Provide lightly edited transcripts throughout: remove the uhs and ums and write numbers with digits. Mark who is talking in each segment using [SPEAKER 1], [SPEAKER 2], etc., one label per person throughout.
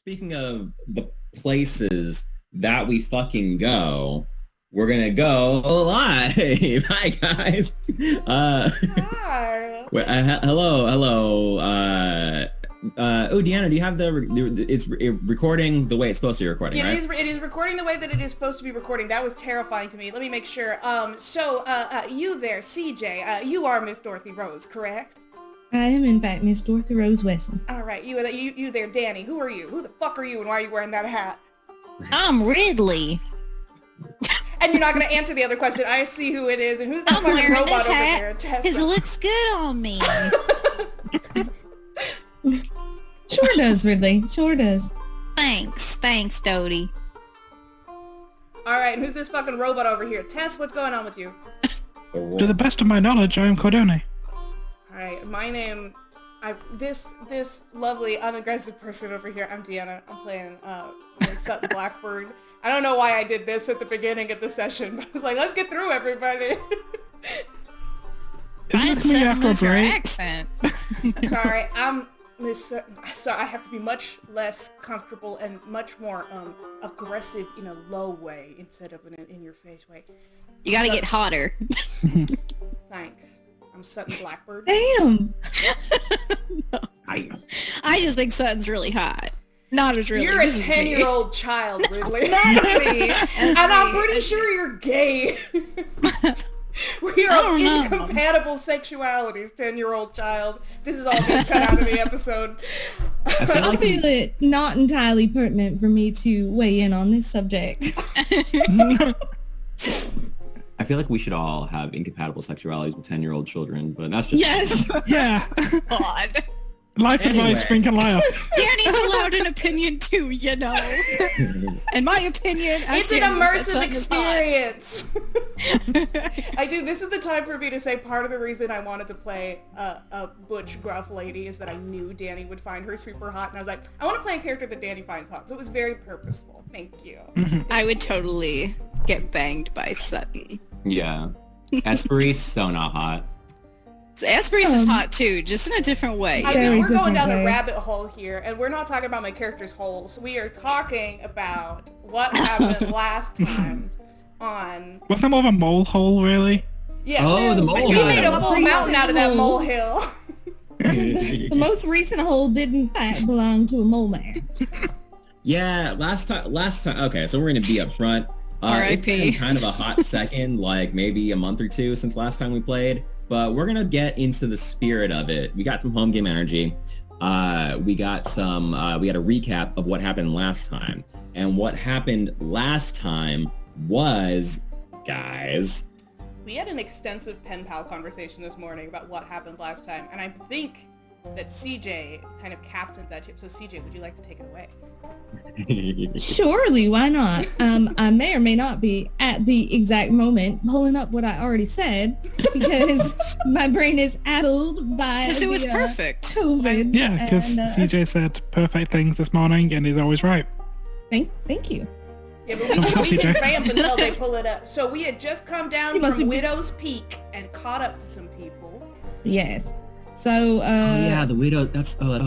[SPEAKER 1] speaking of the places that we fucking go, we're gonna go live. Hi guys.
[SPEAKER 2] Hi.
[SPEAKER 1] Hello. Deanna, do you have it's recording the way it's supposed to be recording, right?
[SPEAKER 2] It is recording the way that it is supposed to be recording. That was terrifying to me. Let me make sure. You there, CJ, you are Miss Dorothy Rose, correct?
[SPEAKER 3] I am, in fact, Miss Dorothy Rose Wesson.
[SPEAKER 2] All right, you there, Danny. Who are you? Who the fuck are you, and why are you wearing that hat?
[SPEAKER 4] I'm Ridley.
[SPEAKER 2] And you're not going to answer the other question. I see who it is, and who's that
[SPEAKER 4] I'm
[SPEAKER 2] fucking
[SPEAKER 4] wearing
[SPEAKER 2] robot
[SPEAKER 4] this
[SPEAKER 2] over
[SPEAKER 4] hat.
[SPEAKER 2] there?
[SPEAKER 4] It looks good on me.
[SPEAKER 3] Sure does, Ridley. Sure does.
[SPEAKER 4] Thanks, Dodie.
[SPEAKER 2] All right, and who's this fucking robot over here? Tess, what's going on with you?
[SPEAKER 5] To the best of my knowledge, I am Cordone.
[SPEAKER 2] All right, my name, this lovely, unaggressive person over here, I'm Deanna. I'm playing Sutton Blackbird. I don't know why I did this at the beginning of the session, but I was like, let's get through, everybody.
[SPEAKER 4] I
[SPEAKER 5] Isn't this coming after a
[SPEAKER 4] lose your
[SPEAKER 5] break?
[SPEAKER 4] accent.
[SPEAKER 2] Sorry, I'm Miss Sutton. So I have to be much less comfortable and much more aggressive in a low way instead of in your face way.
[SPEAKER 4] You gotta get hotter.
[SPEAKER 2] Thanks. I'm Sutton Blackbird.
[SPEAKER 3] Damn!
[SPEAKER 4] I just think Sutton's really hot. Not as really.
[SPEAKER 2] You're a
[SPEAKER 4] this is me.
[SPEAKER 2] 10-year-old child, Ridley.
[SPEAKER 4] That's me.
[SPEAKER 2] And I'm pretty sure you're gay. We are
[SPEAKER 4] know.
[SPEAKER 2] incompatible sexualities, 10-year-old child. This is all being cut out of the episode.
[SPEAKER 3] I feel it not entirely pertinent for me to weigh in on this subject.
[SPEAKER 1] I feel like we should all have incompatible sexualities with 10-year-old children, but that's just
[SPEAKER 3] Yes!
[SPEAKER 5] Yeah.
[SPEAKER 4] God.
[SPEAKER 5] Life advice,
[SPEAKER 1] Anyway.
[SPEAKER 5] Frink and Liar.
[SPEAKER 4] Danny's allowed an opinion too, you know. In my opinion,
[SPEAKER 2] It's an immersive experience. I do. This is the time for me to say part of the reason I wanted to play a butch gruff lady is that I knew Danny would find her super hot, and I was like, I want to play a character that Danny finds hot. So it was very purposeful. Thank you.
[SPEAKER 4] I would totally get banged by Sutton.
[SPEAKER 1] yeah. Esperie's so not hot.
[SPEAKER 4] So Asperie's is hot too, just in a different way.
[SPEAKER 2] I
[SPEAKER 3] Very
[SPEAKER 2] mean, we're going
[SPEAKER 3] different
[SPEAKER 2] down a
[SPEAKER 3] way.
[SPEAKER 2] rabbit hole here, and we're not talking about my character's holes. We are talking about what happened last time on...
[SPEAKER 5] Wasn't that more of a mole hole, really?
[SPEAKER 2] Yeah,
[SPEAKER 1] Oh, the
[SPEAKER 2] we
[SPEAKER 1] molehill.
[SPEAKER 2] made a full mountain out of that
[SPEAKER 3] Mole.
[SPEAKER 2] molehill.
[SPEAKER 3] The most recent hole did in fact belong to a mole man.
[SPEAKER 1] Yeah, last time, okay, so we're gonna be up front. It's been
[SPEAKER 4] R.I.P.
[SPEAKER 1] kind of a hot second, like maybe a month or two since last time we played, but we're gonna get into the spirit of it. We got some home game energy. We got a recap of what happened last time. And what happened last time was, guys,
[SPEAKER 2] We had an extensive pen pal conversation this morning about what happened last time, and I think that CJ kind of captained that ship. So CJ, would you like to take it away?
[SPEAKER 3] Surely, why not? I may or may not be at the exact moment pulling up what I already said because my brain is addled by
[SPEAKER 4] Because it was
[SPEAKER 3] the,
[SPEAKER 4] perfect.
[SPEAKER 3] COVID.
[SPEAKER 5] Yeah, because
[SPEAKER 3] and,
[SPEAKER 5] CJ said perfect things this morning, and he's always right.
[SPEAKER 3] Thank you.
[SPEAKER 2] Yeah, but
[SPEAKER 5] Oh,
[SPEAKER 2] we can
[SPEAKER 5] CJ.
[SPEAKER 2] vamp until they pull it up. So we had just come down
[SPEAKER 3] You must
[SPEAKER 2] from
[SPEAKER 3] be-
[SPEAKER 2] Widow's Peak and caught up to some people.
[SPEAKER 3] Yes. So,
[SPEAKER 1] yeah, the widow. That's good.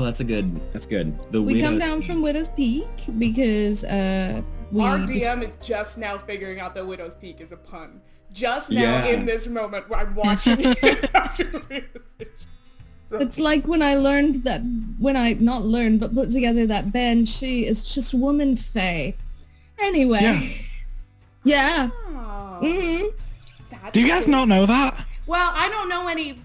[SPEAKER 1] The
[SPEAKER 3] we come
[SPEAKER 1] widow's
[SPEAKER 3] down
[SPEAKER 1] peak.
[SPEAKER 3] from Widow's Peak because we
[SPEAKER 2] Our DM is just now figuring out that Widow's Peak is a pun. Just now
[SPEAKER 1] Yeah.
[SPEAKER 2] in this moment where I'm watching it after
[SPEAKER 3] It's like when I learned that, not learned, but put together that Banshee is just woman fae. Anyway. Yeah.
[SPEAKER 2] Oh,
[SPEAKER 3] hmm
[SPEAKER 2] that's
[SPEAKER 5] Do you guys
[SPEAKER 2] cool.
[SPEAKER 5] not know that?
[SPEAKER 2] Well, I don't know any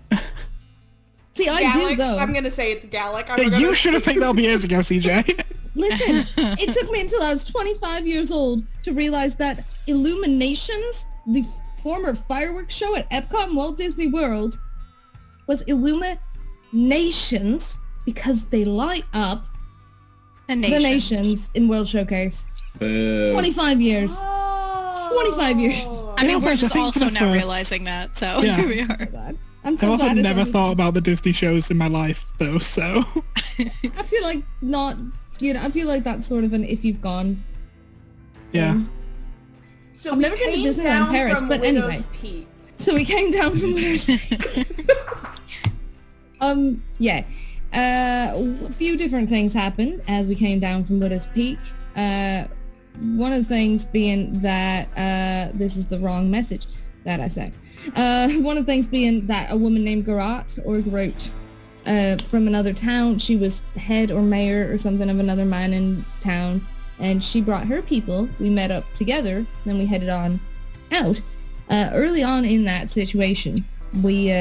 [SPEAKER 3] See, I
[SPEAKER 2] Gallic.
[SPEAKER 3] do, though.
[SPEAKER 2] I'm gonna say it's Gallic.
[SPEAKER 5] You should have picked that up years ago, CJ.
[SPEAKER 3] Listen, it took me until I was 25 years old to realize that Illuminations, the former fireworks show at Epcot and Walt Disney World, was Illuminations because they light up
[SPEAKER 4] The
[SPEAKER 3] the nations in World Showcase.
[SPEAKER 1] Boo.
[SPEAKER 3] 25 years.
[SPEAKER 2] Oh.
[SPEAKER 3] 25 years.
[SPEAKER 4] I mean, we're
[SPEAKER 5] I
[SPEAKER 4] just
[SPEAKER 5] think
[SPEAKER 4] also
[SPEAKER 5] that's
[SPEAKER 4] now
[SPEAKER 5] a-
[SPEAKER 4] realizing that, so
[SPEAKER 5] Yeah.
[SPEAKER 4] here we are.
[SPEAKER 3] Oh, God. I'm
[SPEAKER 5] I've
[SPEAKER 3] so
[SPEAKER 5] also
[SPEAKER 3] glad it's
[SPEAKER 5] never
[SPEAKER 3] only-
[SPEAKER 5] thought about the Disney shows in my life, though, so...
[SPEAKER 3] I feel like not, I feel like that's sort of an if you've gone.
[SPEAKER 5] Yeah.
[SPEAKER 3] thing.
[SPEAKER 2] So
[SPEAKER 3] I've
[SPEAKER 2] we
[SPEAKER 3] never been to
[SPEAKER 2] came
[SPEAKER 3] Disneyland
[SPEAKER 2] down
[SPEAKER 3] Paris,
[SPEAKER 2] from
[SPEAKER 3] but
[SPEAKER 2] Widow's
[SPEAKER 3] anyway.
[SPEAKER 2] Peak.
[SPEAKER 3] So we came down from Widow's Peak. Yeah. a few different things happened as we came down from Widow's Peak. One of the things being that, this is the wrong message that I said. One of the things being that a woman named Garot, or Groot, from another town, she was head or mayor or something of another mining town, and she brought her people. We met up together, then we headed on out. Early on in that situation, we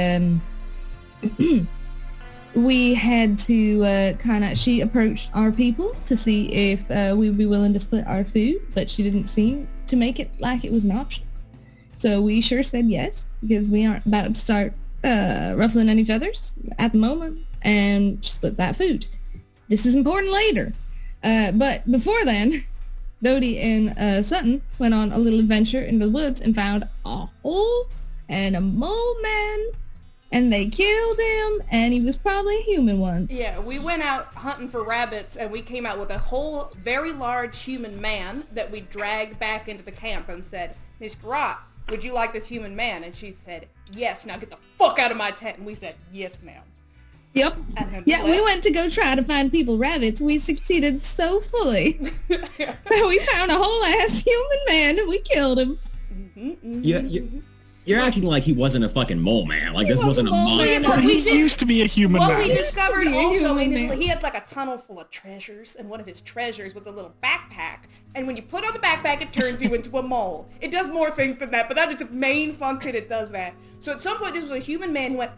[SPEAKER 3] we had to she approached our people to see if we would be willing to split our food, but she didn't seem to make it like it was an option. So we sure said yes, because we aren't about to start ruffling any feathers at the moment and split that food. This is important later. But before then, Dodie and Sutton went on a little adventure into the woods and found a hole and a mole man, and they killed him, and he was probably a human once.
[SPEAKER 2] Yeah, we went out hunting for rabbits, and we came out with a whole very large human man that we dragged back into the camp and said, Miss Garot, would you like this human man? And she said, yes, now get the fuck out of my tent. And we said, yes, ma'am.
[SPEAKER 3] Yep. Yeah, we went to go try to find people rabbits. We succeeded so fully that we found a whole ass human man and we killed him.
[SPEAKER 1] You're acting like he wasn't a fucking mole man. Like, this wasn't a monster.
[SPEAKER 5] But he used to be a human man.
[SPEAKER 2] What we discovered also, he had like a tunnel full of treasures, and one of his treasures was a little backpack. And when you put on the backpack, it turns you into a mole. It does more things than that, but that is its main function. It does that. So at some point, this was a human man who went,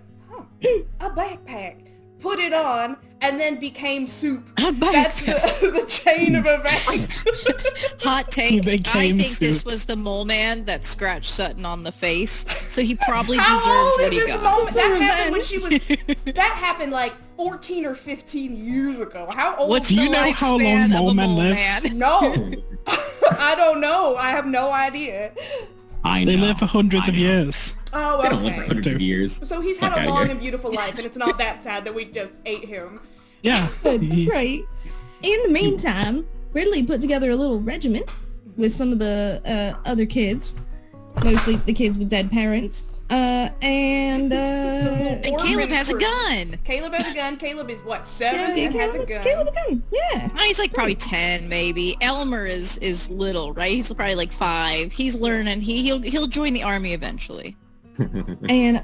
[SPEAKER 2] a backpack. Put it on, and then became soup. That's the chain of events.
[SPEAKER 4] Hot take. I think this was the mole man that scratched Sutton on the face, so he probably deserved what he got.
[SPEAKER 2] That happened like 14 or 15 years ago. How old?
[SPEAKER 4] What's the lifespan of a mole man?
[SPEAKER 2] No, I don't know. I have no idea.
[SPEAKER 5] They live for hundreds of years.
[SPEAKER 2] Oh, okay.
[SPEAKER 1] They don't live for hundreds of years.
[SPEAKER 2] So he's had a long and beautiful life, and it's not that sad that we just ate him.
[SPEAKER 5] Yeah.
[SPEAKER 3] Right. In the meantime, Ridley put together a little regiment with some of the other kids, mostly the kids with dead parents. And
[SPEAKER 4] Caleb has a gun.
[SPEAKER 2] Caleb has a gun. Caleb is what, 7 and has a gun.
[SPEAKER 3] Caleb has a gun. Yeah.
[SPEAKER 4] He's like probably 10 maybe. Elmer is little, right? He's probably like 5. He's learning. He'll join the army eventually.
[SPEAKER 3] And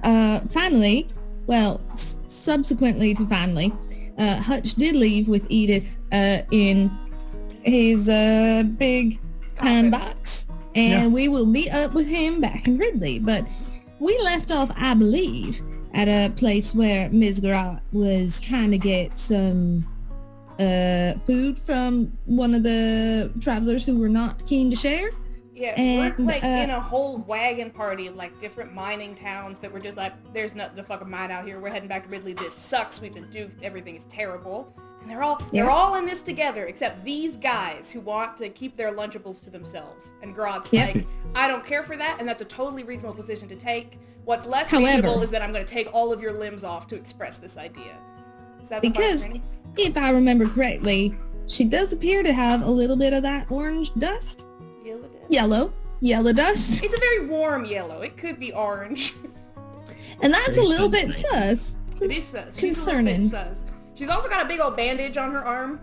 [SPEAKER 3] finally, well, subsequently to finally, Hutch did leave with Edith in his big pine box, and we will meet up with him back in Ridley. But we left off, I believe, at a place where Ms. Garot was trying to get some food from one of the travelers who were not keen to share.
[SPEAKER 2] Yeah, and, we're like in a whole wagon party of like different mining towns that were just like, there's nothing to fucking mine out here. We're heading back to Ridley. This sucks. We've been duped. Everything is terrible. And they're all in this together, except these guys who want to keep their Lunchables to themselves. And Garot's like, I don't care for that, and that's a totally reasonable position to take. What's less reasonable is that I'm going to take all of your limbs off to express this idea. Is that
[SPEAKER 3] because if I remember correctly, she does appear to have a little bit of that orange dust. Yellow dust.
[SPEAKER 2] It's a very warm yellow. It could be orange.
[SPEAKER 3] And that's a little bit sus.
[SPEAKER 2] It is sus.
[SPEAKER 3] Concerning.
[SPEAKER 2] She's a little bit sus. She's also got a big old bandage on her arm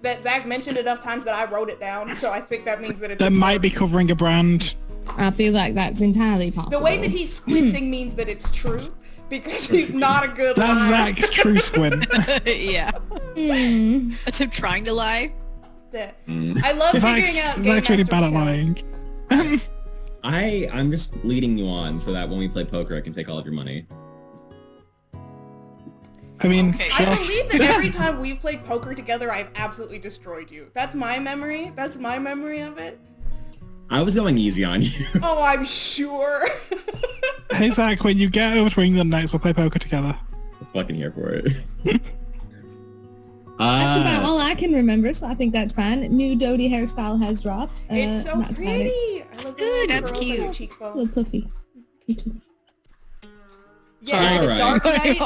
[SPEAKER 2] that Zach mentioned enough times that I wrote it down, so I think that means that it's...
[SPEAKER 5] That might be covering a brand.
[SPEAKER 3] I feel like that's entirely possible.
[SPEAKER 2] The way that he's squinting means that it's true, because he's not a good liar.
[SPEAKER 5] That's Zach's true squint.
[SPEAKER 4] Yeah. That's him trying to lie.
[SPEAKER 2] I love figuring out
[SPEAKER 5] Zach's really bad at lying.
[SPEAKER 1] I'm just leading you on so that when we play poker, I can take all of your money.
[SPEAKER 5] I mean,
[SPEAKER 2] I believe that every time we've played poker together, I've absolutely destroyed you. That's my memory. That's my memory of it.
[SPEAKER 1] I was going easy on you.
[SPEAKER 2] Oh, I'm sure.
[SPEAKER 5] Hey, Zach, when you get over to England next, we'll play poker together.
[SPEAKER 1] I'm fucking here for it.
[SPEAKER 3] That's about all I can remember, so I think that's fine. New Dodie hairstyle has dropped.
[SPEAKER 2] It's so pretty. I love
[SPEAKER 4] that's cute.
[SPEAKER 3] Little fluffy.
[SPEAKER 2] Yeah, in the dark night,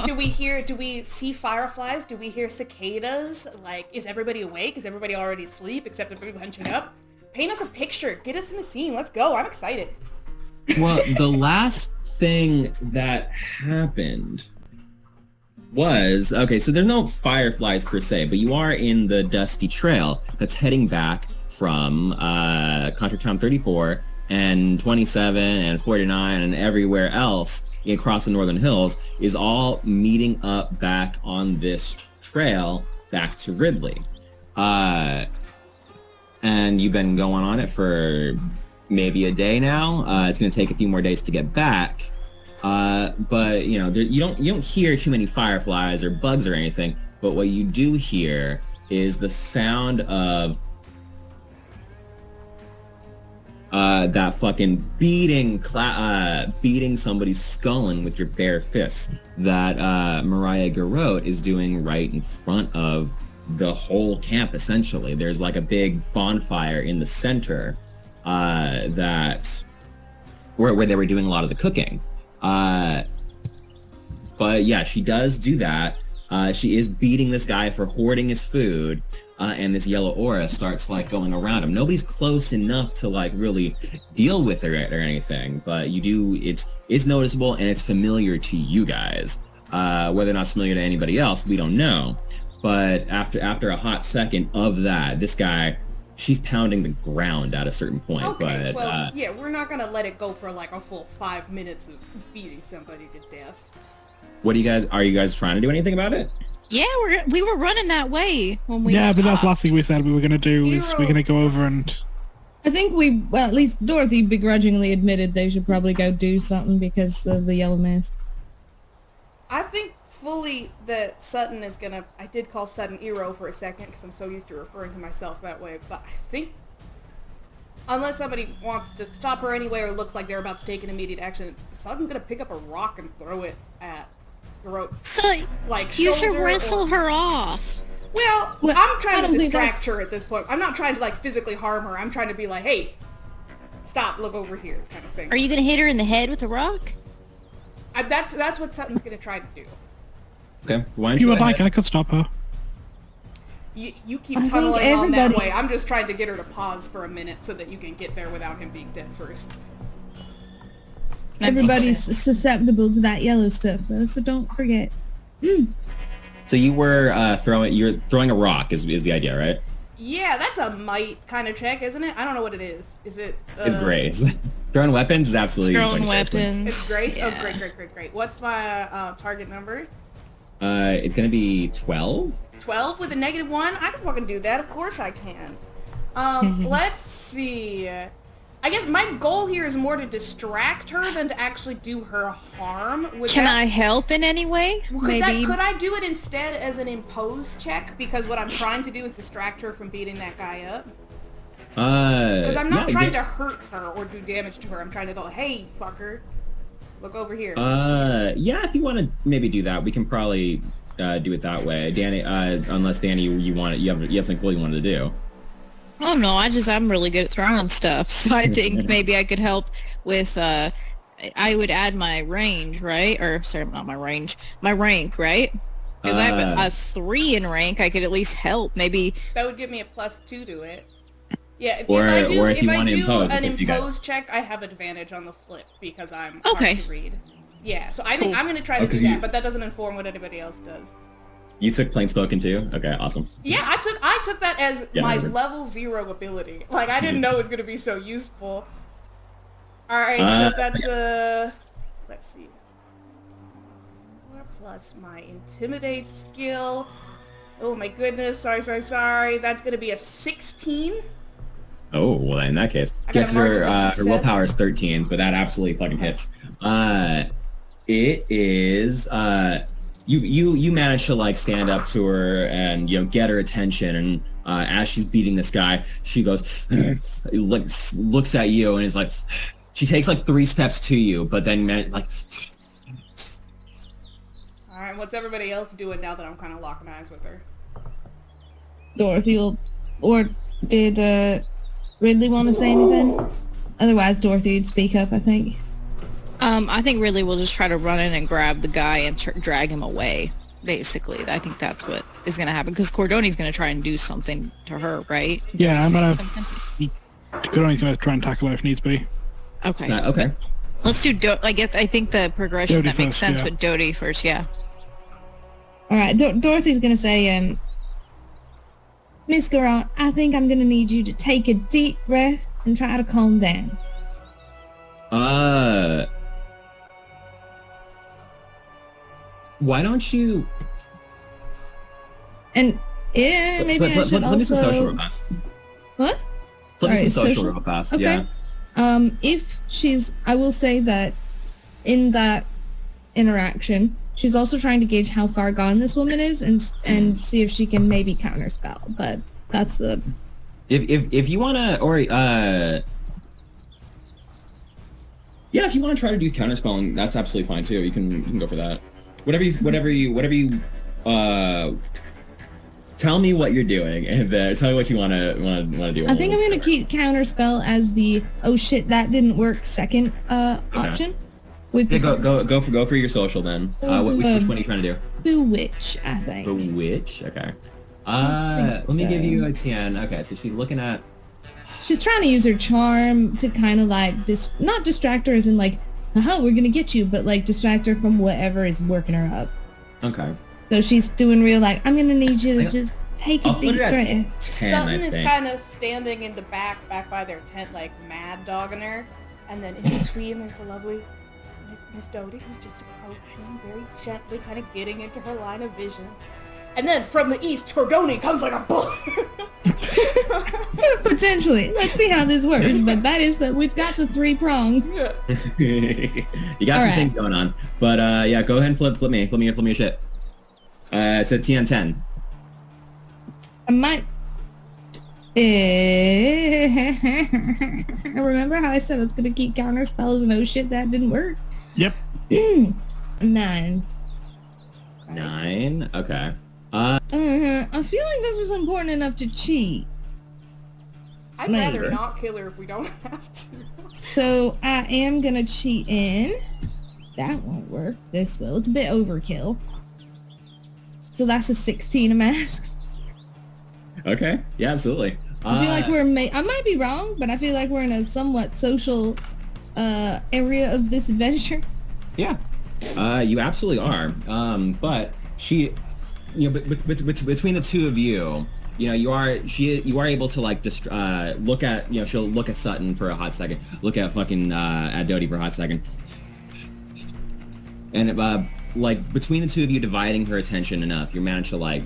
[SPEAKER 2] do we see fireflies? Do we hear cicadas? Like, is everybody awake? Is everybody already asleep except for people hunching up? Paint us a picture. Get us in the scene. Let's go. I'm excited.
[SPEAKER 1] Well, the last thing that happened was, okay, so there's no fireflies per se, but you are in the dusty trail that's heading back from Contract Time 34 and 27 and 49 and everywhere else across the Northern Hills is all meeting up back on this trail back to Ridley. And you've been going on it for maybe a day now. It's going to take a few more days to get back. But you know, you don't hear too many fireflies or bugs or anything. But what you do hear is the sound of that fucking beating somebody's skull in with your bare fists that Mariah Garrote is doing right in front of the whole camp. Essentially, there's like a big bonfire in the center that where they were doing a lot of the cooking. But yeah, she does do that. She is beating this guy for hoarding his food, and this yellow aura starts like going around him. Nobody's close enough to like really deal with her or anything, but you do. It's noticeable and it's familiar to you guys. Whether or not it's familiar to anybody else, we don't know. But after a hot second of that, this guy, she's pounding the ground at a certain point.
[SPEAKER 2] Okay,
[SPEAKER 1] but
[SPEAKER 2] well, yeah, we're not gonna let it go for like a full 5 minutes of beating somebody to death.
[SPEAKER 1] Are you guys trying to do anything about it?
[SPEAKER 4] Yeah, we were running that way when we stopped.
[SPEAKER 5] But that's the last thing we said we were going to do is we're going to go over and...
[SPEAKER 3] I think at least Dorothy begrudgingly admitted they should probably go do something because of the yellow mist.
[SPEAKER 2] I think fully that Sutton is gonna... I did call Sutton Eero for a second because I'm so used to referring to myself that way, but I think unless somebody wants to stop her anyway or looks like they're about to take an immediate action, Sutton's gonna pick up a rock and throw it at Garrote's,
[SPEAKER 4] So, like, you should wrestle her off.
[SPEAKER 2] Well, I'm trying to distract her at this point. I'm not trying to, like, physically harm her. I'm trying to be like, hey, stop, look over here, kind of thing.
[SPEAKER 4] Are you going to hit her in the head with a rock?
[SPEAKER 2] That's what Sutton's going to try to do.
[SPEAKER 1] Okay, why don't
[SPEAKER 5] you would like, I could stop her.
[SPEAKER 2] You keep tunneling on that way. I'm just trying to get her to pause for a minute so that you can get there without him being dead first.
[SPEAKER 3] Everybody's susceptible to that yellow stuff, though, so don't forget.
[SPEAKER 1] So you were you're throwing a rock is the idea, right?
[SPEAKER 2] Yeah, that's a might kind of check, isn't it? I don't know what it is. Is it?
[SPEAKER 1] It's grace. Throwing weapons is absolutely.
[SPEAKER 4] Throwing weapons.
[SPEAKER 2] It's grace.
[SPEAKER 4] Yeah.
[SPEAKER 2] Oh, great. What's my target number?
[SPEAKER 1] It's gonna be 12.
[SPEAKER 2] 12 with a -1. I can fucking do that. Of course I can. Let's see. I guess my goal here is more to distract her than to actually do her harm.
[SPEAKER 4] Can I help in any way?
[SPEAKER 2] Could I do it instead as an impose check? Because what I'm trying to do is distract her from beating that guy up. Because I'm not trying to hurt her or do damage to her. I'm trying to go, hey, fucker, look over here.
[SPEAKER 1] Yeah, if you want to maybe do that, we can probably do it that way. Danny, unless Danny, you have something cool you wanted to do.
[SPEAKER 4] Oh no, I'm really good at throwing stuff, so I think maybe I could help with, I would add my range, right? Or, sorry, not my range, my rank, right? Because I have a 3 in rank, I could at least help, maybe.
[SPEAKER 2] That would give me a +2 to it. Yeah, if
[SPEAKER 1] I do
[SPEAKER 2] an impose check, I have advantage on the flip because I'm hard to read. Yeah, so I think I'm going to try to do that, but that doesn't inform what anybody else does.
[SPEAKER 1] You took Plainspoken too? Okay, awesome.
[SPEAKER 2] Yeah, I took that as my level 0 ability. Like, I didn't know it was going to be so useful. Alright, so that's, let's see. 4 plus my Intimidate skill. Oh my goodness, sorry. That's going to be a 16.
[SPEAKER 1] Oh, well in that case. Yeah, because her willpower is 13, but that absolutely fucking hits. It is, You manage to like stand up to her and get her attention, and as she's beating this guy, she goes looks at you and is like, she takes like 3 steps to you, but then like.
[SPEAKER 2] All right, what's everybody else doing now that I'm kind of locking eyes with her?
[SPEAKER 3] Dorothy or did Ridley want to say anything? Otherwise, Dorothy would speak up, I think.
[SPEAKER 4] I think really we'll just try to run in and grab the guy and drag him away, basically. I think that's what is going to happen, because Cordoni's going to try and do something to her, right?
[SPEAKER 5] Yeah, Cordoni's going to try and tackle her if needs be.
[SPEAKER 4] Okay.
[SPEAKER 1] Okay.
[SPEAKER 4] Let's do I think the progression Dodie that makes sense with Dodie first, yeah.
[SPEAKER 3] All right, Dorothy's gonna say, Miss Garant, I think I'm gonna need you to take a deep breath and try to calm down.
[SPEAKER 1] Why don't you?
[SPEAKER 3] And yeah, maybe I should
[SPEAKER 1] flip
[SPEAKER 3] also.
[SPEAKER 1] me some social real fast.
[SPEAKER 3] What?
[SPEAKER 1] Flip me
[SPEAKER 3] Alright,
[SPEAKER 1] some social
[SPEAKER 3] social?
[SPEAKER 1] real fast.
[SPEAKER 3] Okay.
[SPEAKER 1] Yeah.
[SPEAKER 3] If she's, I will say that in that interaction, she's also trying to gauge how far gone this woman is and see if she can maybe counterspell. But that's the.
[SPEAKER 1] If you wanna, or yeah, if you wanna try to do counterspelling, that's absolutely fine too. You can go for that. Whatever you tell me what you're doing, and tell me what you wanna do.
[SPEAKER 3] I think I'm gonna keep counterspell as the oh shit that didn't work second option. With
[SPEAKER 1] Yeah, go for your social then. Which one are you trying to do?
[SPEAKER 3] Bewitch, I think.
[SPEAKER 1] Bewitch. Okay. Let me give you a 10. Okay, so she's looking at.
[SPEAKER 3] She's trying to use her charm to kind of like not distract her as in like, haha, we're gonna get you, but like distract her from whatever is working her up.
[SPEAKER 1] Okay.
[SPEAKER 3] So she's doing real like, I'm gonna need you to just take a
[SPEAKER 1] I'll put
[SPEAKER 3] deep
[SPEAKER 1] it at
[SPEAKER 3] breath.
[SPEAKER 1] 10,
[SPEAKER 2] Sutton
[SPEAKER 1] I
[SPEAKER 2] is
[SPEAKER 1] think.
[SPEAKER 2] kind of standing in the back by their tent, like mad dogging her. And then in between, there's a lovely Miss Doty who's just approaching very gently, kind of getting into her line of vision. And then from the east, Cordoni comes like a bullet.
[SPEAKER 3] Potentially. Let's see how this works. But that is that we've got the 3-prong.
[SPEAKER 2] Yeah.
[SPEAKER 1] You got some
[SPEAKER 3] Alright.
[SPEAKER 1] things going on, but yeah, go ahead and flip me your shit. It's a TN10.
[SPEAKER 3] I might. Remember how I said I was gonna keep counter spells and oh shit that didn't work?
[SPEAKER 5] Yep.
[SPEAKER 3] 9.
[SPEAKER 1] 9. Okay.
[SPEAKER 3] I feel like this is important enough to cheat.
[SPEAKER 2] I'd
[SPEAKER 3] Maybe.
[SPEAKER 2] rather not kill her if we don't have to.
[SPEAKER 3] So I am gonna cheat in. That won't work. This will. It's a bit overkill. So that's a 16 of masks.
[SPEAKER 1] Okay. Yeah, absolutely.
[SPEAKER 3] I feel like I might be wrong, but I feel like we're in a somewhat social area of this adventure.
[SPEAKER 1] Yeah. You absolutely are. But she, you know, between the two of you, you know, you are able to like look at, you know, she'll look at Sutton for a hot second, look at fucking at Doty for a hot second, and like between the two of you dividing her attention enough, you manage to like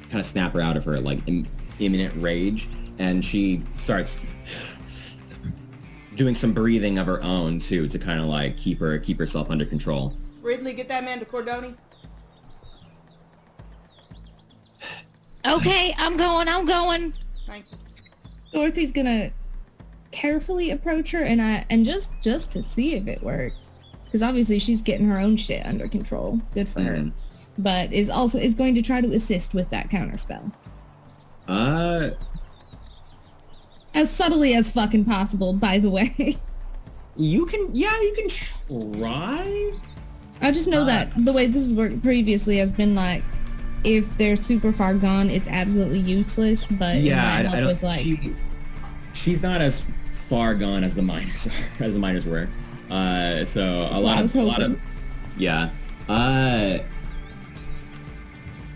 [SPEAKER 1] kind of snap her out of her like imminent rage, and she starts doing some breathing of her own too to kind of like keep herself under control.
[SPEAKER 2] Ridley, get that man to Cordoni.
[SPEAKER 4] Okay, I'm going.
[SPEAKER 2] Thank you.
[SPEAKER 3] Dorothy's gonna carefully approach her and just to see if it works, because obviously she's getting her own shit under control. Good for her. But is going to try to assist with that counterspell as subtly as fucking possible. By the way,
[SPEAKER 1] you can try.
[SPEAKER 3] I just know that the way this has worked previously has been like, if they're super far gone, it's absolutely useless. But
[SPEAKER 1] Yeah,
[SPEAKER 3] it might help with like.
[SPEAKER 1] She's not as far gone as the miners were. So a lot of yeah.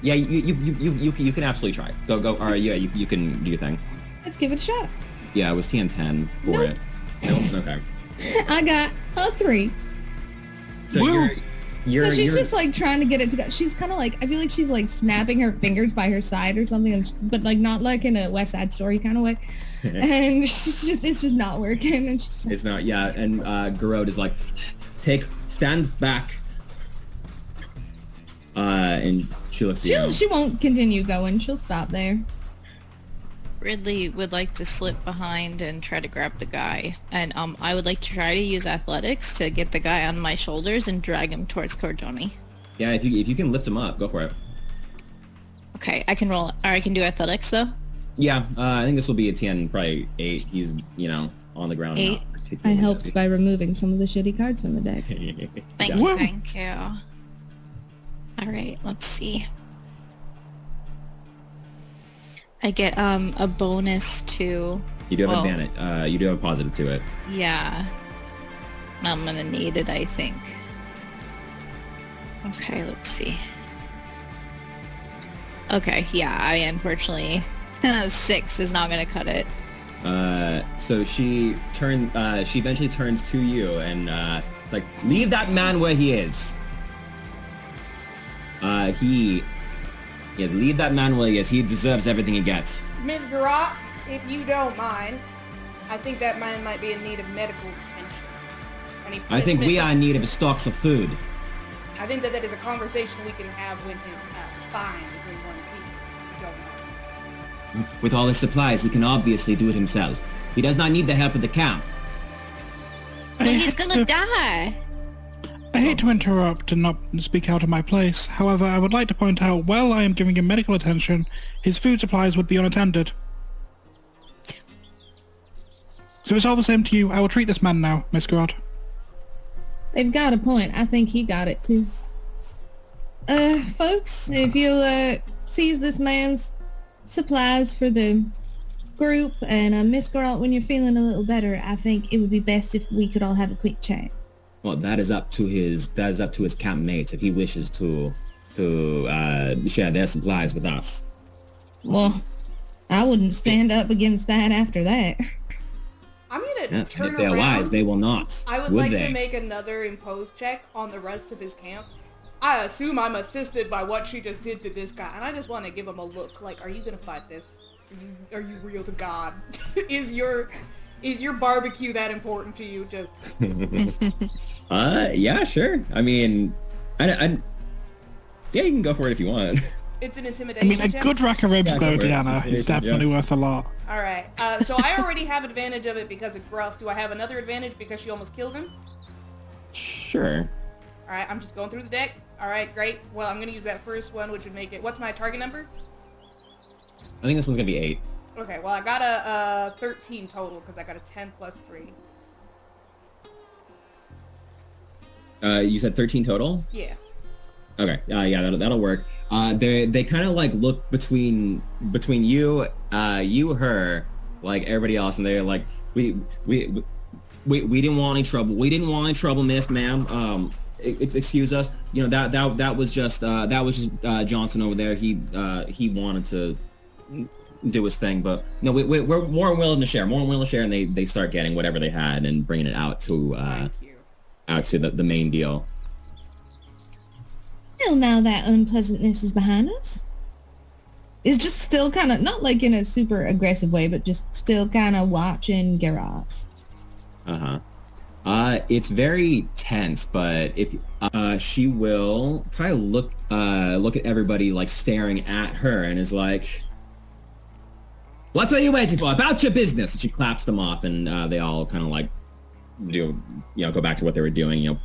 [SPEAKER 1] Yeah, you can absolutely try. Go. All right, yeah, you can do your thing.
[SPEAKER 3] Let's give it a shot.
[SPEAKER 1] Yeah, it was TN10 for
[SPEAKER 3] Nope.
[SPEAKER 1] it. Nope. Okay.
[SPEAKER 3] I got a 3.
[SPEAKER 1] So
[SPEAKER 5] Woo.
[SPEAKER 3] So she's just like trying to get it to go. She's kind of like, I feel like she's like snapping her fingers by her side or something, but like not like in a West Side Story kind of way. And it's just not working. And she's like,
[SPEAKER 1] It's not. Yeah, and Garode is like, stand back. And she looks at you.
[SPEAKER 3] she won't continue going. She'll stop there.
[SPEAKER 4] Ridley would like to slip behind and try to grab the guy, and I would like to try to use athletics to get the guy on my shoulders and drag him towards Cordoni.
[SPEAKER 1] Yeah, if you can lift him up, go for it.
[SPEAKER 4] Okay, I can roll, or I can do athletics though.
[SPEAKER 1] Yeah, I think this will be a TN, probably 8. He's, you know, on the ground.
[SPEAKER 4] 8.
[SPEAKER 1] not
[SPEAKER 3] I
[SPEAKER 1] particularly
[SPEAKER 3] helped by removing some of the shitty cards from the deck.
[SPEAKER 1] heavy.
[SPEAKER 4] Thank
[SPEAKER 1] Yeah.
[SPEAKER 4] you,
[SPEAKER 5] Woo.
[SPEAKER 4] thank you. All right, let's see. I get a bonus to.
[SPEAKER 1] You do have
[SPEAKER 4] Well,
[SPEAKER 1] advantage. You do have a positive to it.
[SPEAKER 4] Yeah. I'm gonna need it, I think. Okay, let's see. Okay, yeah, I unfortunately 6 is not gonna cut it.
[SPEAKER 1] So she eventually turns to you and it's like, leave that man where he is. Leave that man where he is. He deserves everything he gets.
[SPEAKER 2] Ms. Garot, if you don't mind, I think that man might be in need of medical attention.
[SPEAKER 1] I think we are in need of stocks of food.
[SPEAKER 2] I think that is a conversation we can have when his spine is in one piece. if you don't mind.
[SPEAKER 1] With all his supplies, he can obviously do it himself. He does not need the help of the camp.
[SPEAKER 4] But he's gonna die.
[SPEAKER 5] I hate to interrupt and not speak out of my place. However, I would like to point out, while I am giving him medical attention, his food supplies would be unattended. So it's all the same to you. I will treat this man now, Miss Garrod.
[SPEAKER 3] They've got a point. I think he got it too. Folks, if you'll seize this man's supplies for the group, and Miss Garrot, when you're feeling a little better, I think it would be best if we could all have a quick chat.
[SPEAKER 1] Well, that is up to his camp mates if he wishes to share their supplies with us.
[SPEAKER 3] Well, I wouldn't stand up against that after that.
[SPEAKER 2] I'm gonna
[SPEAKER 1] Yes,
[SPEAKER 2] turn
[SPEAKER 1] if they're
[SPEAKER 2] around.
[SPEAKER 1] wise, they will not.
[SPEAKER 2] I would like to make another impose check on the rest of his camp. I assume I'm assisted by what she just did to this guy, and I just want to give him a look. Like, are you gonna fight this? Are you real to God? Is your barbecue that important to you? Just
[SPEAKER 1] yeah, sure. I mean, yeah, you can go for it if you want.
[SPEAKER 2] it's an intimidation
[SPEAKER 5] I mean, a
[SPEAKER 2] check?
[SPEAKER 5] good rack of ribs,
[SPEAKER 1] Yeah,
[SPEAKER 5] though,
[SPEAKER 1] go for it.
[SPEAKER 5] Deanna, is definitely worth a lot.
[SPEAKER 2] All right. So I already have advantage of it because of Gruff. Do I have another advantage because she almost killed him?
[SPEAKER 1] Sure.
[SPEAKER 2] All right. I'm just going through the deck. All right. Great. Well, I'm gonna use that first one, which would make it. What's my target number?
[SPEAKER 1] I think this one's gonna be 8.
[SPEAKER 2] Okay. Well, I got a 13 total because I got a 10 plus 3.
[SPEAKER 1] You said 13 total?
[SPEAKER 2] Yeah.
[SPEAKER 1] Okay. Yeah, that'll work. They kind of like look between you, her, like everybody else, and they're like, we didn't want any trouble. We didn't want any trouble, miss, ma'am. Excuse us. You know that was just Johnson over there. He wanted to do his thing, but no, we're more willing to share, and they start getting whatever they had and bringing it out to the main deal.
[SPEAKER 3] Well, now that unpleasantness is behind us. It's just still kind of, not like in a super aggressive way, but just still kind of watching Garrot.
[SPEAKER 1] It's very tense, but if she will probably look at everybody like staring at her and is like, "What are you waiting for? About your business!" And she claps them off, and they all kind of like go back to what they were doing,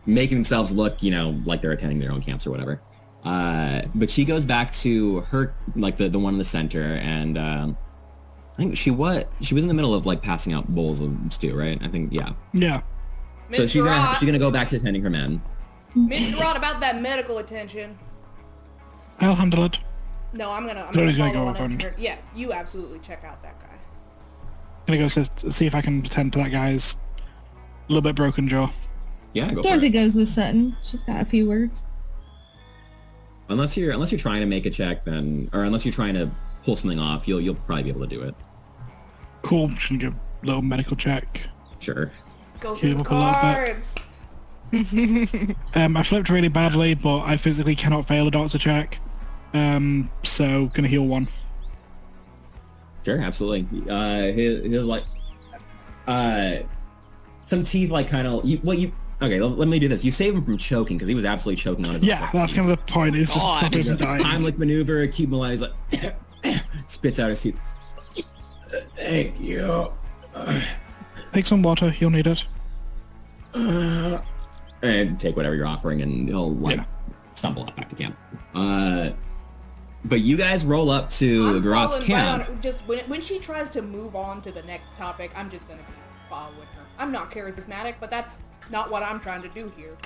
[SPEAKER 1] making themselves look, like they're attending their own camps or whatever. But she goes back to her, like the one in the center, and I think she was in the middle of like passing out bowls of stew, right? I think, yeah.
[SPEAKER 5] Yeah.
[SPEAKER 1] So
[SPEAKER 2] Miss
[SPEAKER 1] she's
[SPEAKER 2] Garrot,
[SPEAKER 1] gonna go back to attending her men.
[SPEAKER 2] Miss Garrot, about that medical attention.
[SPEAKER 5] I'll handle it.
[SPEAKER 2] No, I'm gonna
[SPEAKER 5] Nobody's gonna
[SPEAKER 2] follow
[SPEAKER 5] go
[SPEAKER 2] on
[SPEAKER 5] up on-
[SPEAKER 2] her. Yeah, you absolutely check out that guy.
[SPEAKER 5] Gonna go see if I can attend to that guy's little bit broken jaw.
[SPEAKER 1] Yeah, go for
[SPEAKER 3] Dorothy
[SPEAKER 1] it.
[SPEAKER 3] goes with Sutton. She's got a few words.
[SPEAKER 1] Unless you're trying to make a check, then, or unless you're trying to pull something off, you'll probably be able to do it.
[SPEAKER 5] Cool. Just gonna do a little medical check.
[SPEAKER 1] Sure.
[SPEAKER 2] Go
[SPEAKER 5] Heal
[SPEAKER 2] through the
[SPEAKER 5] up a little bit.
[SPEAKER 2] cards.
[SPEAKER 5] I flipped really badly, but I physically cannot fail a doctor check. So gonna heal 1.
[SPEAKER 1] Sure, absolutely. His like, some teeth like kind of okay. Let me do this. You save him from choking because he was absolutely choking on his.
[SPEAKER 5] Yeah, that's kind of the point. It's just
[SPEAKER 4] God.
[SPEAKER 5] something from dying.
[SPEAKER 1] Heimlich maneuver. Keep him alive. He's like spits out his teeth. Thank you.
[SPEAKER 5] Take some water. You'll need it.
[SPEAKER 1] And take whatever you're offering, and he'll like stumble up back to camp. But you guys roll up to Garrot's
[SPEAKER 2] following right
[SPEAKER 1] camp.
[SPEAKER 2] on her. Just when she tries to move on to the next topic, I'm just gonna keep following her. I'm not charismatic, but that's not what I'm trying to do here.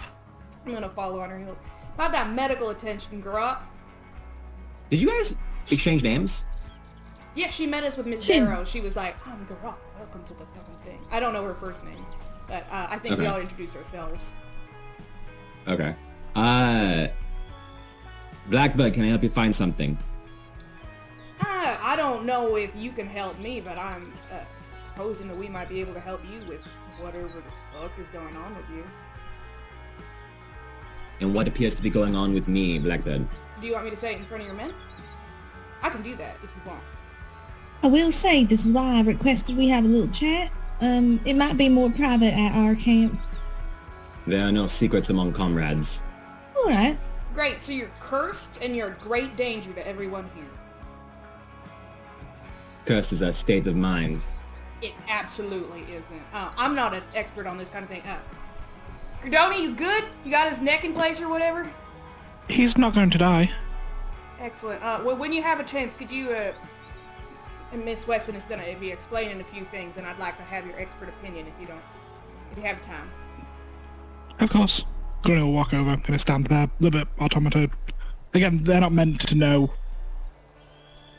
[SPEAKER 2] I'm gonna follow on her heels. About that medical attention, Garrot.
[SPEAKER 1] Did you guys exchange names?
[SPEAKER 2] Yeah, she met us with Miss
[SPEAKER 3] She-
[SPEAKER 2] Darrow. She was like, "I'm Garrot. Welcome to the fucking thing." I don't know her first name, but I think we
[SPEAKER 1] Okay.
[SPEAKER 2] all introduced ourselves.
[SPEAKER 1] Okay. Blackbird, can I help you find something?
[SPEAKER 2] I don't know if you can help me, but I'm supposing that we might be able to help you with whatever the fuck is going on with you.
[SPEAKER 1] And what appears to be going on with me, Blackbird?
[SPEAKER 2] Do you want me to say it in front of your men? I can do that if you want.
[SPEAKER 3] I will say this is why I requested we have a little chat. It might be more private at our camp.
[SPEAKER 1] There are no secrets among comrades.
[SPEAKER 3] All right.
[SPEAKER 2] Great, so you're cursed and you're a great danger to everyone here.
[SPEAKER 1] Cursed is a state of mind.
[SPEAKER 2] It absolutely isn't. I'm not an expert on this kind of thing. Gradoni, you good? You got his neck in place or whatever?
[SPEAKER 5] He's not going to die.
[SPEAKER 2] Excellent. Well, when you have a chance, could you, and Miss Weston is gonna be explaining a few things, and I'd like to have your expert opinion if you have time.
[SPEAKER 5] Of course. Going to walk over, going to stand there, a little bit automated. Again, they're not meant to know.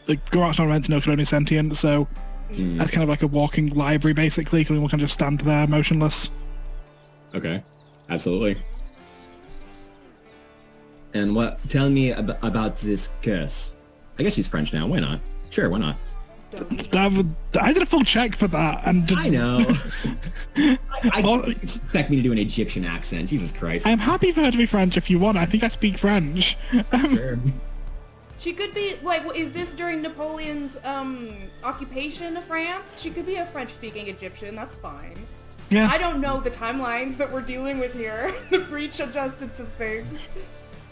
[SPEAKER 5] Like, Gorok's not meant to know Clone is sentient, so that's kind of like a walking library, basically. We can just stand there, motionless.
[SPEAKER 1] Okay, absolutely. And tell me about this curse. I guess she's French now, why not? Sure, why not?
[SPEAKER 5] I did a full check for that, and
[SPEAKER 1] I know. I expect me to do an Egyptian accent. Jesus Christ.
[SPEAKER 5] I'm happy for her to be French if you want. I think I speak French.
[SPEAKER 1] Sure.
[SPEAKER 2] She could be, like, is this during Napoleon's, occupation of France? She could be a French-speaking Egyptian, that's fine.
[SPEAKER 5] Yeah.
[SPEAKER 2] I don't know the timelines that we're dealing with here. The breach of justice of things.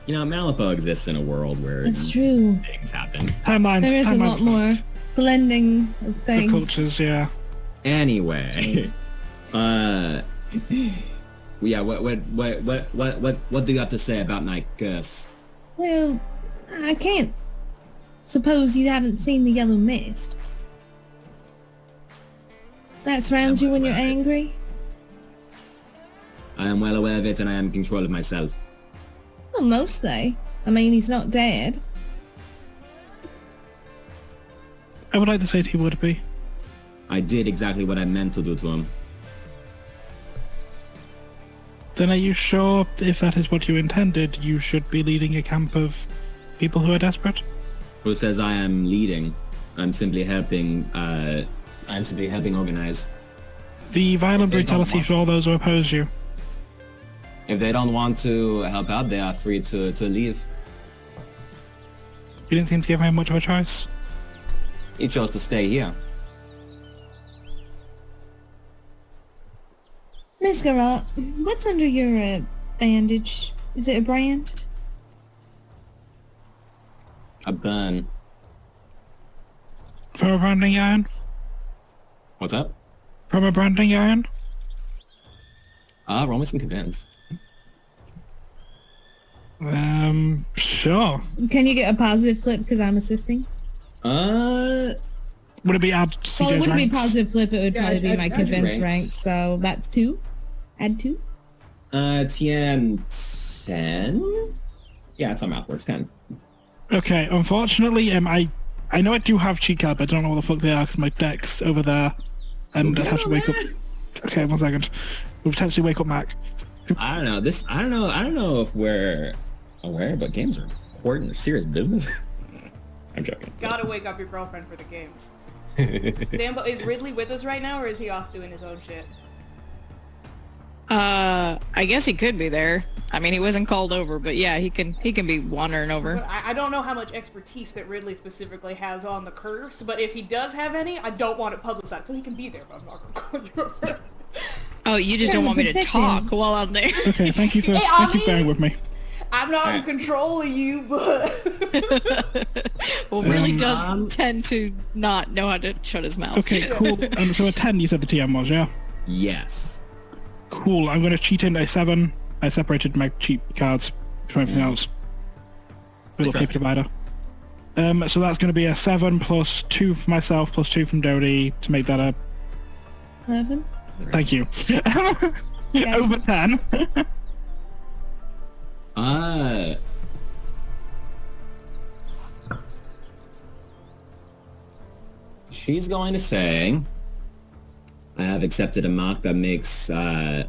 [SPEAKER 1] You know, Malifaux exists in a world where
[SPEAKER 3] That's true.
[SPEAKER 1] things happen.
[SPEAKER 5] Timelines.
[SPEAKER 3] There is a lot more blending of
[SPEAKER 5] The
[SPEAKER 3] things.
[SPEAKER 5] cultures, yeah.
[SPEAKER 1] Anyway, yeah. What do you have to say about my curse?
[SPEAKER 3] Well, I can't suppose you haven't seen the yellow mist. That surrounds you when you're angry?
[SPEAKER 1] I am well aware of it, and I am in control of myself.
[SPEAKER 3] Well, mostly. I mean, he's not dead.
[SPEAKER 5] I would like to say he would be.
[SPEAKER 1] I did exactly what I meant to do to him.
[SPEAKER 5] Then are you sure if that is what you intended, you should be leading a camp of people who are desperate?
[SPEAKER 1] Who says I am leading? I'm simply helping. I'm simply helping organize.
[SPEAKER 5] The violent brutality for all those who oppose you.
[SPEAKER 1] If they don't want to help out, they are free to leave.
[SPEAKER 5] You didn't seem to give him much of a choice.
[SPEAKER 1] He chose to stay here.
[SPEAKER 3] Miss Garrett, what's under your bandage? Is it a brand?
[SPEAKER 1] A burn.
[SPEAKER 5] From a branding iron?
[SPEAKER 1] What's up?
[SPEAKER 5] From a branding iron?
[SPEAKER 1] Roll me some convince.
[SPEAKER 5] Sure.
[SPEAKER 3] Can you get a positive flip because I'm assisting?
[SPEAKER 5] Would it be add CJ's
[SPEAKER 3] Well, it wouldn't be
[SPEAKER 5] ranks?
[SPEAKER 3] positive flip, it would
[SPEAKER 1] Yeah,
[SPEAKER 3] probably be
[SPEAKER 1] add
[SPEAKER 3] my
[SPEAKER 1] your
[SPEAKER 3] convince
[SPEAKER 1] ranks.
[SPEAKER 3] rank, so that's 2. Add 2.
[SPEAKER 1] TM 10? Yeah, that's how math works, 10.
[SPEAKER 5] Okay, unfortunately, I know I do have cheat card, but I don't know what the fuck they are because my deck's over there, and I'd have to wake up. Okay, 1 second. We'll potentially wake up Mac.
[SPEAKER 1] I don't know. I don't know if we're aware, but games are important. They're serious business. I'm joking.
[SPEAKER 2] Gotta wake up your girlfriend for the games. Sambo, is Ridley with us right now, or is he off doing his own shit?
[SPEAKER 4] I guess he could be there. I mean, he wasn't called over, but yeah, he can be wandering over.
[SPEAKER 2] But I don't know how much expertise that Ridley specifically has on the curse, but if he does have any, I don't want it publicized, so he can be there, but I'm not gonna call you over.
[SPEAKER 4] Oh, you just
[SPEAKER 3] You're
[SPEAKER 4] don't want me to
[SPEAKER 3] protecting.
[SPEAKER 4] talk while I'm there.
[SPEAKER 5] Okay, thank you for
[SPEAKER 2] Hey, I
[SPEAKER 5] thank you for bearing
[SPEAKER 2] mean-
[SPEAKER 5] with me.
[SPEAKER 2] I'm not in
[SPEAKER 1] Alright.
[SPEAKER 2] control of you, but...
[SPEAKER 4] Well, really does
[SPEAKER 1] Um,
[SPEAKER 4] tend to not know how to shut his mouth.
[SPEAKER 5] Okay, cool. So a 10 you said the TM was, yeah?
[SPEAKER 1] Yes.
[SPEAKER 5] Cool, I'm going to cheat into a 7. I separated my cheat cards from everything else. Little paper divider. So that's going to be a 7 plus 2 for myself plus 2 from Dodie to make that a...
[SPEAKER 3] 11.
[SPEAKER 5] Thank you. Over 10.
[SPEAKER 1] She's going to say, I have accepted a mark that makes, that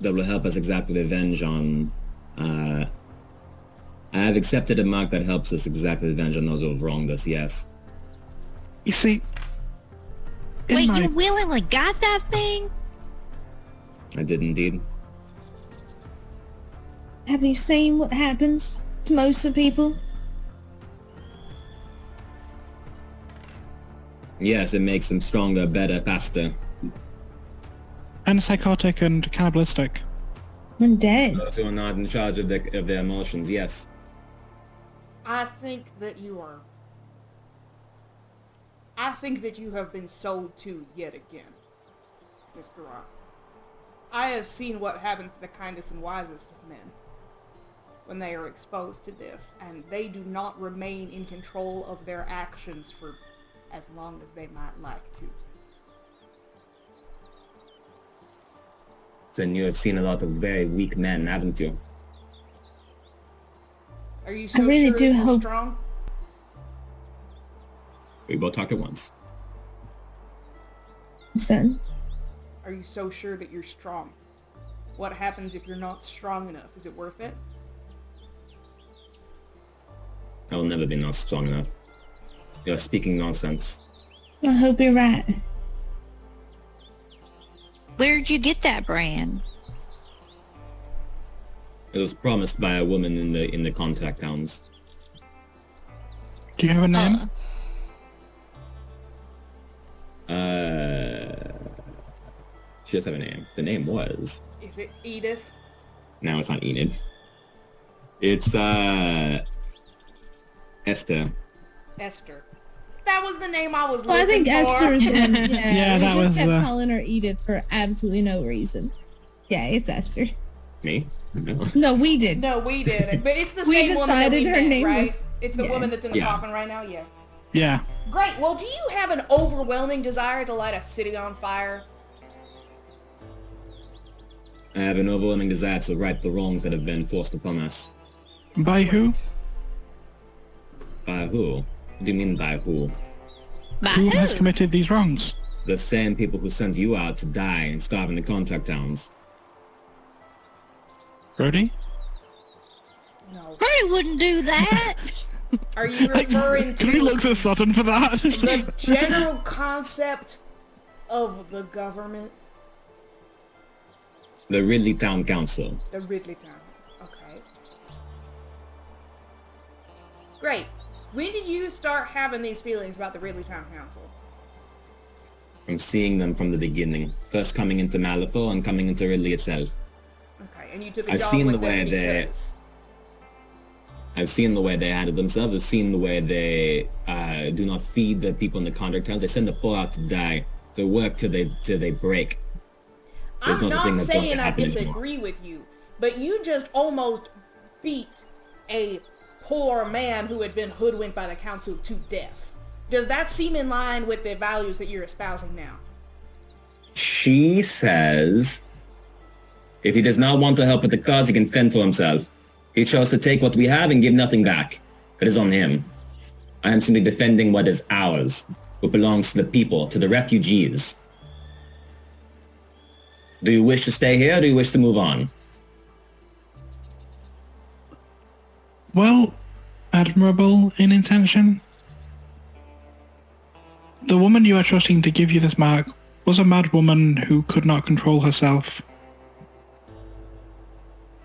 [SPEAKER 1] will help us exact revenge on I have accepted a mark that helps us exact revenge on those who have wronged us, yes.
[SPEAKER 5] You see,
[SPEAKER 4] Wait, you willingly got that thing?
[SPEAKER 1] I did indeed.
[SPEAKER 3] Have you seen what happens to most of the people?
[SPEAKER 1] Yes, it makes them stronger, better, faster.
[SPEAKER 5] and psychotic and cannibalistic.
[SPEAKER 3] I'm dead.
[SPEAKER 1] Those who are not in charge of their emotions, yes.
[SPEAKER 2] I think that you have been sold to yet again, Mr. Rock. I have seen what happens to the kindest and wisest of men when they are exposed to this, and they do not remain in control of their actions for as long as they might like to.
[SPEAKER 1] Then you have seen a lot of very weak men, haven't you?
[SPEAKER 2] Are you so
[SPEAKER 3] really
[SPEAKER 2] sure
[SPEAKER 3] do
[SPEAKER 2] you're
[SPEAKER 3] hope-
[SPEAKER 2] strong?
[SPEAKER 1] We both talked at once.
[SPEAKER 3] Son,
[SPEAKER 2] Are you so sure that you're strong? What happens if you're not strong enough? Is it worth it?
[SPEAKER 1] I will never be not strong enough. You're speaking nonsense.
[SPEAKER 3] I hope you're right.
[SPEAKER 4] Where'd you get that brand?
[SPEAKER 1] It was promised by a woman in the contact towns.
[SPEAKER 5] Do you have a name?
[SPEAKER 1] She does have a name. The name was.
[SPEAKER 2] Is it Edith?
[SPEAKER 1] Now it's not Enid. It's Esther.
[SPEAKER 2] Esther. That was the name I was
[SPEAKER 3] Well, I
[SPEAKER 2] looking
[SPEAKER 3] think
[SPEAKER 2] for.
[SPEAKER 3] Esther is the one. Yeah,
[SPEAKER 5] Yeah,
[SPEAKER 3] we
[SPEAKER 5] that
[SPEAKER 3] just
[SPEAKER 5] was,
[SPEAKER 3] kept calling her Edith for absolutely no reason. Yeah, it's Esther.
[SPEAKER 1] Me? No.
[SPEAKER 3] No, we did.
[SPEAKER 2] No, we didn't. But it's the
[SPEAKER 3] We
[SPEAKER 2] same woman that we
[SPEAKER 3] decided her
[SPEAKER 2] met,
[SPEAKER 3] name
[SPEAKER 2] right?
[SPEAKER 3] was-
[SPEAKER 2] It's the
[SPEAKER 3] yeah.
[SPEAKER 2] woman that's in the
[SPEAKER 1] Yeah.
[SPEAKER 2] coffin right now? Yeah.
[SPEAKER 5] Yeah.
[SPEAKER 2] Great. Well, do you have an overwhelming desire to light a city on fire?
[SPEAKER 1] I have an overwhelming desire to right the wrongs that have been forced upon us.
[SPEAKER 5] By who?
[SPEAKER 1] By who? What do you mean by who?
[SPEAKER 4] By
[SPEAKER 5] Who has
[SPEAKER 4] who?
[SPEAKER 5] committed these wrongs?
[SPEAKER 1] The same people who sent you out to die and starve in the contact towns.
[SPEAKER 5] Brody?
[SPEAKER 2] No.
[SPEAKER 4] Brody wouldn't do that.
[SPEAKER 2] Are you referring
[SPEAKER 5] He
[SPEAKER 2] to
[SPEAKER 5] looks at Sutton for that.
[SPEAKER 2] the general concept of the government?
[SPEAKER 1] The Ridley Town Council.
[SPEAKER 2] The Ridley Town. Okay. Great. When did you start having these feelings about the Ridley Town Council?
[SPEAKER 1] I'm seeing them from the beginning. First coming into Malifaux and coming into Ridley itself.
[SPEAKER 2] Okay, and you took a
[SPEAKER 1] I've
[SPEAKER 2] job
[SPEAKER 1] seen
[SPEAKER 2] with
[SPEAKER 1] the way
[SPEAKER 2] them
[SPEAKER 1] they-
[SPEAKER 2] because...
[SPEAKER 1] I've seen the way they handle themselves. I've seen the way they do not feed the people in the contact towns. They send the poor out to die. They work till they break. There's
[SPEAKER 2] I'm
[SPEAKER 1] not a thing
[SPEAKER 2] not
[SPEAKER 1] that's going to
[SPEAKER 2] saying I
[SPEAKER 1] happen
[SPEAKER 2] disagree
[SPEAKER 1] anymore.
[SPEAKER 2] with you, but you just almost beat a poor man who had been hoodwinked by the council to death. Does that seem in line with the values that you're espousing now?
[SPEAKER 1] She says, if he does not want to help with the cause, he can fend for himself. He chose to take what we have and give nothing back. It is on him. I am simply defending what is ours, what belongs to the people, to the refugees. Do you wish to stay here, or do you wish to move on?
[SPEAKER 5] Well, admirable in intention. The woman you are trusting to give you this mark was a mad woman who could not control herself.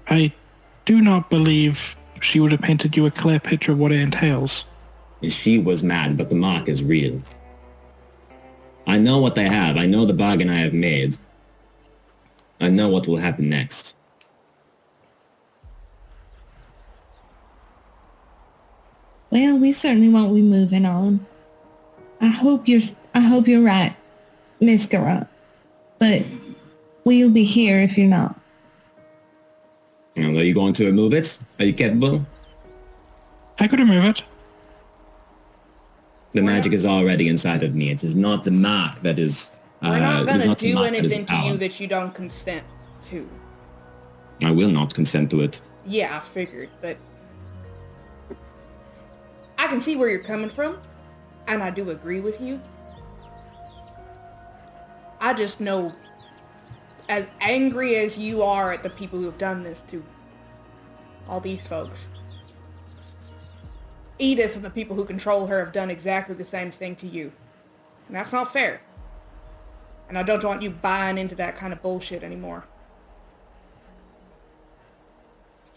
[SPEAKER 5] I do not believe she would have painted you a clear picture of what it entails.
[SPEAKER 1] And she was mad, but the mark is real. I know what they have. I know the bargain I have made. I know what will happen next.
[SPEAKER 3] Well, we certainly won't be moving on. I hope you're right, Miss Garant. But we'll be here if you're not.
[SPEAKER 1] And are you going to remove it? Are you capable?
[SPEAKER 5] I could remove it.
[SPEAKER 1] The magic is already inside of me. It is not the mark that is.
[SPEAKER 2] We're not
[SPEAKER 1] it is
[SPEAKER 2] gonna
[SPEAKER 1] the
[SPEAKER 2] do
[SPEAKER 1] mark that is
[SPEAKER 2] anything to
[SPEAKER 1] power.
[SPEAKER 2] you that you don't consent to.
[SPEAKER 1] I will not consent to it.
[SPEAKER 2] Yeah, I figured, but I can see where you're coming from, and I do agree with you. I just know, as angry as you are at the people who have done this to all these folks, Edith and the people who control her have done exactly the same thing to you. And that's not fair. And I don't want you buying into that kind of bullshit anymore.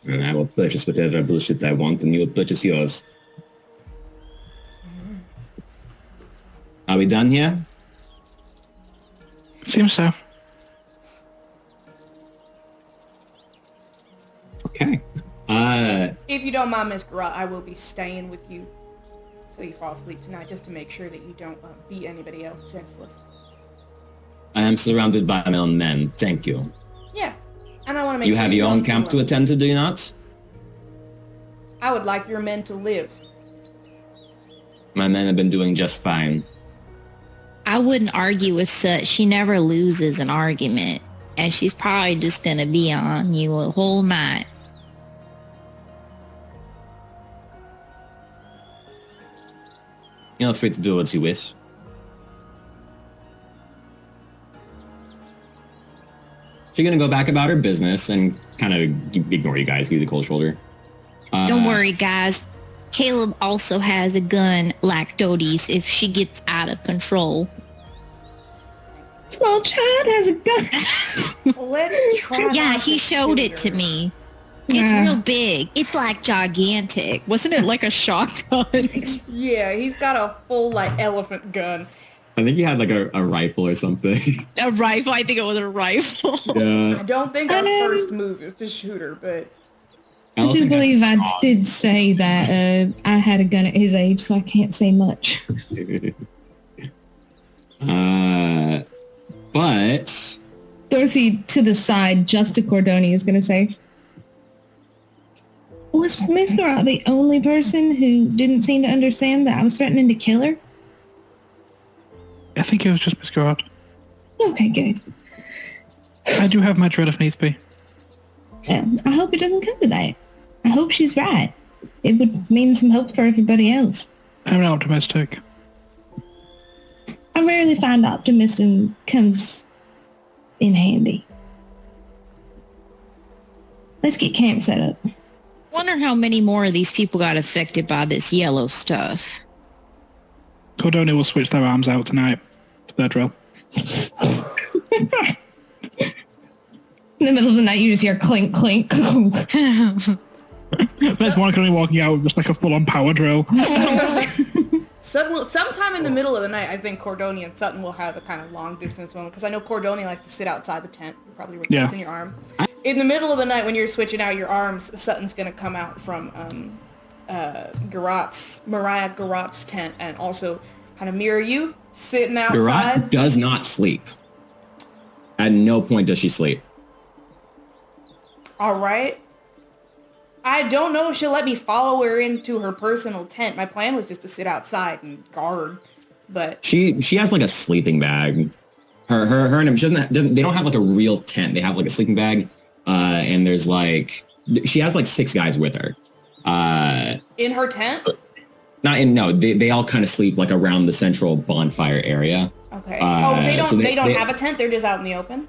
[SPEAKER 1] And I will purchase whatever bullshit I want, and you will purchase yours. Are we done here?
[SPEAKER 5] Seems so.
[SPEAKER 1] Okay.
[SPEAKER 2] If you don't mind, Miss Garrett, I will be staying with you till you fall asleep tonight, just to make sure that you don't beat anybody else senseless.
[SPEAKER 1] I am surrounded by my own men. Thank you.
[SPEAKER 2] Yeah, and I want to make
[SPEAKER 1] You
[SPEAKER 2] sure
[SPEAKER 1] have your
[SPEAKER 2] don't
[SPEAKER 1] own camp
[SPEAKER 2] feel
[SPEAKER 1] to attend to, do you not?
[SPEAKER 2] I would like your men to live.
[SPEAKER 1] My men have been doing just fine.
[SPEAKER 4] I wouldn't argue with Sut. She never loses an argument. And she's probably just going to be on you a whole night.
[SPEAKER 1] You're free to do what you wish. She's gonna go back about her business and kind of ignore you guys, give you the cold shoulder.
[SPEAKER 4] Don't worry, guys. Caleb also has a gun like Dodie's if she gets out of control.
[SPEAKER 3] Small child has a gun.
[SPEAKER 2] Let's try.
[SPEAKER 4] Yeah,
[SPEAKER 2] not
[SPEAKER 4] he
[SPEAKER 2] to
[SPEAKER 4] showed
[SPEAKER 2] kill
[SPEAKER 4] it to
[SPEAKER 2] her.
[SPEAKER 4] me. It's
[SPEAKER 3] Yeah.
[SPEAKER 4] real big. It's like gigantic. Wasn't it like a shotgun?
[SPEAKER 2] Yeah, he's got a full like elephant gun.
[SPEAKER 1] I think he had like a rifle or something.
[SPEAKER 4] A rifle? I think it was a rifle.
[SPEAKER 1] Yeah.
[SPEAKER 2] I don't think our first move is to shoot her, but
[SPEAKER 3] I do believe I did say that I had a gun at his age, so I can't say much.
[SPEAKER 1] But
[SPEAKER 3] Dorothy to the side, just to Cordoni, is going to say, was Miss Garrett the only person who didn't seem to understand that I was threatening to kill her?
[SPEAKER 5] I think it was just Miss Garrett.
[SPEAKER 3] Okay, good.
[SPEAKER 5] I do have my dread if needs be.
[SPEAKER 3] I hope it doesn't come to that. I hope she's right. It would mean some hope for everybody else.
[SPEAKER 5] I'm an optimistic.
[SPEAKER 3] I rarely find optimism comes in handy. Let's get camp set up.
[SPEAKER 4] Wonder how many more of these people got affected by this yellow stuff.
[SPEAKER 5] Cordoni will switch their arms out tonight. Their drill.
[SPEAKER 3] In the middle of the night, you just hear clink, clink.
[SPEAKER 5] There's one Cordoni walking out with just like a full-on power drill.
[SPEAKER 2] sometime in the middle of the night, I think Cordoni and Sutton will have a kind of long distance moment, because I know Cordoni likes to sit outside the tent, probably replacing your arm. In the middle of the night, when you're switching out your arms, Sutton's going to come out from Mariah Garot's tent and also kind of mirror you, sitting outside.
[SPEAKER 1] Garrett does not sleep. At no point does she sleep.
[SPEAKER 2] All right. I don't know if she'll let me follow her into her personal tent. My plan was just to sit outside and guard, but
[SPEAKER 1] She has like a sleeping bag. Her and him, they don't have like a real tent. They have like a sleeping bag, and there's like she has like 6 guys with her.
[SPEAKER 2] in her tent.
[SPEAKER 1] They all kind of sleep like around the central bonfire area.
[SPEAKER 2] Okay. They don't
[SPEAKER 1] they
[SPEAKER 2] have a tent. They're just out in the open.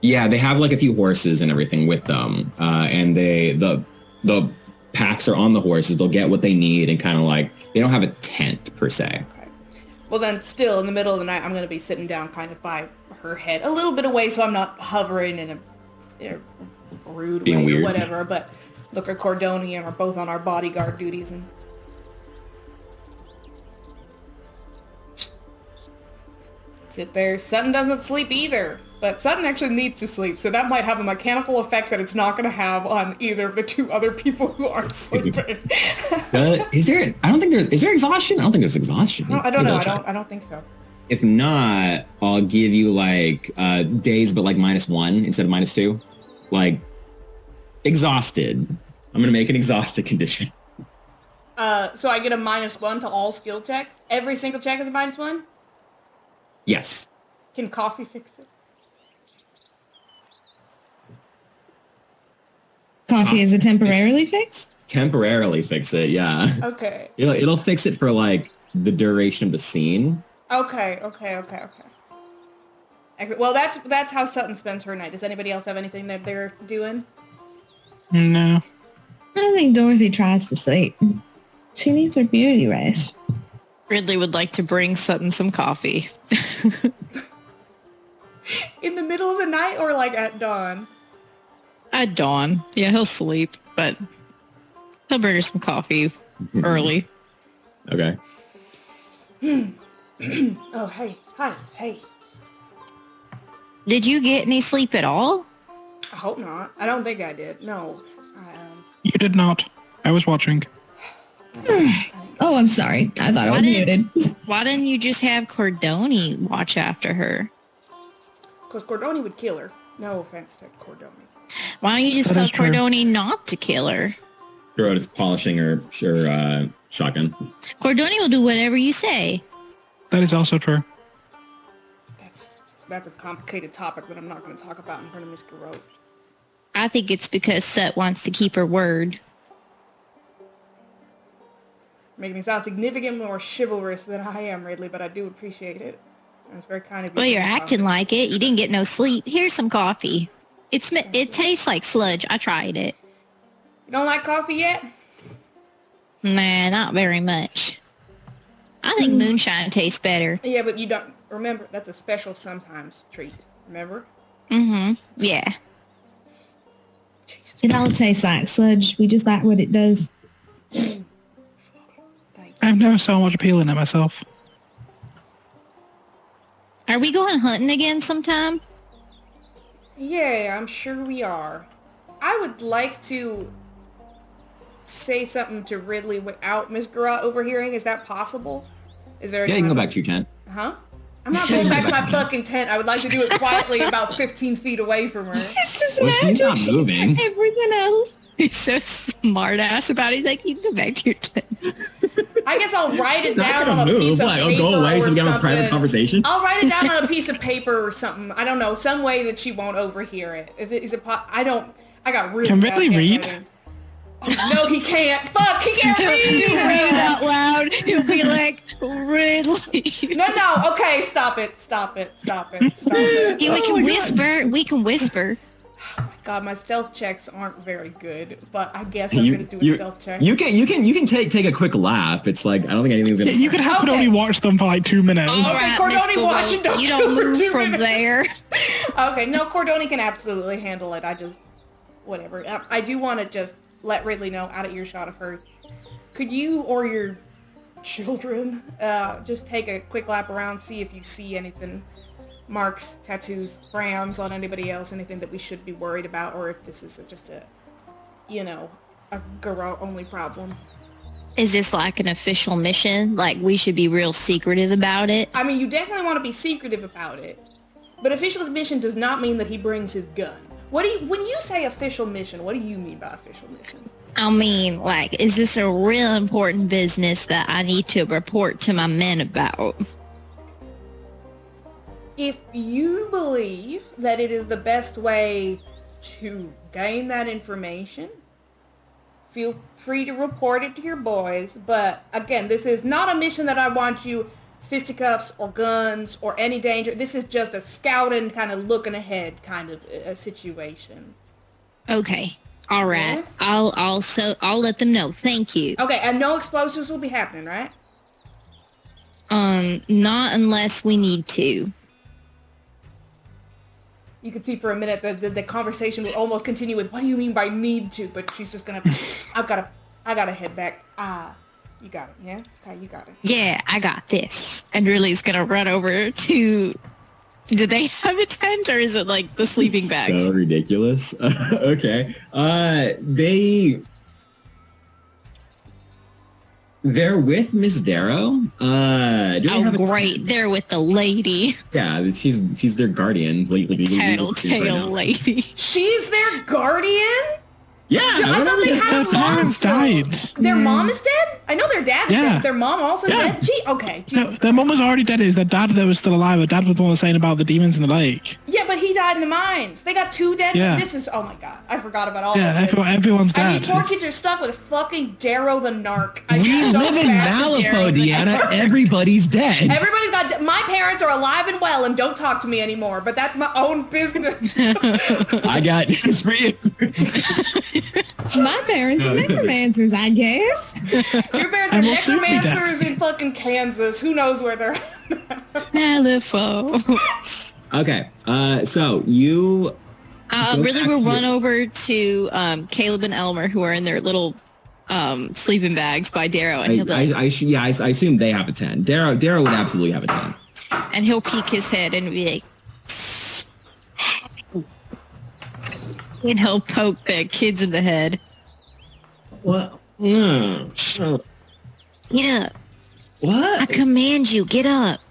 [SPEAKER 1] Yeah, they have like a few horses and everything with them, and the packs are on the horses. They'll get what they need, and kind of like they don't have a tent per se.
[SPEAKER 2] Okay. Well, then, still in the middle of the night, I'm going to be sitting down, kind of by her head, a little bit away, so I'm not hovering in a rude
[SPEAKER 1] Being
[SPEAKER 2] way
[SPEAKER 1] weird.
[SPEAKER 2] or whatever. But look at Cordoni and are both on our bodyguard duties and. Sit there. Sutton doesn't sleep either, but Sutton actually needs to sleep, so that might have a mechanical effect that it's not going to have on either of the 2 other people who aren't sleeping.
[SPEAKER 1] Is there? I don't think there is. There exhaustion? I don't think there's exhaustion.
[SPEAKER 2] No, I don't know.
[SPEAKER 1] Maybe I'll check.
[SPEAKER 2] I don't think so.
[SPEAKER 1] If not, I'll give you like days, but like -1 instead of -2. Like exhausted. I'm gonna make an exhausted condition.
[SPEAKER 2] So I get a -1 to all skill checks. Every single check is a -1.
[SPEAKER 1] Yes.
[SPEAKER 2] Can coffee fix it?
[SPEAKER 3] Coffee is a temporarily fix?
[SPEAKER 1] Temporarily fix it. Yeah.
[SPEAKER 2] Okay.
[SPEAKER 1] It'll fix it for like the duration of the scene.
[SPEAKER 2] Okay. Well, that's how Sutton spends her night. Does anybody else have anything that they're doing?
[SPEAKER 5] No.
[SPEAKER 3] I don't think Dorothy tries to sleep. She needs her beauty rest.
[SPEAKER 4] Ridley would like to bring Sutton some coffee.
[SPEAKER 2] In the middle of the night or like at dawn?
[SPEAKER 4] At dawn. Yeah, he'll sleep, but he'll bring her some coffee early.
[SPEAKER 1] Okay.
[SPEAKER 2] Oh, hey. Hi. Hey.
[SPEAKER 4] Did you get any sleep at all?
[SPEAKER 2] I hope not. I don't think I did. No.
[SPEAKER 5] You did not. I was watching.
[SPEAKER 3] Oh, I'm sorry. I thought I was muted.
[SPEAKER 4] Why didn't you just have Cordoni watch after her?
[SPEAKER 2] Because Cordoni would kill her. No offense to Cordoni.
[SPEAKER 4] Why don't you just tell Cordoni not to kill her?
[SPEAKER 1] Gerard is polishing her shotgun.
[SPEAKER 4] Cordoni will do whatever you say.
[SPEAKER 5] That is also true.
[SPEAKER 2] That's a complicated topic that I'm not going to talk about in front of Mr. Rowe.
[SPEAKER 4] I think it's because Sut wants to keep her word.
[SPEAKER 2] Making me sound significantly more chivalrous than I am, Ridley, but I do appreciate it. It's very kind of you.
[SPEAKER 4] Well, you're acting like it. You didn't get no sleep. Here's some coffee. It tastes like sludge. I tried it.
[SPEAKER 2] You don't like coffee yet?
[SPEAKER 4] Nah, not very much. I think moonshine tastes better.
[SPEAKER 2] Yeah, but you don't... Remember, that's a special sometimes treat. Remember?
[SPEAKER 4] Mm-hmm. Yeah.
[SPEAKER 2] Jesus.
[SPEAKER 3] It all tastes like sludge. We just like what it does.
[SPEAKER 5] I've never saw much appeal in it myself.
[SPEAKER 4] Are we going hunting again sometime?
[SPEAKER 2] Yeah, I'm sure we are. I would like to say something to Ridley without Miss Garrett overhearing. Is that possible? Is there?
[SPEAKER 1] Yeah, you can go back to your tent.
[SPEAKER 2] Huh? I'm not going back to my fucking tent. I would like to do it quietly, about 15 feet away from her.
[SPEAKER 3] Just
[SPEAKER 1] Well, she's not moving.
[SPEAKER 3] Everything else.
[SPEAKER 4] He's so smart ass about it. He's like, you can go back to your tent.
[SPEAKER 2] I guess I'll write it
[SPEAKER 1] It's
[SPEAKER 2] down
[SPEAKER 1] not
[SPEAKER 2] on a
[SPEAKER 1] gonna
[SPEAKER 2] piece
[SPEAKER 1] move.
[SPEAKER 2] of
[SPEAKER 1] Like,
[SPEAKER 2] paper.
[SPEAKER 1] oh, go away so we can have a
[SPEAKER 2] something.
[SPEAKER 1] private conversation.
[SPEAKER 2] I'll write it down on a piece of paper or something. I don't know, some way that she won't overhear it. Is it? I got really.
[SPEAKER 5] Can
[SPEAKER 2] bad
[SPEAKER 5] Ridley read?
[SPEAKER 2] handwriting. Oh, no, he can't. Fuck, he can't
[SPEAKER 4] He'll
[SPEAKER 2] read.
[SPEAKER 4] read it out loud. He'll be like, Ridley.
[SPEAKER 2] No. Okay, stop it.
[SPEAKER 4] Yeah, we can whisper. We can whisper.
[SPEAKER 2] God, my stealth checks aren't very good, but I guess I'm gonna do a stealth check.
[SPEAKER 1] You can take a quick lap. It's like I don't think anything's gonna.
[SPEAKER 5] You could have
[SPEAKER 2] Okay.
[SPEAKER 5] Cordoni watch them for like 2 minutes.
[SPEAKER 4] All right,
[SPEAKER 2] Cordoni,
[SPEAKER 4] Miss Squirrel,
[SPEAKER 2] watch and don't
[SPEAKER 4] you
[SPEAKER 2] do
[SPEAKER 4] don't
[SPEAKER 2] it for
[SPEAKER 4] move
[SPEAKER 2] 2
[SPEAKER 4] from
[SPEAKER 2] minutes.
[SPEAKER 4] there.
[SPEAKER 2] Okay, no, Cordoni can absolutely handle it. I just, whatever. I do want to just let Ridley know, out of earshot of her, could you or your children just take a quick lap around, see if you see anything, marks, tattoos, brands on anybody else, anything that we should be worried about, or if this is just a Garou only problem.
[SPEAKER 4] Is this like an official mission? Like we should be real secretive about it?
[SPEAKER 2] I mean, you definitely want to be secretive about it, but official mission does not mean that he brings his gun. When you say official mission, what do you mean by official mission?
[SPEAKER 4] I mean, like, is this a real important business that I need to report to my men about?
[SPEAKER 2] If you believe that it is the best way to gain that information, feel free to report it to your boys. But again, this is not a mission that I want you fisticuffs or guns or any danger. This is just a scouting, kind of looking ahead kind of a situation.
[SPEAKER 4] Okay. All right.
[SPEAKER 2] Yeah.
[SPEAKER 4] I'll let them know. Thank you.
[SPEAKER 2] Okay, and no explosives will be happening, right?
[SPEAKER 4] Not unless we need to.
[SPEAKER 2] You could see for a minute the conversation would almost continue with, what do you mean by need to? But she's just gonna, I gotta head back. You got it, yeah? Okay, you got it.
[SPEAKER 4] Yeah, I got this. And Ridley's gonna run over to... Do they have a tent, or is it like the sleeping bags?
[SPEAKER 1] So ridiculous. Okay. They're with Miss Darrow.
[SPEAKER 4] Great. They're with the lady.
[SPEAKER 1] Yeah, she's their guardian.
[SPEAKER 4] Tattletale lady.
[SPEAKER 2] She's their guardian?
[SPEAKER 1] Yeah,
[SPEAKER 2] I thought they had
[SPEAKER 5] Their parents died.
[SPEAKER 2] Their mom is dead? I know their dad is
[SPEAKER 5] Yeah.
[SPEAKER 2] dead. Their mom also
[SPEAKER 5] Yeah.
[SPEAKER 2] dead? Okay.
[SPEAKER 5] No,
[SPEAKER 2] Jesus.
[SPEAKER 5] their mum was already dead. It was their dad that was still alive. Her dad was the one that was saying about the demons in the lake.
[SPEAKER 2] Yeah, but he died in the mines. They got 2 dead.
[SPEAKER 5] Yeah.
[SPEAKER 2] This is, oh my god. I forgot about all
[SPEAKER 5] Yeah,
[SPEAKER 2] of it.
[SPEAKER 5] everyone's
[SPEAKER 2] And
[SPEAKER 5] dead.
[SPEAKER 2] these poor kids are stuck with fucking Darrow the narc. I
[SPEAKER 1] We
[SPEAKER 2] feel so
[SPEAKER 1] live in
[SPEAKER 2] bad for Darrow
[SPEAKER 1] Malifaux,
[SPEAKER 2] the
[SPEAKER 1] Deanna.
[SPEAKER 2] narc.
[SPEAKER 1] Everybody's dead.
[SPEAKER 2] Everybody's got my parents are alive and well and don't talk to me anymore, but that's my own business.
[SPEAKER 1] I got news for you.
[SPEAKER 3] My parents are necromancers, I guess.
[SPEAKER 2] Your parents are
[SPEAKER 5] And we'll soon be dead.
[SPEAKER 2] necromancers in fucking Kansas. Who knows where they're at?
[SPEAKER 4] LFO.
[SPEAKER 1] Okay, so you...
[SPEAKER 4] Really, we'll run over to Caleb and Elmer, who are in their little sleeping bags by Darrow, and he'll be like,
[SPEAKER 1] I assume they have a 10. Darrow would absolutely have a 10.
[SPEAKER 4] and he'll peek his head and be like, "Psst." And he'll poke the kids in the head.
[SPEAKER 1] What?
[SPEAKER 4] Get up! I
[SPEAKER 1] What?
[SPEAKER 4] command you, get up!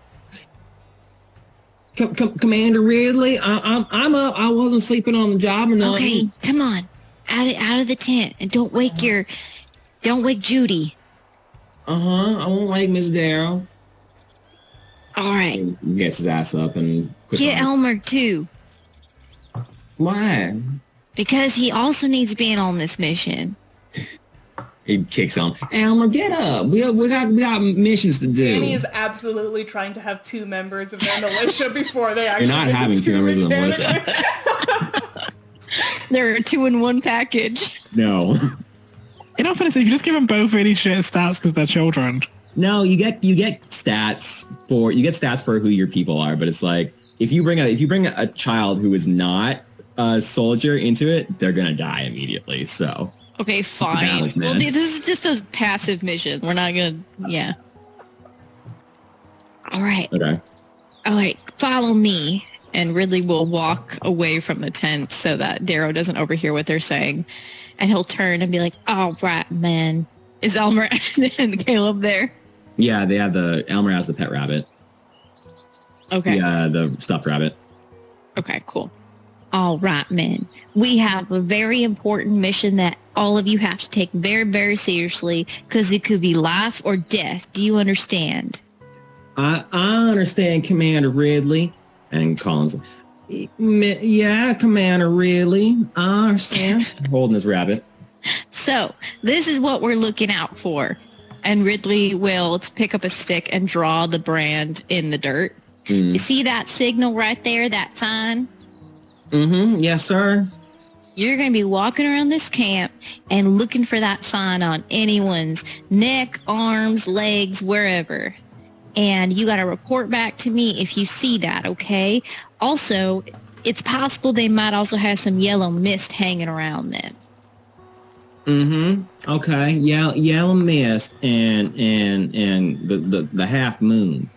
[SPEAKER 1] Commander Ridley, I'm up. I wasn't sleeping on the job or nothing.
[SPEAKER 4] Okay, come on, out of the tent, and don't wake Judy.
[SPEAKER 1] I won't wake Miss Darrow.
[SPEAKER 4] All right,
[SPEAKER 1] He gets his ass up and
[SPEAKER 4] get Elmer too,
[SPEAKER 1] Why?
[SPEAKER 4] because he also needs to be in on this mission.
[SPEAKER 1] He kicks on. Elmer, get up. We got missions to do.
[SPEAKER 2] Danny is absolutely trying to have 2 members of their militia before they actually
[SPEAKER 1] You're not
[SPEAKER 2] get
[SPEAKER 1] having
[SPEAKER 2] to
[SPEAKER 1] 2 members of the
[SPEAKER 2] mechanic.
[SPEAKER 1] militia.
[SPEAKER 4] They're a 2-in-1 package.
[SPEAKER 1] No.
[SPEAKER 5] You know, for this, if you just give them both really shit stats because they're children.
[SPEAKER 1] No, you get stats for who your people are, but it's like if you bring a child who is not a soldier into it, they're gonna die immediately. So
[SPEAKER 4] Okay, fine.
[SPEAKER 1] Balance, man.
[SPEAKER 4] Well, this is just a passive mission. We're not gonna, yeah. All right, follow me. And Ridley will walk away from the tent so that Darrow doesn't overhear what they're saying. And he'll turn and be like, all right, man. Is Elmer and Caleb there?
[SPEAKER 1] yeah, they have Elmer has the pet rabbit.
[SPEAKER 4] Okay.
[SPEAKER 1] Yeah, the stuffed rabbit.
[SPEAKER 4] Okay, cool. All right, men. We have a very important mission that all of you have to take very, very seriously because it could be life or death. Do you understand?
[SPEAKER 1] I understand, Commander Ridley. And Collins, yeah, Commander Ridley, I understand. Holding his rabbit.
[SPEAKER 4] So this is what we're looking out for. And Ridley will pick up a stick and draw the brand in the dirt. You see that signal right there, that sign?
[SPEAKER 1] Mm-hmm. Yes, sir.
[SPEAKER 4] You're going to be walking around this camp and looking for that sign on anyone's neck, arms, legs, wherever. And you got to report back to me if you see that, okay? Also, it's possible they might also have some yellow mist hanging around them.
[SPEAKER 1] Mm-hmm. Okay. Yellow mist and the half moon.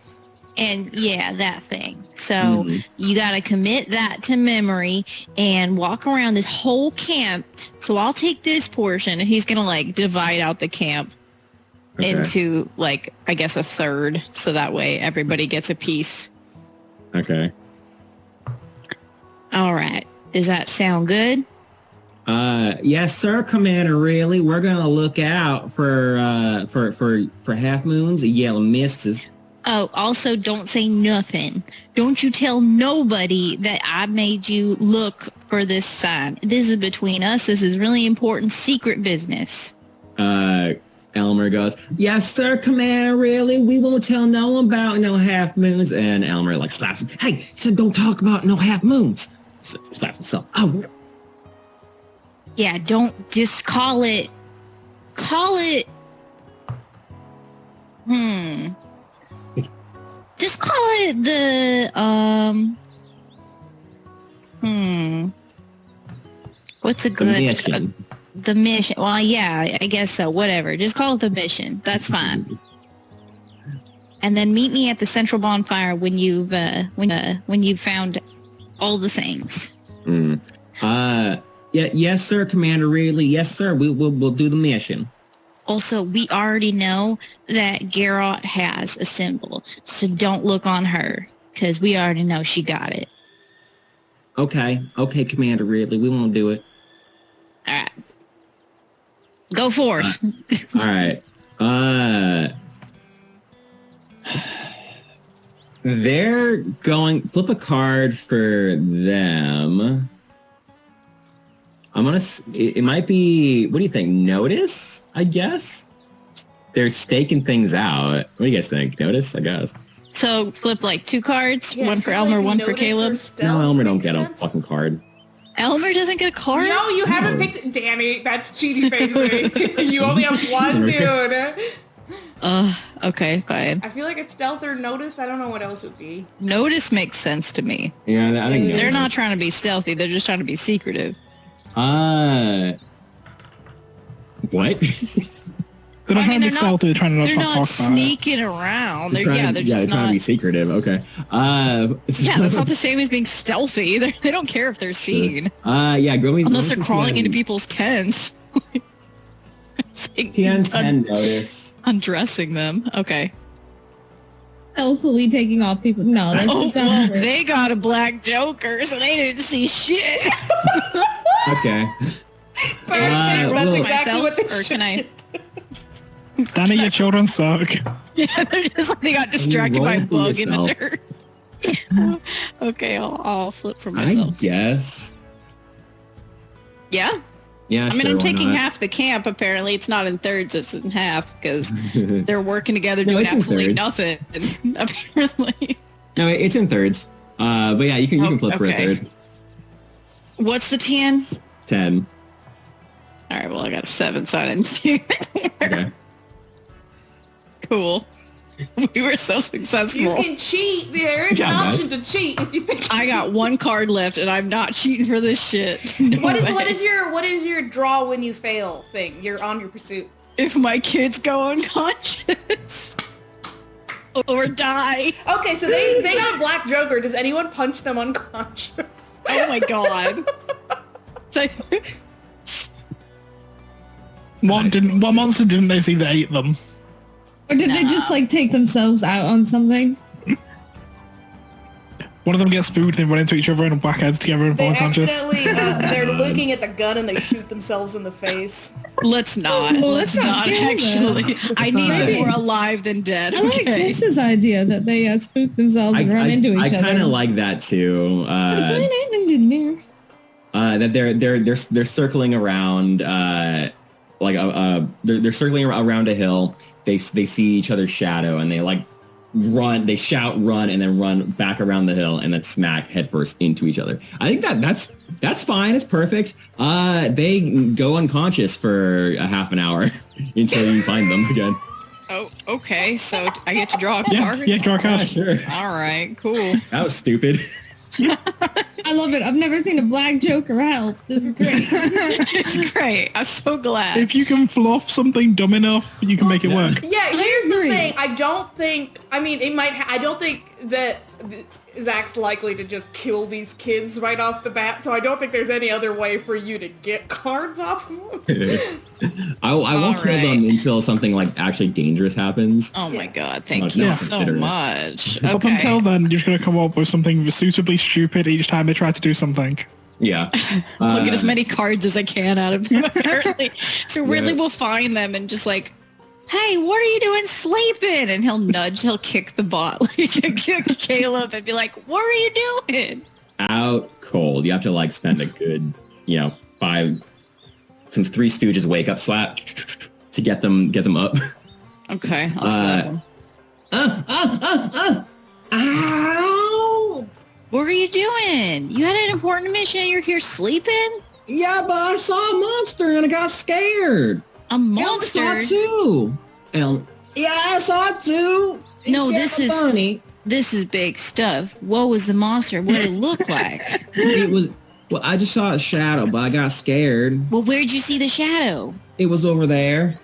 [SPEAKER 4] And yeah, that thing. So you got to commit that to memory and walk around this whole camp. So I'll take this portion and he's going to divide out the camp into I guess a third. So that way everybody gets a piece.
[SPEAKER 1] Okay.
[SPEAKER 4] All right. Does that sound good?
[SPEAKER 1] Yes, sir, Commander Ridley. We're going to look out for half moons and yellow mists.
[SPEAKER 4] Oh, also don't say nothing. Don't you tell nobody that I made you look for this sign. This is between us. This is really important secret business.
[SPEAKER 1] Elmer goes, yes, sir, Commander Ridley. We won't tell no one about no half moons. And Elmer slaps him. Hey, he said don't talk about no half moons. So he slaps himself. Oh.
[SPEAKER 4] Yeah, don't just call it. Just call it the, what's a good...
[SPEAKER 1] mission.
[SPEAKER 4] The mission. Well, yeah, I guess so. Whatever. Just call it the mission. That's fine. And then meet me at the central bonfire when you've found all the things.
[SPEAKER 1] Yeah, yes, sir, Commander Ridley. Yes, sir. We'll do the mission.
[SPEAKER 4] Also, we already know that Garrett has a symbol, so don't look on her because we already know she got it.
[SPEAKER 1] Okay, Commander Ridley. We won't do it.
[SPEAKER 4] All right. Go forth.
[SPEAKER 1] All right. They're going flip a card for them. It might be, what do you think? Notice, I guess. They're staking things out. What do you guys think? Notice, I guess.
[SPEAKER 4] So flip like 2 cards,
[SPEAKER 2] Yeah,
[SPEAKER 4] one
[SPEAKER 2] I
[SPEAKER 4] for
[SPEAKER 2] feel
[SPEAKER 4] Elmer,
[SPEAKER 2] like
[SPEAKER 4] one for
[SPEAKER 2] notice or
[SPEAKER 4] Caleb.
[SPEAKER 2] stealth
[SPEAKER 1] No, Elmer don't
[SPEAKER 2] makes
[SPEAKER 1] get a
[SPEAKER 2] sense.
[SPEAKER 1] fucking card.
[SPEAKER 4] Elmer doesn't get a card?
[SPEAKER 2] No, you haven't
[SPEAKER 1] No.
[SPEAKER 2] picked Danny. That's cheaty facing. You only have one dude.
[SPEAKER 4] Okay, fine.
[SPEAKER 2] I feel like it's stealth or notice. I don't know what else would be.
[SPEAKER 4] Notice makes sense to me.
[SPEAKER 1] Yeah, I think
[SPEAKER 4] They're not trying to be stealthy, they're just trying to be secretive.
[SPEAKER 1] What?
[SPEAKER 5] They're not
[SPEAKER 4] I mean,
[SPEAKER 5] trying to be
[SPEAKER 4] they're not-
[SPEAKER 5] stealthy, they're trying to not
[SPEAKER 4] They're
[SPEAKER 5] talk
[SPEAKER 4] not
[SPEAKER 5] about it.
[SPEAKER 4] sneaking around. They're
[SPEAKER 1] trying
[SPEAKER 4] just
[SPEAKER 1] to
[SPEAKER 4] not.
[SPEAKER 1] be secretive. Okay.
[SPEAKER 4] Yeah, that's not the same as being stealthy. They don't care if they're seen.
[SPEAKER 1] Yeah, go
[SPEAKER 4] Unless they're crawling into people's tents. It's like
[SPEAKER 1] TN10 notice.
[SPEAKER 4] undressing them. Okay.
[SPEAKER 3] Stealthily taking off people. No, that's
[SPEAKER 4] Oh,
[SPEAKER 3] just
[SPEAKER 4] well,
[SPEAKER 3] not
[SPEAKER 4] they got a black Joker, so they didn't see shit.
[SPEAKER 1] Okay.
[SPEAKER 2] But that's
[SPEAKER 1] well-
[SPEAKER 2] exactly
[SPEAKER 4] Myself,
[SPEAKER 2] what they
[SPEAKER 4] or can I?
[SPEAKER 5] Danny, your children suck.
[SPEAKER 4] Yeah, they're just like they got distracted by a
[SPEAKER 1] roll for
[SPEAKER 4] bug in the
[SPEAKER 1] yourself?
[SPEAKER 4] dirt. Okay, I'll flip for
[SPEAKER 1] I
[SPEAKER 4] myself.
[SPEAKER 1] guess.
[SPEAKER 4] Yeah.
[SPEAKER 1] Yeah,
[SPEAKER 4] I mean,
[SPEAKER 1] sure,
[SPEAKER 4] I'm
[SPEAKER 1] why
[SPEAKER 4] taking
[SPEAKER 1] not?
[SPEAKER 4] half the camp. Apparently, it's not in thirds; it's in half because they're working together
[SPEAKER 1] No,
[SPEAKER 4] doing
[SPEAKER 1] it's in
[SPEAKER 4] absolutely
[SPEAKER 1] thirds.
[SPEAKER 4] nothing. Apparently,
[SPEAKER 1] No, it's in thirds. But yeah, you can flip for a
[SPEAKER 4] Okay.
[SPEAKER 1] third.
[SPEAKER 4] what's the 10?
[SPEAKER 1] 10.
[SPEAKER 4] All right, well, I got a 7, so I didn't see it.
[SPEAKER 1] Okay.
[SPEAKER 4] Cool. We were so
[SPEAKER 2] You
[SPEAKER 4] successful.
[SPEAKER 2] can cheat. There is an
[SPEAKER 1] Yeah, guys.
[SPEAKER 2] option to cheat if you think.
[SPEAKER 4] I got 1 card left, and I'm not cheating for this shit. No
[SPEAKER 2] What
[SPEAKER 4] way.
[SPEAKER 2] is your draw when you fail thing? You're on your pursuit.
[SPEAKER 4] If my kids go unconscious or die?
[SPEAKER 2] Okay, so they got a black Joker. Does anyone punch them unconscious?
[SPEAKER 4] Oh my god. So-
[SPEAKER 5] What monster didn't they see that ate them?
[SPEAKER 3] Or did they just like take themselves out on something?
[SPEAKER 5] One of them gets spooked and run into each other and whack heads together and fall
[SPEAKER 2] They
[SPEAKER 5] unconscious.
[SPEAKER 2] accidentally they're looking at the gun and they shoot themselves in the face.
[SPEAKER 4] Let's not.
[SPEAKER 3] Well,
[SPEAKER 4] let's
[SPEAKER 3] let's
[SPEAKER 4] not
[SPEAKER 3] not kill them.
[SPEAKER 4] actually. I need them
[SPEAKER 3] Maybe.
[SPEAKER 4] more alive than dead.
[SPEAKER 3] I like
[SPEAKER 4] Okay.
[SPEAKER 3] Tess's idea that they spook themselves and run into each
[SPEAKER 1] I
[SPEAKER 3] other.
[SPEAKER 1] kind of like that too. That they're circling around, they're circling around a hill. They see each other's shadow and they like run. They shout, run, and then run back around the hill and then smack headfirst into each other. I think that's fine. It's perfect. They go unconscious for a half an hour until you find them again.
[SPEAKER 4] Oh, okay. So I get to draw a
[SPEAKER 5] Yeah,
[SPEAKER 4] card?
[SPEAKER 5] yeah, draw a card.
[SPEAKER 1] Sure.
[SPEAKER 4] All right, cool.
[SPEAKER 1] That was stupid.
[SPEAKER 3] I love it. I've never seen a black Joker help. This is great.
[SPEAKER 4] It's great. I'm so glad.
[SPEAKER 5] If you can fluff something dumb enough, you can make it work.
[SPEAKER 2] Yeah, here's the
[SPEAKER 3] agree.
[SPEAKER 2] thing. I don't think. I mean, it might. I don't think that Zach's likely to just kill these kids right off the bat. So I don't think there's any other way for you to get cards off of them.
[SPEAKER 1] I won't kill them
[SPEAKER 4] right.
[SPEAKER 1] until something like actually dangerous happens.
[SPEAKER 4] Oh my god, thank
[SPEAKER 1] Not
[SPEAKER 4] you
[SPEAKER 1] now
[SPEAKER 4] so
[SPEAKER 1] consider it.
[SPEAKER 4] much.
[SPEAKER 5] Up
[SPEAKER 4] Okay.
[SPEAKER 5] until then, you're just going to come up with something suitably stupid each time they try to do something.
[SPEAKER 1] Yeah.
[SPEAKER 4] I'll get as many cards as I can out of them, apparently. So really
[SPEAKER 1] Yeah.
[SPEAKER 4] we'll find them and just like, hey, what are you doing sleeping? And he'll kick the bot, like kick Caleb and be like, what are you doing?
[SPEAKER 1] Out cold. You have to like spend a good, some Three Stooges wake up slap to get them up.
[SPEAKER 4] Okay, I'll slap him.
[SPEAKER 1] Ow!
[SPEAKER 4] What are you doing? You had an important mission and you're here sleeping?
[SPEAKER 1] Yeah, but I saw a monster and I got scared.
[SPEAKER 4] A
[SPEAKER 1] Elmer
[SPEAKER 4] monster?
[SPEAKER 1] saw it too. Yeah, I saw it too. It
[SPEAKER 4] No,
[SPEAKER 1] scared
[SPEAKER 4] this
[SPEAKER 1] me
[SPEAKER 4] is-
[SPEAKER 1] funny.
[SPEAKER 4] This is big stuff. What was the monster? What did it look like?
[SPEAKER 1] It was. Well, I just saw a shadow, but I got scared.
[SPEAKER 4] Well, where'd you see the shadow?
[SPEAKER 1] It was over there.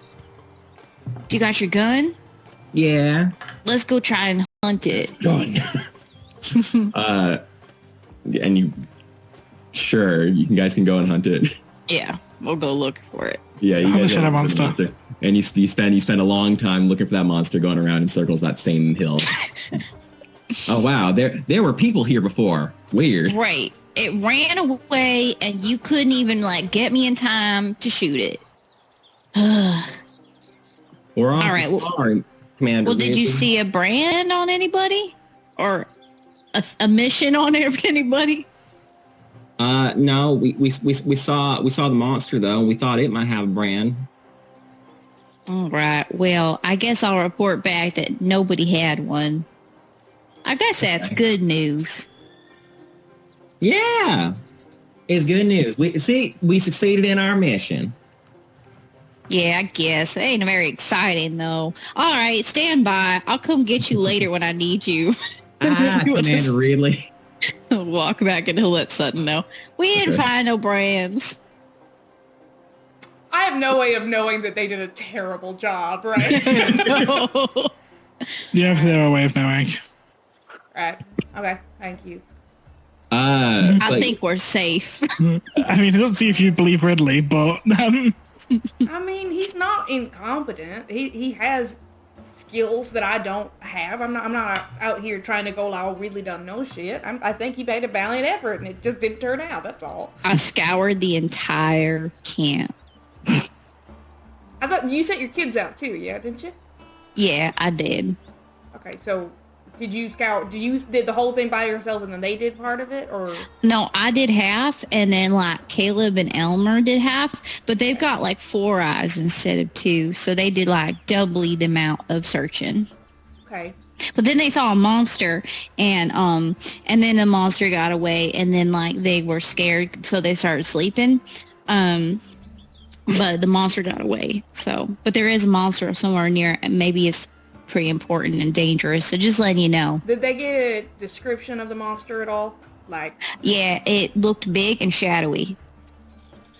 [SPEAKER 4] You got your gun?
[SPEAKER 1] Yeah.
[SPEAKER 4] Let's go try and hunt it.
[SPEAKER 1] Gun. And you. Sure, you guys can go and hunt it.
[SPEAKER 4] Yeah, we'll go look for it.
[SPEAKER 1] Yeah, you
[SPEAKER 5] Hunt the
[SPEAKER 1] guys
[SPEAKER 5] shadow
[SPEAKER 1] go look for the
[SPEAKER 5] monster.
[SPEAKER 1] And you spend a long time looking for that monster, going around in circles that same hill. Oh wow, there were people here before. Weird.
[SPEAKER 4] Right. It ran away and you couldn't even like get me in time to shoot it.
[SPEAKER 1] We're on
[SPEAKER 4] All right, well-
[SPEAKER 1] sorry, Commander.
[SPEAKER 4] Well, did you
[SPEAKER 1] Raven.
[SPEAKER 4] see a brand on anybody? Or a mission on anybody?
[SPEAKER 1] No, we saw the monster though. We thought it might have a brand.
[SPEAKER 4] All right. Well, I guess I'll report back that nobody had one. I guess that's good news.
[SPEAKER 1] Yeah, it's good news. We succeeded in our mission.
[SPEAKER 4] Yeah, I guess. It ain't very exciting, though. All right, stand by. I'll come get you later when I need you.
[SPEAKER 1] Commander Reedley.
[SPEAKER 4] Walk back and he'll let Sutton know. We didn't find no brands.
[SPEAKER 2] I have no way of knowing that they did a terrible job, right?
[SPEAKER 5] You have zero way of knowing.
[SPEAKER 2] Right. Okay. Thank you.
[SPEAKER 4] I think we're safe.
[SPEAKER 5] I mean, it's up to you if you believe Ridley, but
[SPEAKER 2] I mean, he's not incompetent. He has skills that I don't have. I'm not out here trying to go like, oh, really don't know shit. I think he made a valiant effort, and it just didn't turn out. That's all.
[SPEAKER 4] I scoured the entire camp.
[SPEAKER 2] I thought you sent your kids out too, yeah, didn't you?
[SPEAKER 4] Yeah, I did.
[SPEAKER 2] Okay, so did you did the whole thing by yourself and then they did part of it, or?
[SPEAKER 4] No, I did half, and then like Caleb and Elmer did half, but they've got like 4 eyes instead of 2, so they did like doubly the amount of searching.
[SPEAKER 2] Okay.
[SPEAKER 4] But then they saw a monster, and then the monster got away, and then like they were scared, so they started sleeping. But the monster got away. So, but there is a monster somewhere near, and maybe it's pretty important and dangerous. So just letting you know.
[SPEAKER 2] Did they get a description of the monster at all? Like,
[SPEAKER 4] yeah, it looked big and shadowy.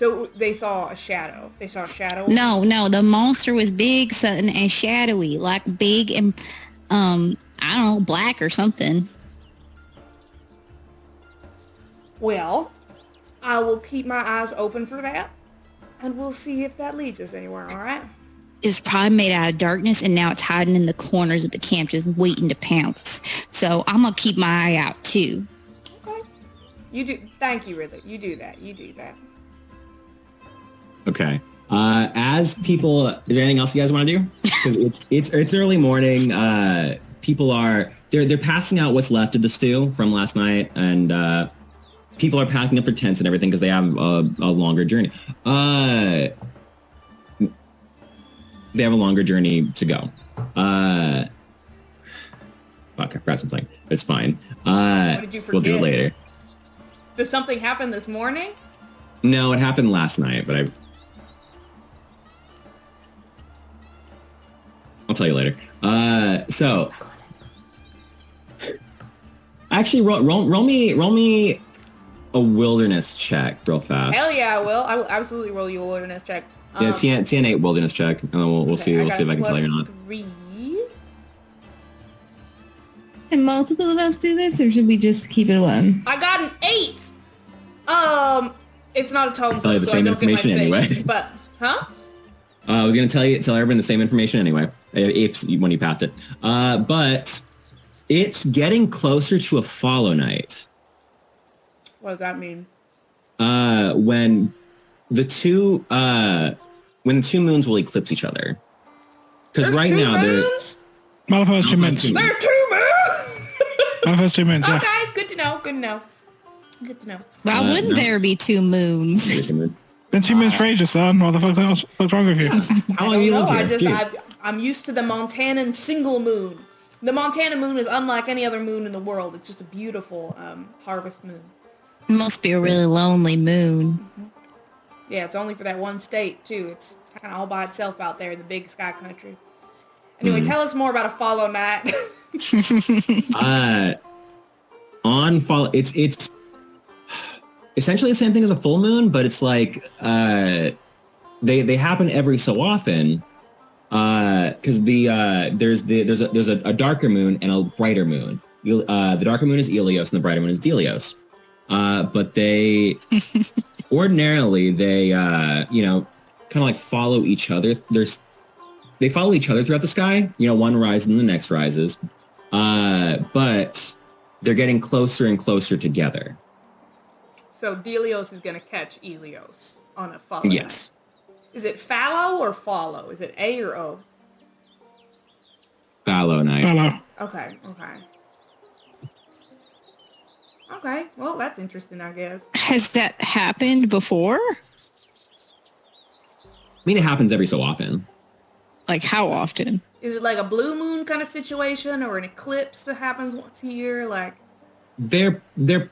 [SPEAKER 2] so they saw a shadow. They saw a shadow.
[SPEAKER 4] No, the monster was big, sudden, and shadowy, like big and I don't know, black or something.
[SPEAKER 2] Well, I will keep my eyes open for that, and we'll see if that leads us anywhere. All right.
[SPEAKER 4] It was probably made out of darkness, and now it's hiding in the corners of the camp, just waiting to pounce. So I'm gonna keep my eye out too.
[SPEAKER 2] Okay. You do. Thank you, Ridley. You do that.
[SPEAKER 1] Okay. As people, is there anything else you guys want to do? Because it's early morning. People are they're passing out what's left of the stew from last night, and people are packing up their tents and everything because they have a longer journey. They have a longer journey to go. Fuck, I forgot something. It's fine.
[SPEAKER 2] What did you forget?
[SPEAKER 1] We'll do it later.
[SPEAKER 2] Did something happen this morning?
[SPEAKER 1] No, it happened last night, but I'll tell you later. So actually, roll me a wilderness check real fast.
[SPEAKER 2] Hell yeah, I will. I will absolutely roll you a wilderness check.
[SPEAKER 1] Yeah, TN8 wilderness check, and then we'll see if I can tell you or not.
[SPEAKER 2] 3.
[SPEAKER 3] Can multiple of us do this, or should we just keep it one?
[SPEAKER 2] I got an 8. It's not a tome.
[SPEAKER 1] Tell you the same information anyway.
[SPEAKER 2] But
[SPEAKER 1] I was gonna tell everyone the same information anyway, if when you passed it. But it's getting closer to a follow night.
[SPEAKER 2] What does that mean?
[SPEAKER 1] When the two moons will eclipse each other. Because right now
[SPEAKER 2] moons?
[SPEAKER 5] Malifaux's 2 moons.
[SPEAKER 2] There's 2 moons.
[SPEAKER 5] Malifaux's 2 moons. Yeah.
[SPEAKER 2] Okay, good to know.
[SPEAKER 4] Why wouldn't there be 2 moons?
[SPEAKER 5] Been 2 moons for ages, son. What the fuck's wrong with you?
[SPEAKER 1] How long have you lived here?
[SPEAKER 2] I'm used to the Montanan single moon. The Montana moon is unlike any other moon in the world. It's just a beautiful harvest moon.
[SPEAKER 4] It must be a really lonely moon.
[SPEAKER 2] Mm-hmm. Yeah, it's only for that one state, too. It's kind of all by itself out there in the big sky country. Anyway, tell us more about a follow night.
[SPEAKER 1] On follow, it's essentially the same thing as a full moon, but it's like they happen every so often because there's a darker moon and a brighter moon. The darker moon is Ilios and the brighter moon is Delios. But they ordinarily they kind of like follow each other. They follow each other throughout the sky. One rises and the next rises. But they're getting closer and closer together.
[SPEAKER 2] So Delios is going to catch Ilios on a follow.
[SPEAKER 1] Yes.
[SPEAKER 2] Night. Is it fallow or follow? Is it A or O?
[SPEAKER 1] Fallow night.
[SPEAKER 5] Fellow.
[SPEAKER 2] Okay. Okay, well, that's interesting, I guess.
[SPEAKER 4] Has that happened before?
[SPEAKER 1] I mean, it happens every so often.
[SPEAKER 4] Like how often?
[SPEAKER 2] Is it like a blue moon kind of situation or an eclipse that happens once a year? Like,
[SPEAKER 1] They're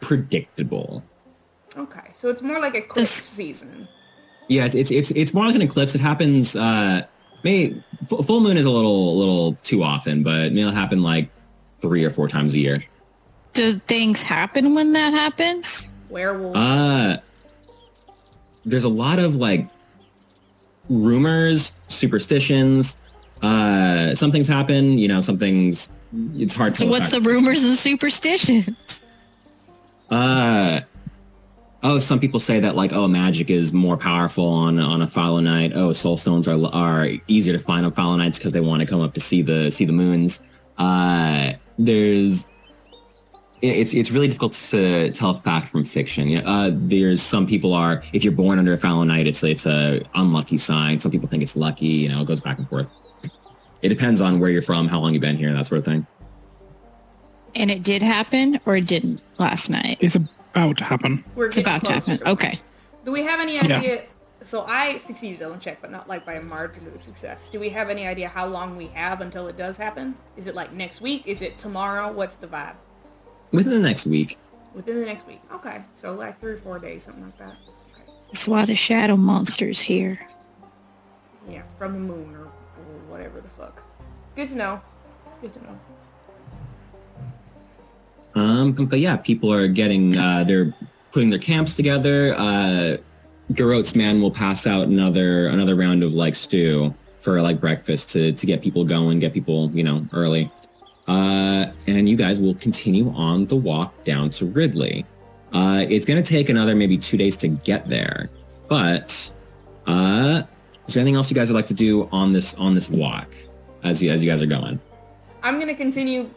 [SPEAKER 1] predictable.
[SPEAKER 2] okay, so it's more like eclipse season.
[SPEAKER 1] Yeah, it's more like an eclipse. It happens. Maybe full moon is a little too often, but it'll happen like 3 or 4 times a year.
[SPEAKER 4] Do things happen when that happens?
[SPEAKER 2] Werewolves.
[SPEAKER 1] There's a lot of like rumors, superstitions. Some things happen. You know, some things. It's hard to.
[SPEAKER 4] So what's the rumors and superstitions?
[SPEAKER 1] Some people say that like, magic is more powerful on a fallow night. Soul stones are easier to find on fallow nights because they want to come up to see the moons. It's really difficult to tell fact from fiction. There's some people if you're born under a fallow night, it's a unlucky sign. Some people think it's lucky. You know, it goes back and forth. It depends on where you're from, how long you've been here, that sort of thing.
[SPEAKER 4] And it did happen, or it didn't last night?
[SPEAKER 5] It's about to happen.
[SPEAKER 4] It's about to happen. Okay.
[SPEAKER 2] Do we have any idea? So I succeeded on check, but not like by a margin of success. Do we have any idea how long we have until it does happen? Is it like next week? Is it tomorrow? What's the vibe?
[SPEAKER 1] Within the next week.
[SPEAKER 2] Within the next week. Okay. So like 3 or 4 days, something like that. Okay.
[SPEAKER 4] That's why the shadow monster's here.
[SPEAKER 2] Yeah, from the moon or whatever the fuck. Good to know. Good to know.
[SPEAKER 1] But yeah, people are getting, they're putting their camps together. Garot's man will pass out another round of like stew for like breakfast to get people going, get people, early. And you guys will continue on the walk down to Ridley. It's going to take another maybe 2 days to get there. But is there anything else you guys would like to do on this walk as you guys are going?
[SPEAKER 2] I'm going to continue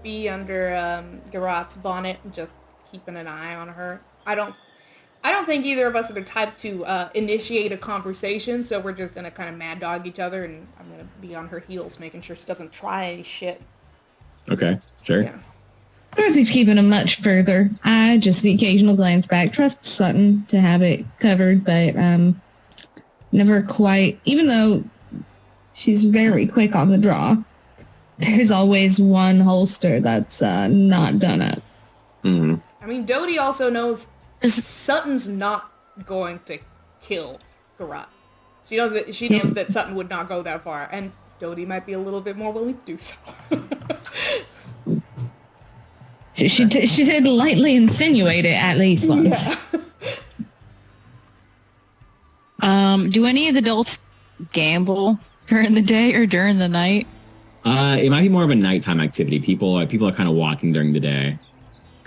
[SPEAKER 2] be under Garot's bonnet and just keeping an eye on her. I don't think either of us are the type to initiate a conversation, so we're just going to kind of mad dog each other, and I'm going to be on her heels, making sure she doesn't try any shit.
[SPEAKER 1] Okay, sure.
[SPEAKER 2] Yeah.
[SPEAKER 3] Dorothy's keeping them much further. I just the occasional glance back. Trust Sutton to have it covered, but never quite, even though she's very quick on the draw, there's always one holster that's not done up.
[SPEAKER 1] Mm-hmm.
[SPEAKER 2] I mean, Dodie also knows Sutton's not going to kill Garot. She knows that Sutton would not go that far, and Dodie might be a little bit more willing to do so.
[SPEAKER 3] She did lightly insinuate it at least once.
[SPEAKER 2] Yeah.
[SPEAKER 4] Do any of the adults gamble during the day or during the night?
[SPEAKER 1] It might be more of a nighttime activity. People are kind of walking during the day.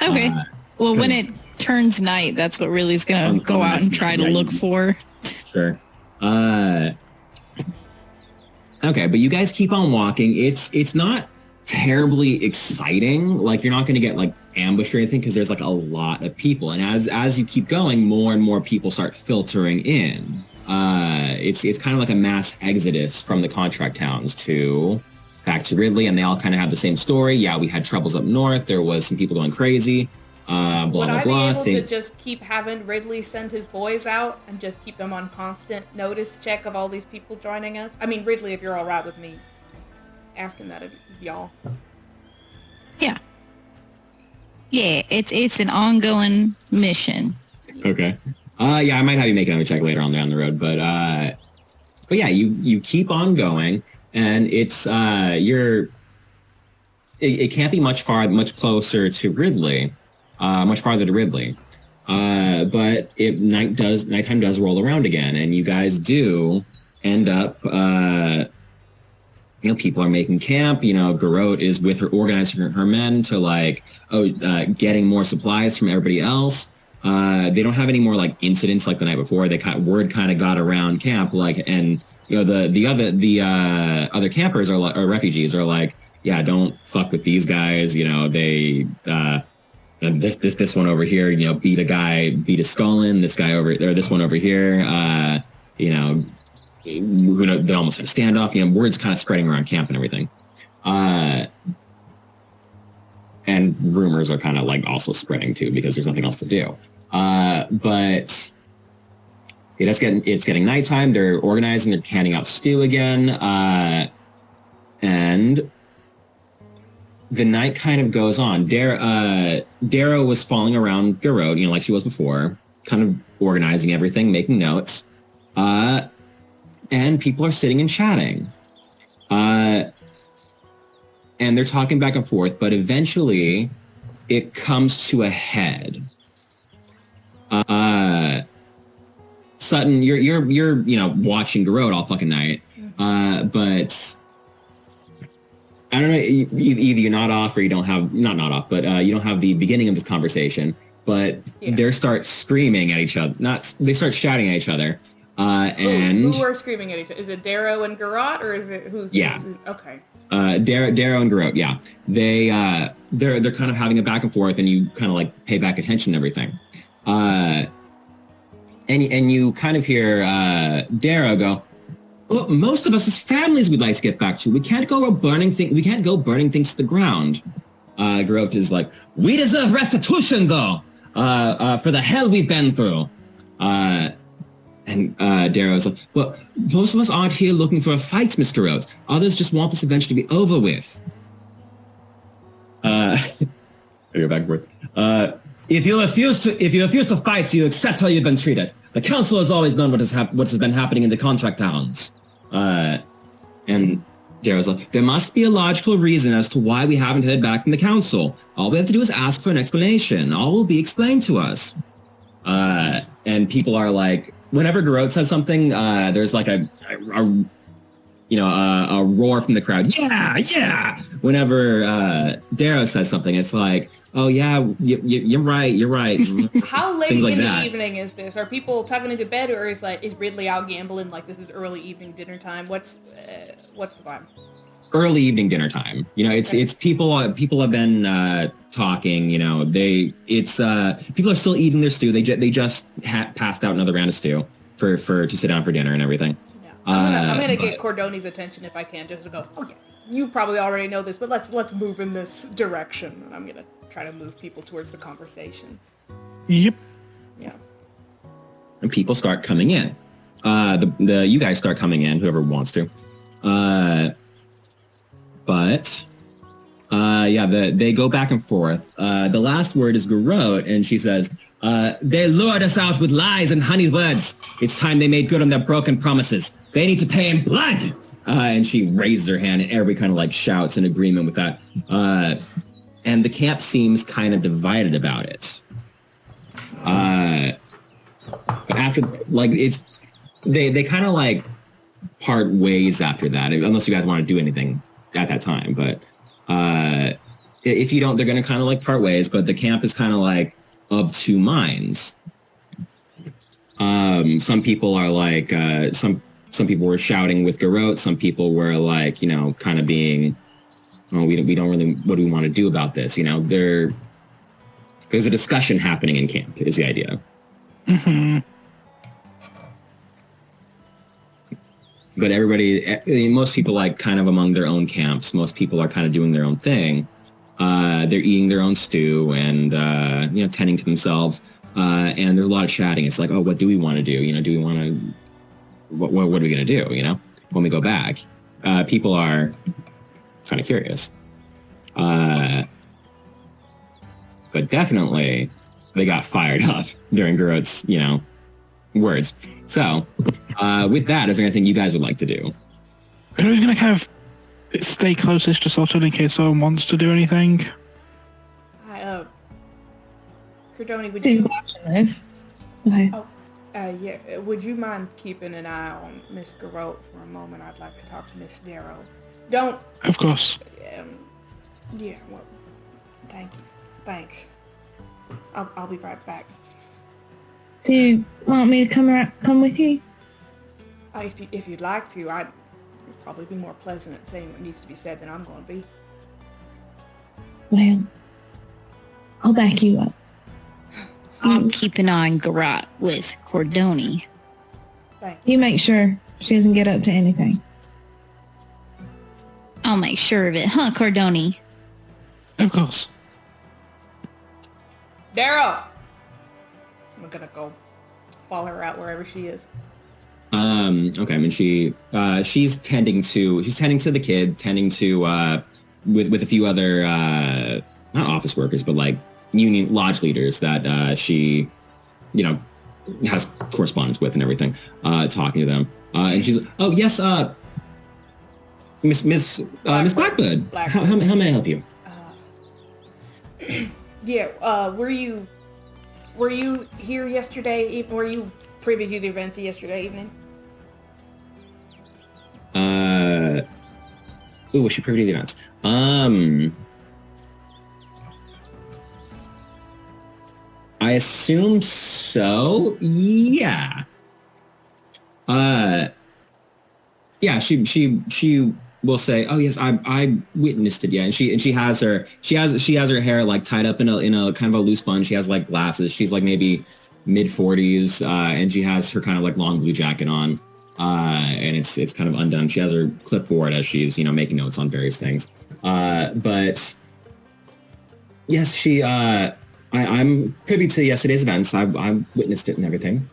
[SPEAKER 4] Okay. Well, when it turns night, that's what really is going to go out and try to look for.
[SPEAKER 1] Sure. Okay, but you guys keep on walking. It's not terribly exciting. Like, you're not going to get like ambushed or anything because there's like a lot of people. And as you keep going, more and more people start filtering in. It's kind of like a mass exodus from the contract towns back to Ridley, and they all kind of have the same story. Yeah, we had troubles up north. There was some people going crazy. Blah,
[SPEAKER 2] Would
[SPEAKER 1] blah,
[SPEAKER 2] I
[SPEAKER 1] blah.
[SPEAKER 2] be able to just keep having Ridley send his boys out and just keep them on constant notice check of all these people joining us? I mean, Ridley, if you're all right with me asking that of y'all.
[SPEAKER 4] Yeah. Yeah, it's an ongoing mission.
[SPEAKER 1] Okay. Yeah, I might have you make another check later on down the road, but yeah, you keep on going, and it's it can't be much closer to Ridley, much farther to Ridley, but nighttime does roll around again, and you guys do end up. People are making camp. Garot is with her, organizing her men to getting more supplies from everybody else. They don't have any more like incidents like the night before. Word kind of got around camp, and the other campers or refugees are like, yeah, don't fuck with these guys. They this one over here, beat a skull in. This guy over there, this one over here, they almost had a standoff. Word's kind of spreading around camp and everything. And rumors are kind of like also spreading too because there's nothing else to do. But it's getting nighttime. They're organizing. They're handing out stew again. And the night kind of goes on. Darrow was falling around Garrod, like she was before, kind of organizing everything, making notes. And people are sitting and chatting. And they're talking back and forth, but eventually it comes to a head. Sutton, you're watching Garrod all fucking night. But I don't know, either you're not off or you don't have, not off, but you don't have the beginning of this conversation, but they start screaming at each other. They start shouting at each other. And
[SPEAKER 2] who are screaming at each other? Is it Darrow and Garrot, or is it who's? Okay.
[SPEAKER 1] Darrow and Garrot, yeah. They're kind of having a back and forth, and you kind of like pay back attention and everything. And you kind of hear Darrow go, "Well, most of us as families we'd like to get back to. We can't go burning things to the ground." Garrot is like, "We deserve restitution, though, for the hell we've been through." And Darrow's like, "Well, most of us aren't here looking for a fight, Miss Garrot. Others just want this adventure to be over with." I go back and forth. If you refuse to fight, you accept how you've been treated. The council has always known what has been happening in the contract towns. And Darrow's like, "There must be a logical reason as to why we haven't heard back from the council. All we have to do is ask for an explanation. All will be explained to us." And people are like, whenever Garrot says something, there's like a roar from the crowd. Yeah. Whenever Darrow says something, it's like, "Oh yeah, you're right.
[SPEAKER 2] How late
[SPEAKER 1] Things like
[SPEAKER 2] in the
[SPEAKER 1] that.
[SPEAKER 2] evening is this? Are people tucking into bed, or is Ridley out gambling? Like this is early evening dinner time. What's the vibe?
[SPEAKER 1] Early evening dinner time. It's people have been talking. People are still eating their stew. They just passed out another round of stew to sit down for dinner and everything.
[SPEAKER 2] Yeah. I'm gonna get Cordoni's attention if I can, just to go, "Oh yeah, you probably already know this, but let's move in this direction." And I'm gonna try to move people towards the conversation.
[SPEAKER 5] Yep.
[SPEAKER 2] Yeah.
[SPEAKER 1] And people start coming in. You guys start coming in, whoever wants to. They go back and forth. The last word is Garrot, and she says, "They lured us out with lies and honeyed words. It's time they made good on their broken promises. They need to pay in blood." And she raises her hand, and everybody kind of like shouts in agreement with that. And the camp seems kind of divided about it. After, like, they kind of like part ways after that, unless you guys want to do anything at that time. But if you don't, they're going to kind of like part ways. But the camp is kind of like of two minds. Some people are like some people were shouting with Garrot. Some people were like, kind of being, "Oh, we don't really, what do we want to do about this?" There's a discussion happening in camp is the idea.
[SPEAKER 5] Mm-hmm.
[SPEAKER 1] But most people like kind of among their own camps. Most people are kind of doing their own thing. They're eating their own stew and, tending to themselves. And there's a lot of chatting. It's like, "Oh, what do we want to do? Do we want to, what are we going to do? When we go back?" People are kind of curious. But definitely they got fired up during Garrot's, words. So, with that, is there anything you guys would like to do?
[SPEAKER 5] Are we going to kind of stay closest to Sutton in case someone wants to do anything?
[SPEAKER 2] Cordoni, would
[SPEAKER 3] Who's
[SPEAKER 2] you?
[SPEAKER 3] watching this? Okay.
[SPEAKER 2] Yeah. Would you mind keeping an eye on Miss Garrot for a moment? I'd like to talk to Miss Darrow. Don't.
[SPEAKER 5] Of course.
[SPEAKER 2] Yeah. Well, thanks. I'll be right back.
[SPEAKER 3] Do you want me to come with you?
[SPEAKER 2] If you'd like to, I'd probably be more pleasant at saying what needs to be said than I'm going to be.
[SPEAKER 3] Well, I'll back you up.
[SPEAKER 4] I'll keep an eye on Garrot with Cordoni.
[SPEAKER 2] Thank
[SPEAKER 3] You make sure she doesn't get up to anything.
[SPEAKER 4] I'll make sure of it, huh, Cordoni?
[SPEAKER 5] Of course.
[SPEAKER 2] Darrow! I'm gonna go follow her out wherever she is.
[SPEAKER 1] Okay. I mean, she's tending to the kid, tending to with a few other not office workers, but like union lodge leaders that she, has correspondence with and everything. Talking to them, and she's like, "Oh yes, Miss Blackbird. How may I help you?"
[SPEAKER 2] Yeah. Were you here yesterday? Were you privy to the events of yesterday evening?
[SPEAKER 1] Was she privy to the events? I assume so. Yeah. Yeah. She will say, "Oh yes, I witnessed it." Yeah, and she has her hair like tied up in a kind of a loose bun. She has like glasses. She's like maybe mid-40s, and she has her kind of like long blue jacket on. And it's kind of undone. She has her clipboard as she's, making notes on various things. But yes, I'm privy to yesterday's events. I witnessed it and everything.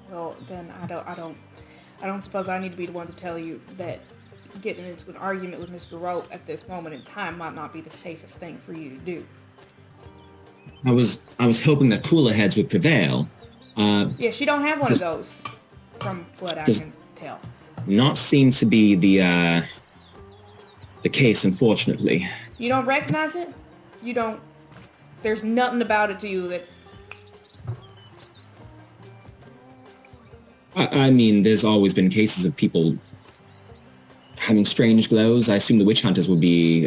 [SPEAKER 2] Well, then I don't suppose I need to be the one to tell you that getting into an argument with Mr. Rope at this moment in time might not be the safest thing for you to do.
[SPEAKER 1] I was hoping that cooler heads would prevail.
[SPEAKER 2] Yeah, she don't have one of those. From what I can tell.
[SPEAKER 1] Not seem to be the case, unfortunately.
[SPEAKER 2] You don't recognize it? You don't... There's nothing about it to you that...
[SPEAKER 1] I mean, there's always been cases of people having strange glows. I assume the witch hunters would be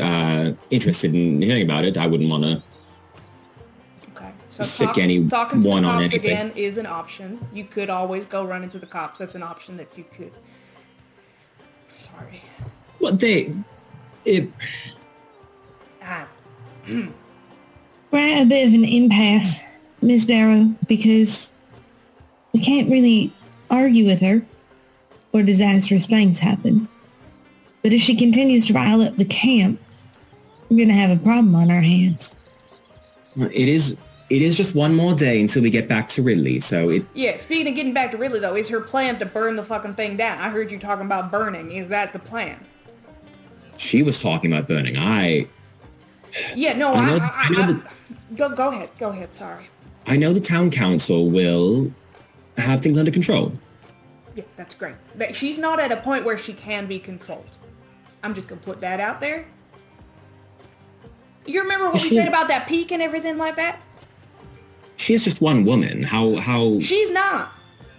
[SPEAKER 1] interested in hearing about it. I wouldn't want to sick
[SPEAKER 2] talking to the
[SPEAKER 1] on
[SPEAKER 2] cops
[SPEAKER 1] anything.
[SPEAKER 2] Again is an option. You could always go run into the cops. That's an option that you could. Sorry.
[SPEAKER 3] We're
[SPEAKER 1] Well,
[SPEAKER 3] at a bit of an impasse, Miss Darrow, because we can't really argue with her or disastrous things happen. But if she continues to rile up the camp, we're going to have a problem on our hands.
[SPEAKER 1] It is just one more day until we get back to Ridley, so it...
[SPEAKER 2] Yeah, speaking of getting back to Ridley, though, is her plan to burn the fucking thing down? I heard you talking about burning. Is that the plan?
[SPEAKER 1] She was talking about burning.
[SPEAKER 2] Yeah, no, Go ahead, sorry.
[SPEAKER 1] I know the town council will have things under control.
[SPEAKER 2] Yeah, that's great. She's not at a point where she can be controlled. I'm just gonna put that out there. You remember what we said about that peak and everything like that?
[SPEAKER 1] She is just one woman. How...
[SPEAKER 2] She's not.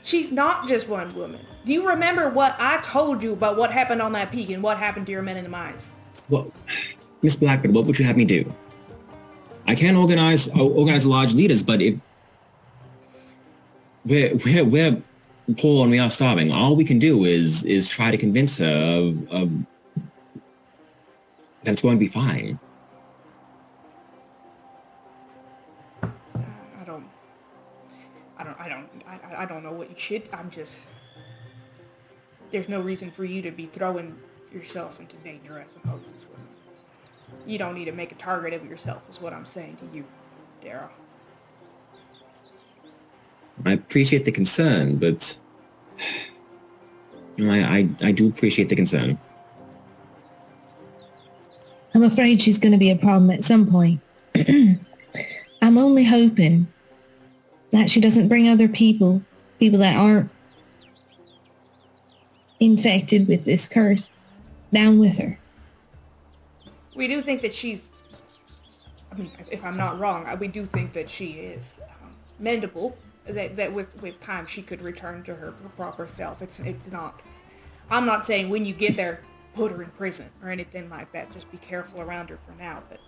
[SPEAKER 2] She's not just one woman. Do you remember what I told you about what happened on that peak and what happened to your men in the mines?
[SPEAKER 1] Well, Miss Blackbird, what would you have me do? I can't organize large leaders, but if we're poor and we are starving, all we can do is try to convince her of that it's going to be fine.
[SPEAKER 2] I don't know what you should. There's no reason for you to be throwing yourself into danger, I suppose, is what. You don't need to make a target of yourself, is what I'm saying to you, Darrow.
[SPEAKER 1] I appreciate the concern, but I do appreciate the concern.
[SPEAKER 3] I'm afraid she's going to be a problem at some point. I'm only hoping that she doesn't bring other people that aren't infected with this curse, down with her.
[SPEAKER 2] We do think that she's, I mean, if I'm not wrong, we do think that she is mendable, that with time she could return to her proper self. It's not, I'm not saying when you get there, put her in prison or anything like that. Just be careful around her for now. But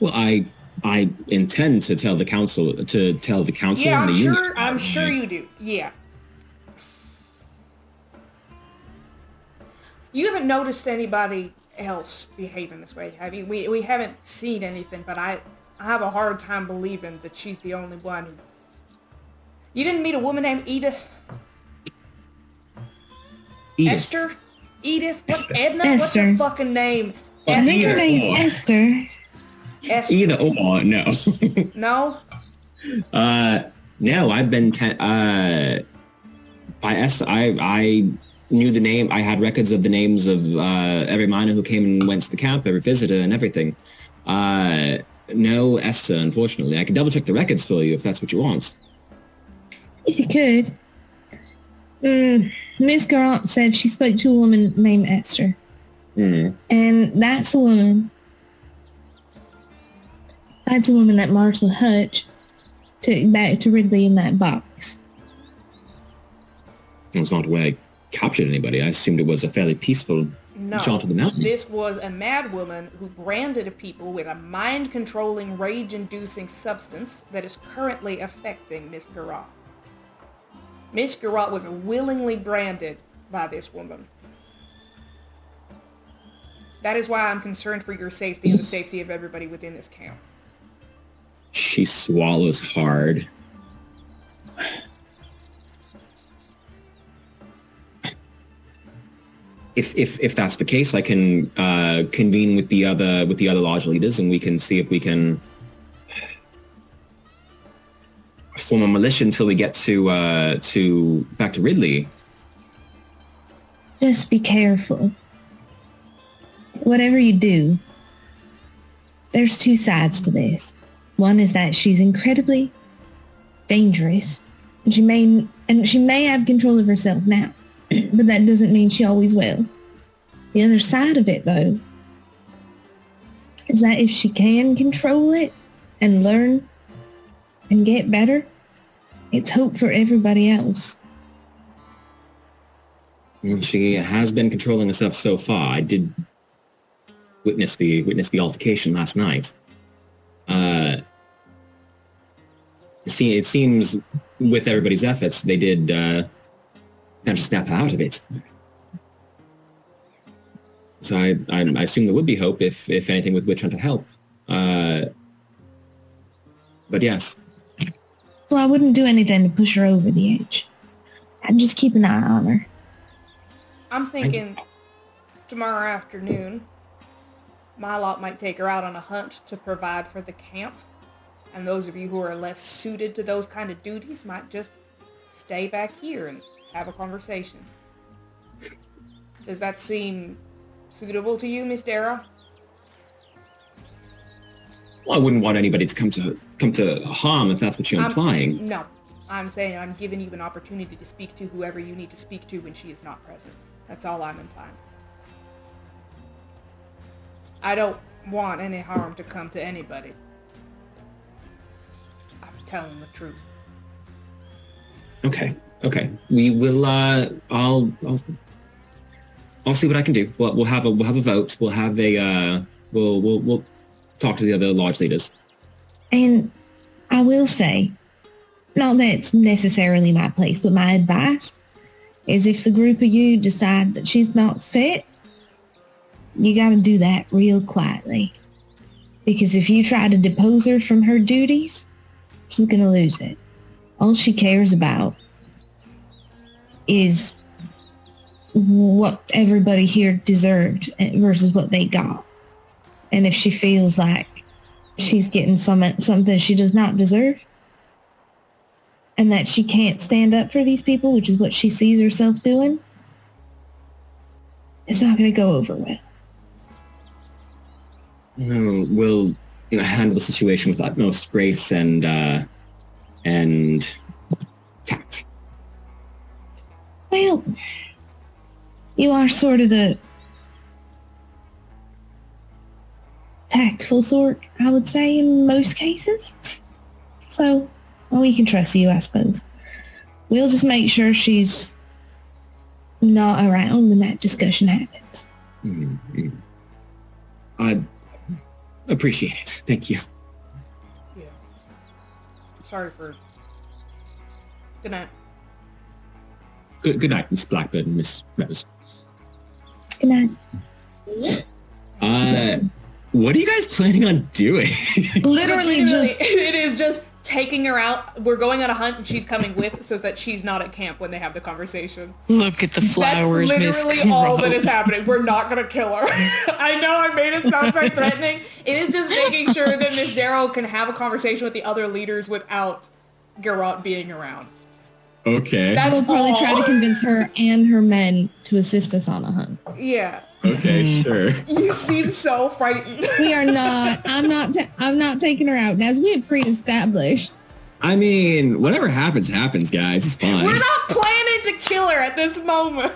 [SPEAKER 1] well, I intend to tell the council
[SPEAKER 2] yeah,
[SPEAKER 1] and the union.
[SPEAKER 2] I'm sure you do. Yeah. You haven't noticed anybody else behaving this way, have you? We haven't seen anything, but I have a hard time believing that she's the only one. You didn't meet a woman named Edith? Esther? Edith? What's Edna?
[SPEAKER 3] Esther.
[SPEAKER 2] What's her fucking name?
[SPEAKER 3] I think her name's Esther.
[SPEAKER 2] Esther.
[SPEAKER 1] Either or, no.
[SPEAKER 2] No?
[SPEAKER 1] No, I've been I knew the name. I had records of the names of every miner who came and went to the camp, every visitor and everything. No Esther, unfortunately. I can double check the records for you if that's what you want.
[SPEAKER 3] If you could. Miss Garant said she spoke to a woman named Esther. And that's a woman that Marshall Hutch took back to Ridley in that box.
[SPEAKER 1] It's not where I captured anybody. I assumed it was a fairly peaceful jaunt to the mountain.
[SPEAKER 2] This was a mad woman who branded people with a mind-controlling, rage-inducing substance that is currently affecting Miss Garant. Miss Garant was willingly branded by this woman. That is why I'm concerned for your safety and the safety of everybody within this camp.
[SPEAKER 1] She swallows hard. If that's the case, I can convene with the other lodge leaders, and we can see if we can form a militia until we get to back to Ridley.
[SPEAKER 3] Just be careful. Whatever you do, there's two sides to this. One is that she's incredibly dangerous, and she may have control of herself now, but that doesn't mean she always will. The other side of it, though, is that if she can control it and learn and get better, it's hope for everybody else.
[SPEAKER 1] Well, she has been controlling herself so far. I did witness the altercation last night. It seems with everybody's efforts, they did manage to snap her out of it. So I assume there would be hope if anything with Witch Hunter help. But yes.
[SPEAKER 3] So I wouldn't do anything to push her over the edge. I'd just keep an eye on her.
[SPEAKER 2] I'm thinking tomorrow afternoon, my lot might take her out on a hunt to provide for the camp. And those of you who are less suited to those kind of duties might just stay back here and have a conversation. Does that seem suitable to you, Miss Dara?
[SPEAKER 1] Well, I wouldn't want anybody to come to harm if that's what you're implying.
[SPEAKER 2] No. I'm saying I'm giving you an opportunity to speak to whoever you need to speak to when she is not present. That's all I'm implying. I don't want any harm to come to anybody. I'm telling the truth.
[SPEAKER 1] Okay. We will. I'll see what I can do. We'll have a vote. We'll have a. We'll talk to the other lodge leaders.
[SPEAKER 3] And I will say, not that it's necessarily my place, but my advice is if the group of you decide that she's not fit, you got to do that real quietly. Because if you try to depose her from her duties, she's going to lose it. All she cares about is what everybody here deserved versus what they got. And if she feels like she's getting something she does not deserve, and that she can't stand up for these people, which is what she sees herself doing, it's not going to go over well.
[SPEAKER 1] No, we'll handle the situation with utmost grace and tact.
[SPEAKER 3] Well, you are sort of the tactful sort, I would say, in most cases. So, we can trust you, I suppose. We'll just make sure she's not around when that discussion happens.
[SPEAKER 1] Mm-hmm. I appreciate it. Thank you.
[SPEAKER 2] Yeah. Sorry for... Good night.
[SPEAKER 1] Good night, Miss Blackbird and Miss Rose.
[SPEAKER 3] Good night.
[SPEAKER 1] What are you guys planning on doing?
[SPEAKER 3] Literally just...
[SPEAKER 2] It is just taking her out. We're going on a hunt and she's coming with so that she's not at camp when they have the conversation.
[SPEAKER 4] Look at the flowers,
[SPEAKER 2] That's literally all that is happening. We're not going to kill her. I know I made it sound very threatening. It is just making sure that Miss Darrow can have a conversation with the other leaders without Garant being around.
[SPEAKER 1] Okay.
[SPEAKER 2] That's
[SPEAKER 3] We'll probably
[SPEAKER 2] all.
[SPEAKER 3] try to convince her and her men to assist us on a hunt.
[SPEAKER 2] Yeah.
[SPEAKER 1] Okay, sure.
[SPEAKER 2] You seem so frightened.
[SPEAKER 3] We are not. I'm not taking her out. As we have pre-established.
[SPEAKER 1] I mean, whatever happens, guys. It's fine.
[SPEAKER 2] We're not planning to kill her at this moment.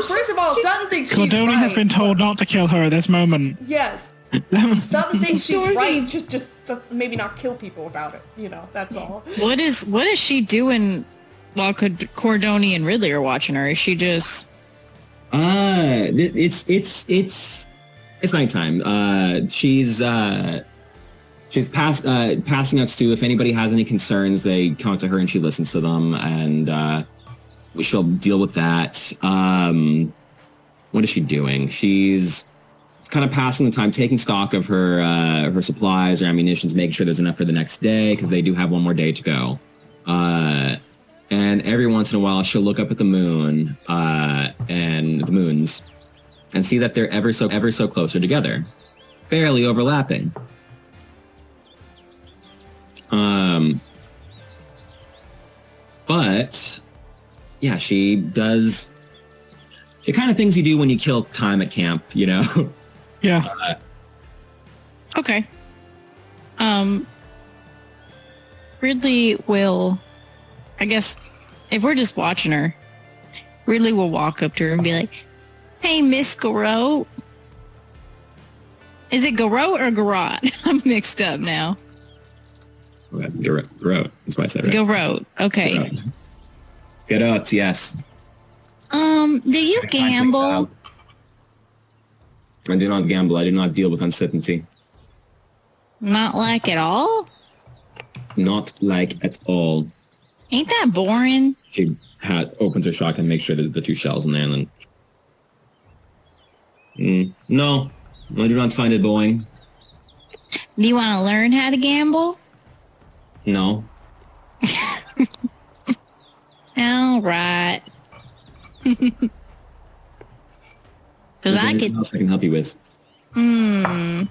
[SPEAKER 2] First of all, Sutton thinks she's
[SPEAKER 5] Cordoni
[SPEAKER 2] right.
[SPEAKER 5] has been told not to kill her at this moment.
[SPEAKER 2] Yes. Sutton thinks she's
[SPEAKER 3] Dorothy.
[SPEAKER 2] right. Just maybe not kill people about it. You know, that's all.
[SPEAKER 4] What is she doing while Cordoni and Ridley are watching her? Is she just...
[SPEAKER 1] It's nighttime. She's passing out stew. If anybody has any concerns, they come to her and she listens to them, and she'll deal with that. What is she doing? She's kind of passing the time, taking stock of her supplies or ammunitions, making sure there's enough for the next day, because they do have one more day to go. And every once in a while, she'll look up at the moon and the moons and see that they're ever so closer together, barely overlapping. But yeah, she does the kind of things you do when you kill time at camp, you know?
[SPEAKER 5] Yeah.
[SPEAKER 4] Okay. Ridley will, I guess, if we're just watching her, Ridley will walk up to her and be like, "Hey, Miss Garrote." Is it Garrote or Garrot? I'm mixed up now.
[SPEAKER 1] Garrote. That's why I said it. Right.
[SPEAKER 4] Garrote. Okay.
[SPEAKER 1] Garrote, yes.
[SPEAKER 4] Do you gamble?
[SPEAKER 1] I do not gamble. I do not deal with uncertainty.
[SPEAKER 4] Not like at all?
[SPEAKER 1] Not like at all.
[SPEAKER 4] Ain't that boring?
[SPEAKER 1] She opens her shotgun, makes sure there's the two shells in there, and then... No, I do not find it boring.
[SPEAKER 4] Do you want to learn how to gamble?
[SPEAKER 1] No.
[SPEAKER 4] All right.
[SPEAKER 1] Is
[SPEAKER 4] Because
[SPEAKER 1] there
[SPEAKER 4] I
[SPEAKER 1] anything
[SPEAKER 4] could...
[SPEAKER 1] else I can help you with?
[SPEAKER 4] I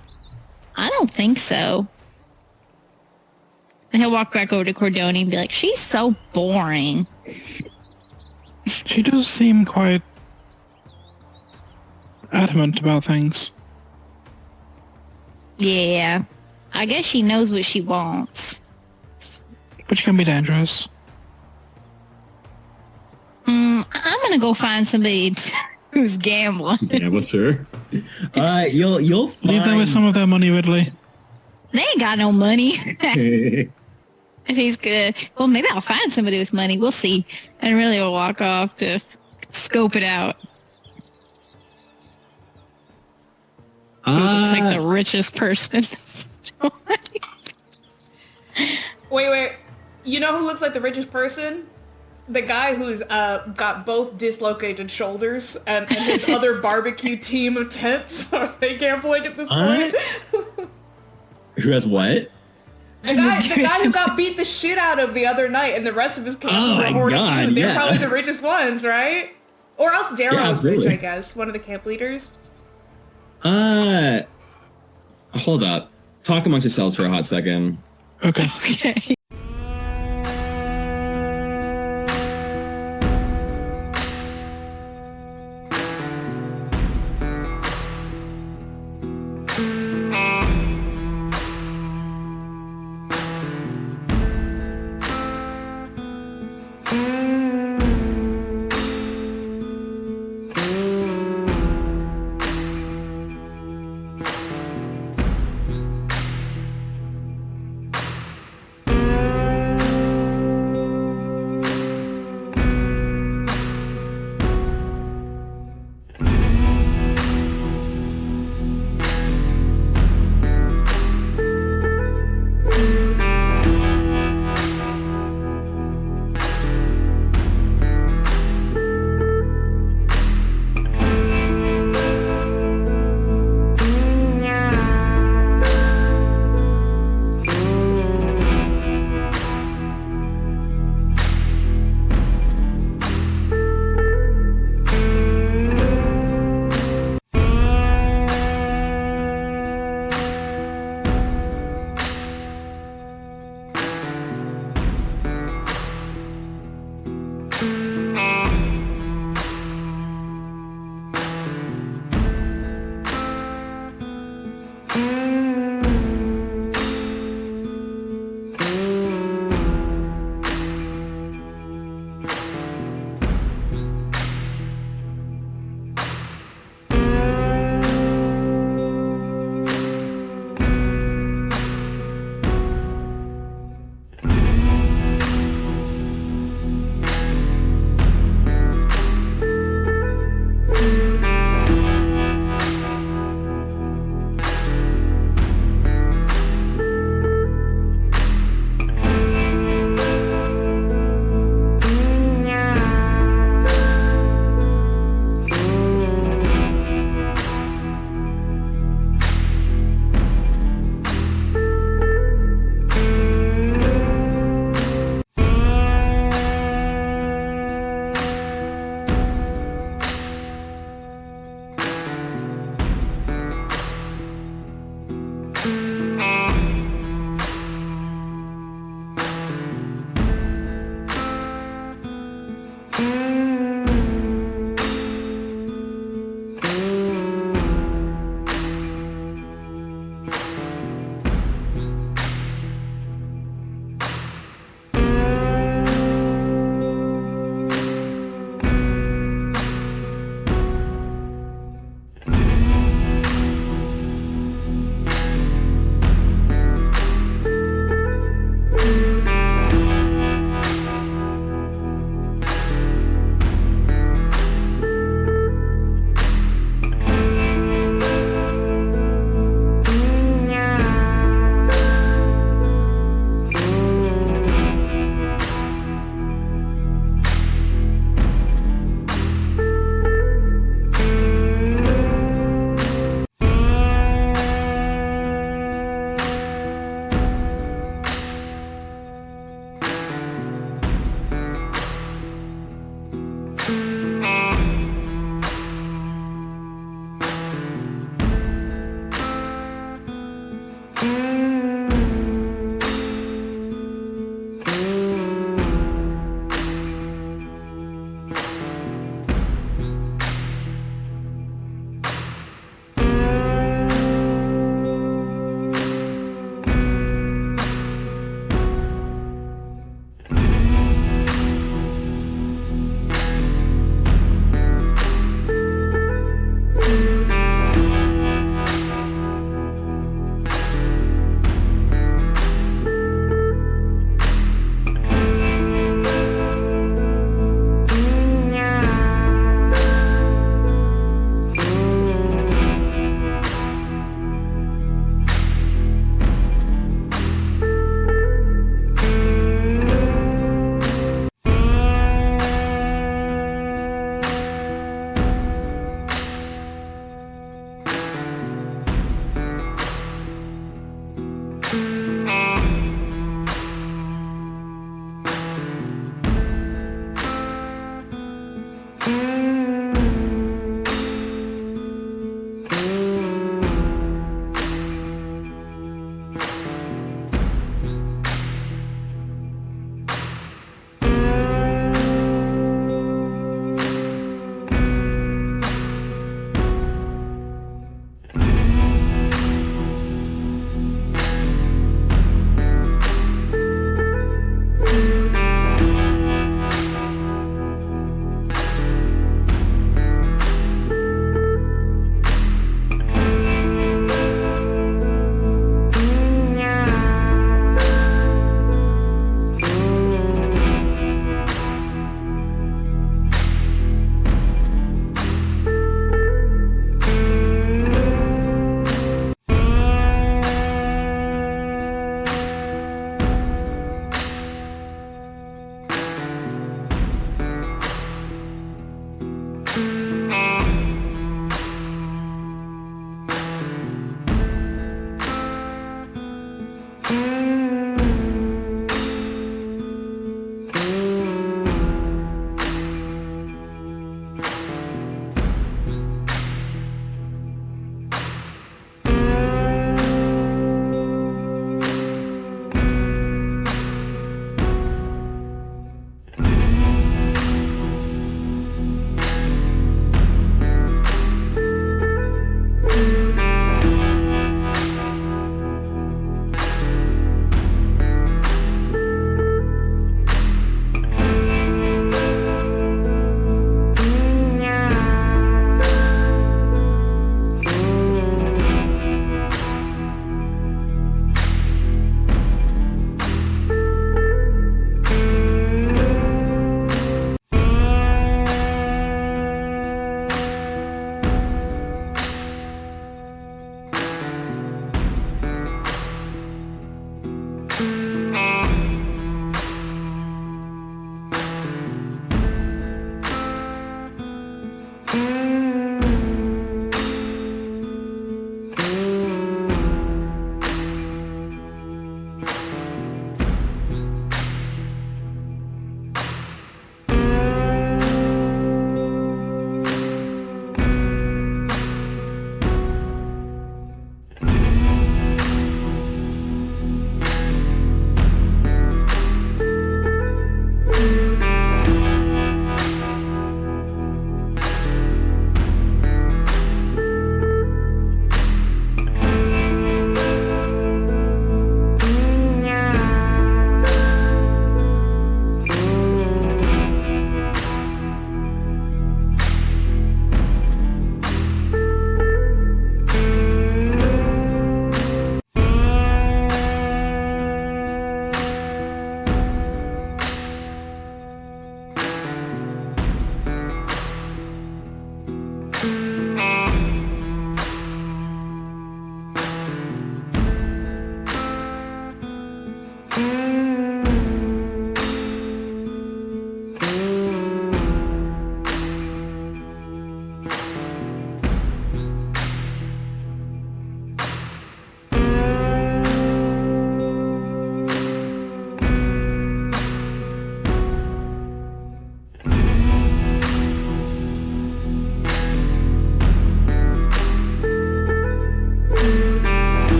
[SPEAKER 4] don't think so. And he'll walk back over to Cordoni and be like, "She's so boring."
[SPEAKER 5] She does seem quite adamant about things.
[SPEAKER 4] Yeah. I guess she knows what she wants.
[SPEAKER 5] But she can be dangerous.
[SPEAKER 4] I'm going to go find somebody who's gambling.
[SPEAKER 1] Yeah, well, sure. You'll find...
[SPEAKER 5] Leave them with some of their money, Ridley.
[SPEAKER 4] They ain't got no money. He's good. Well, maybe I'll find somebody with money. We'll see. And really will walk off to scope it out. Who looks like the richest person?
[SPEAKER 2] Wait. You know who looks like the richest person? The guy who's got both dislocated shoulders and his other barbecue team of tents. Are they gambling at this point?
[SPEAKER 1] Who has what?
[SPEAKER 2] The guy who got beat the shit out of the other night, and the rest of his camp
[SPEAKER 1] Oh
[SPEAKER 2] were
[SPEAKER 1] my
[SPEAKER 2] hoarding
[SPEAKER 1] God,
[SPEAKER 2] food. They're
[SPEAKER 1] yeah.
[SPEAKER 2] probably the richest ones, right? Or else Darrow
[SPEAKER 1] Yeah,
[SPEAKER 2] was rich,
[SPEAKER 1] absolutely.
[SPEAKER 2] I guess. One of the camp leaders.
[SPEAKER 1] Hold up. Talk amongst yourselves for a hot second.
[SPEAKER 5] Okay.
[SPEAKER 4] Okay.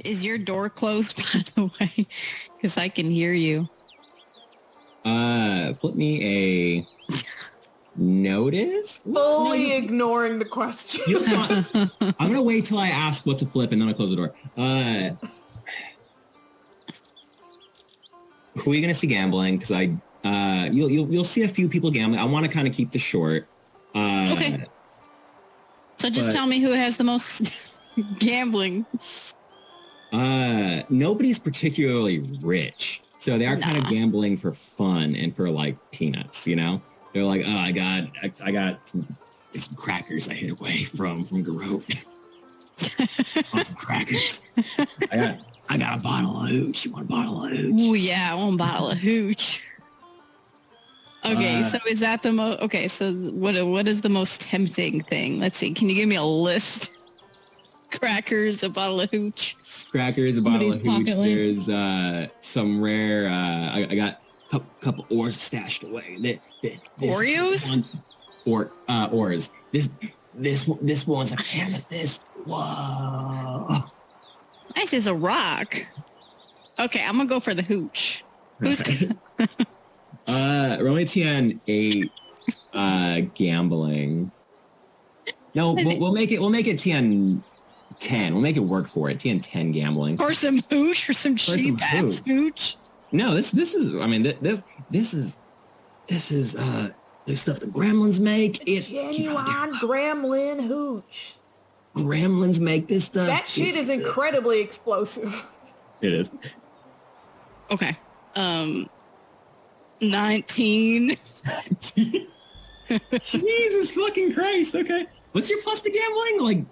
[SPEAKER 4] Is your door closed, by the way? Because I can hear you.
[SPEAKER 1] Flip me a notice.
[SPEAKER 2] Fully ignoring the question.
[SPEAKER 1] You know what? I'm gonna wait till I ask what to flip, and then I'll close the door. Who are you gonna see gambling? Because you'll see a few people gambling. I want to kind of keep this short.
[SPEAKER 4] Okay. So just tell me who has the most gambling.
[SPEAKER 1] Nobody's particularly rich, so they are kind of gambling for fun and for like peanuts. You know, they're like, oh, I got some crackers I hid away from Garot. Want some crackers? I got a bottle of hooch. You want a bottle of hooch?
[SPEAKER 4] Oh yeah, I want a bottle of hooch. Okay, so is that the most? Okay, so what is the most tempting thing? Let's see. Can you give me a list? Crackers, a bottle of hooch.
[SPEAKER 1] Crackers, a bottle of hooch. There's some rare. I got a couple ores stashed away.
[SPEAKER 4] Oreos?
[SPEAKER 1] Ores. This one's a amethyst. Whoa.
[SPEAKER 4] Nice as a rock. Okay, I'm gonna go for the hooch. Who's?
[SPEAKER 1] Romy Tian 8 gambling. No, we'll make it Tian 10. We'll make it work for it. Tian 10 gambling.
[SPEAKER 4] For some hooch or some cheap ass hooch?
[SPEAKER 1] No, this is I mean this is the stuff the gremlins make. It's
[SPEAKER 2] genuine gremlin hooch.
[SPEAKER 1] Gremlins make this stuff.
[SPEAKER 2] That shit is incredibly explosive.
[SPEAKER 1] It is.
[SPEAKER 4] Okay. 19.
[SPEAKER 1] Jesus fucking Christ. Okay. What's your plus to gambling? Like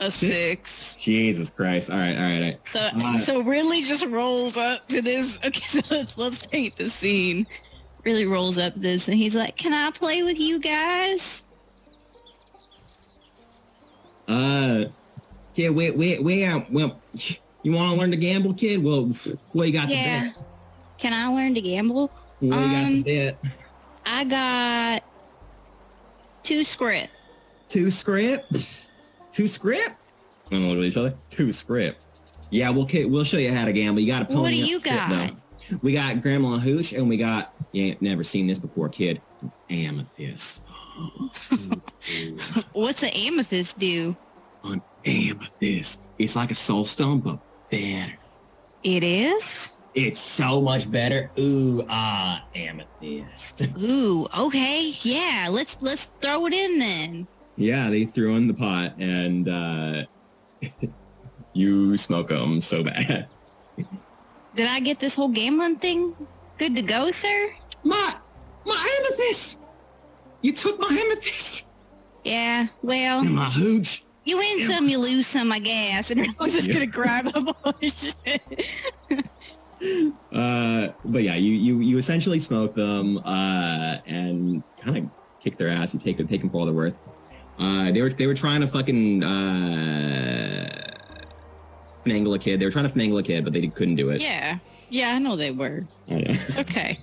[SPEAKER 4] a 6.
[SPEAKER 1] Jesus Christ. All right.
[SPEAKER 4] So Ridley just rolls up to this. Okay, so let's paint the scene. Really rolls up this and he's like, "Can I play with you guys?"
[SPEAKER 1] Yeah, wait. Well, you want to learn to gamble, kid? Well, what you got to bet?
[SPEAKER 4] Can I learn to gamble?
[SPEAKER 1] What you got to bet?
[SPEAKER 4] I got 2 script.
[SPEAKER 1] 2 script? 2 script? I don't look at each other. 2 script. Yeah, we'll show you how to gamble. You got to pony
[SPEAKER 4] What do
[SPEAKER 1] up
[SPEAKER 4] you
[SPEAKER 1] script,
[SPEAKER 4] got?
[SPEAKER 1] though. We got Grandma Hooch, and we got, you ain't never seen this before, kid, amethyst.
[SPEAKER 4] What's an amethyst do?
[SPEAKER 1] An amethyst. It's like a soul stone, but better.
[SPEAKER 4] It is?
[SPEAKER 1] It's so much better. Ooh, amethyst.
[SPEAKER 4] Ooh, okay. Yeah, let's throw it in then.
[SPEAKER 1] Yeah, they threw in the pot, and you smoke them so bad.
[SPEAKER 4] Did I get this whole gambling thing good to go, sir?
[SPEAKER 1] My amethyst! You took my amethyst!
[SPEAKER 4] Yeah, well...
[SPEAKER 1] And my hooch!
[SPEAKER 4] You win some, you lose some, I guess. And I was just gonna grab up all this shit.
[SPEAKER 1] But yeah, you essentially smoke them, and kind of kick their ass. You take them for all they're worth. They were trying to fucking finagle a kid. They were trying to finagle a kid, but they couldn't do it.
[SPEAKER 4] Yeah, I know they were.
[SPEAKER 1] Oh, yeah.
[SPEAKER 4] It's okay.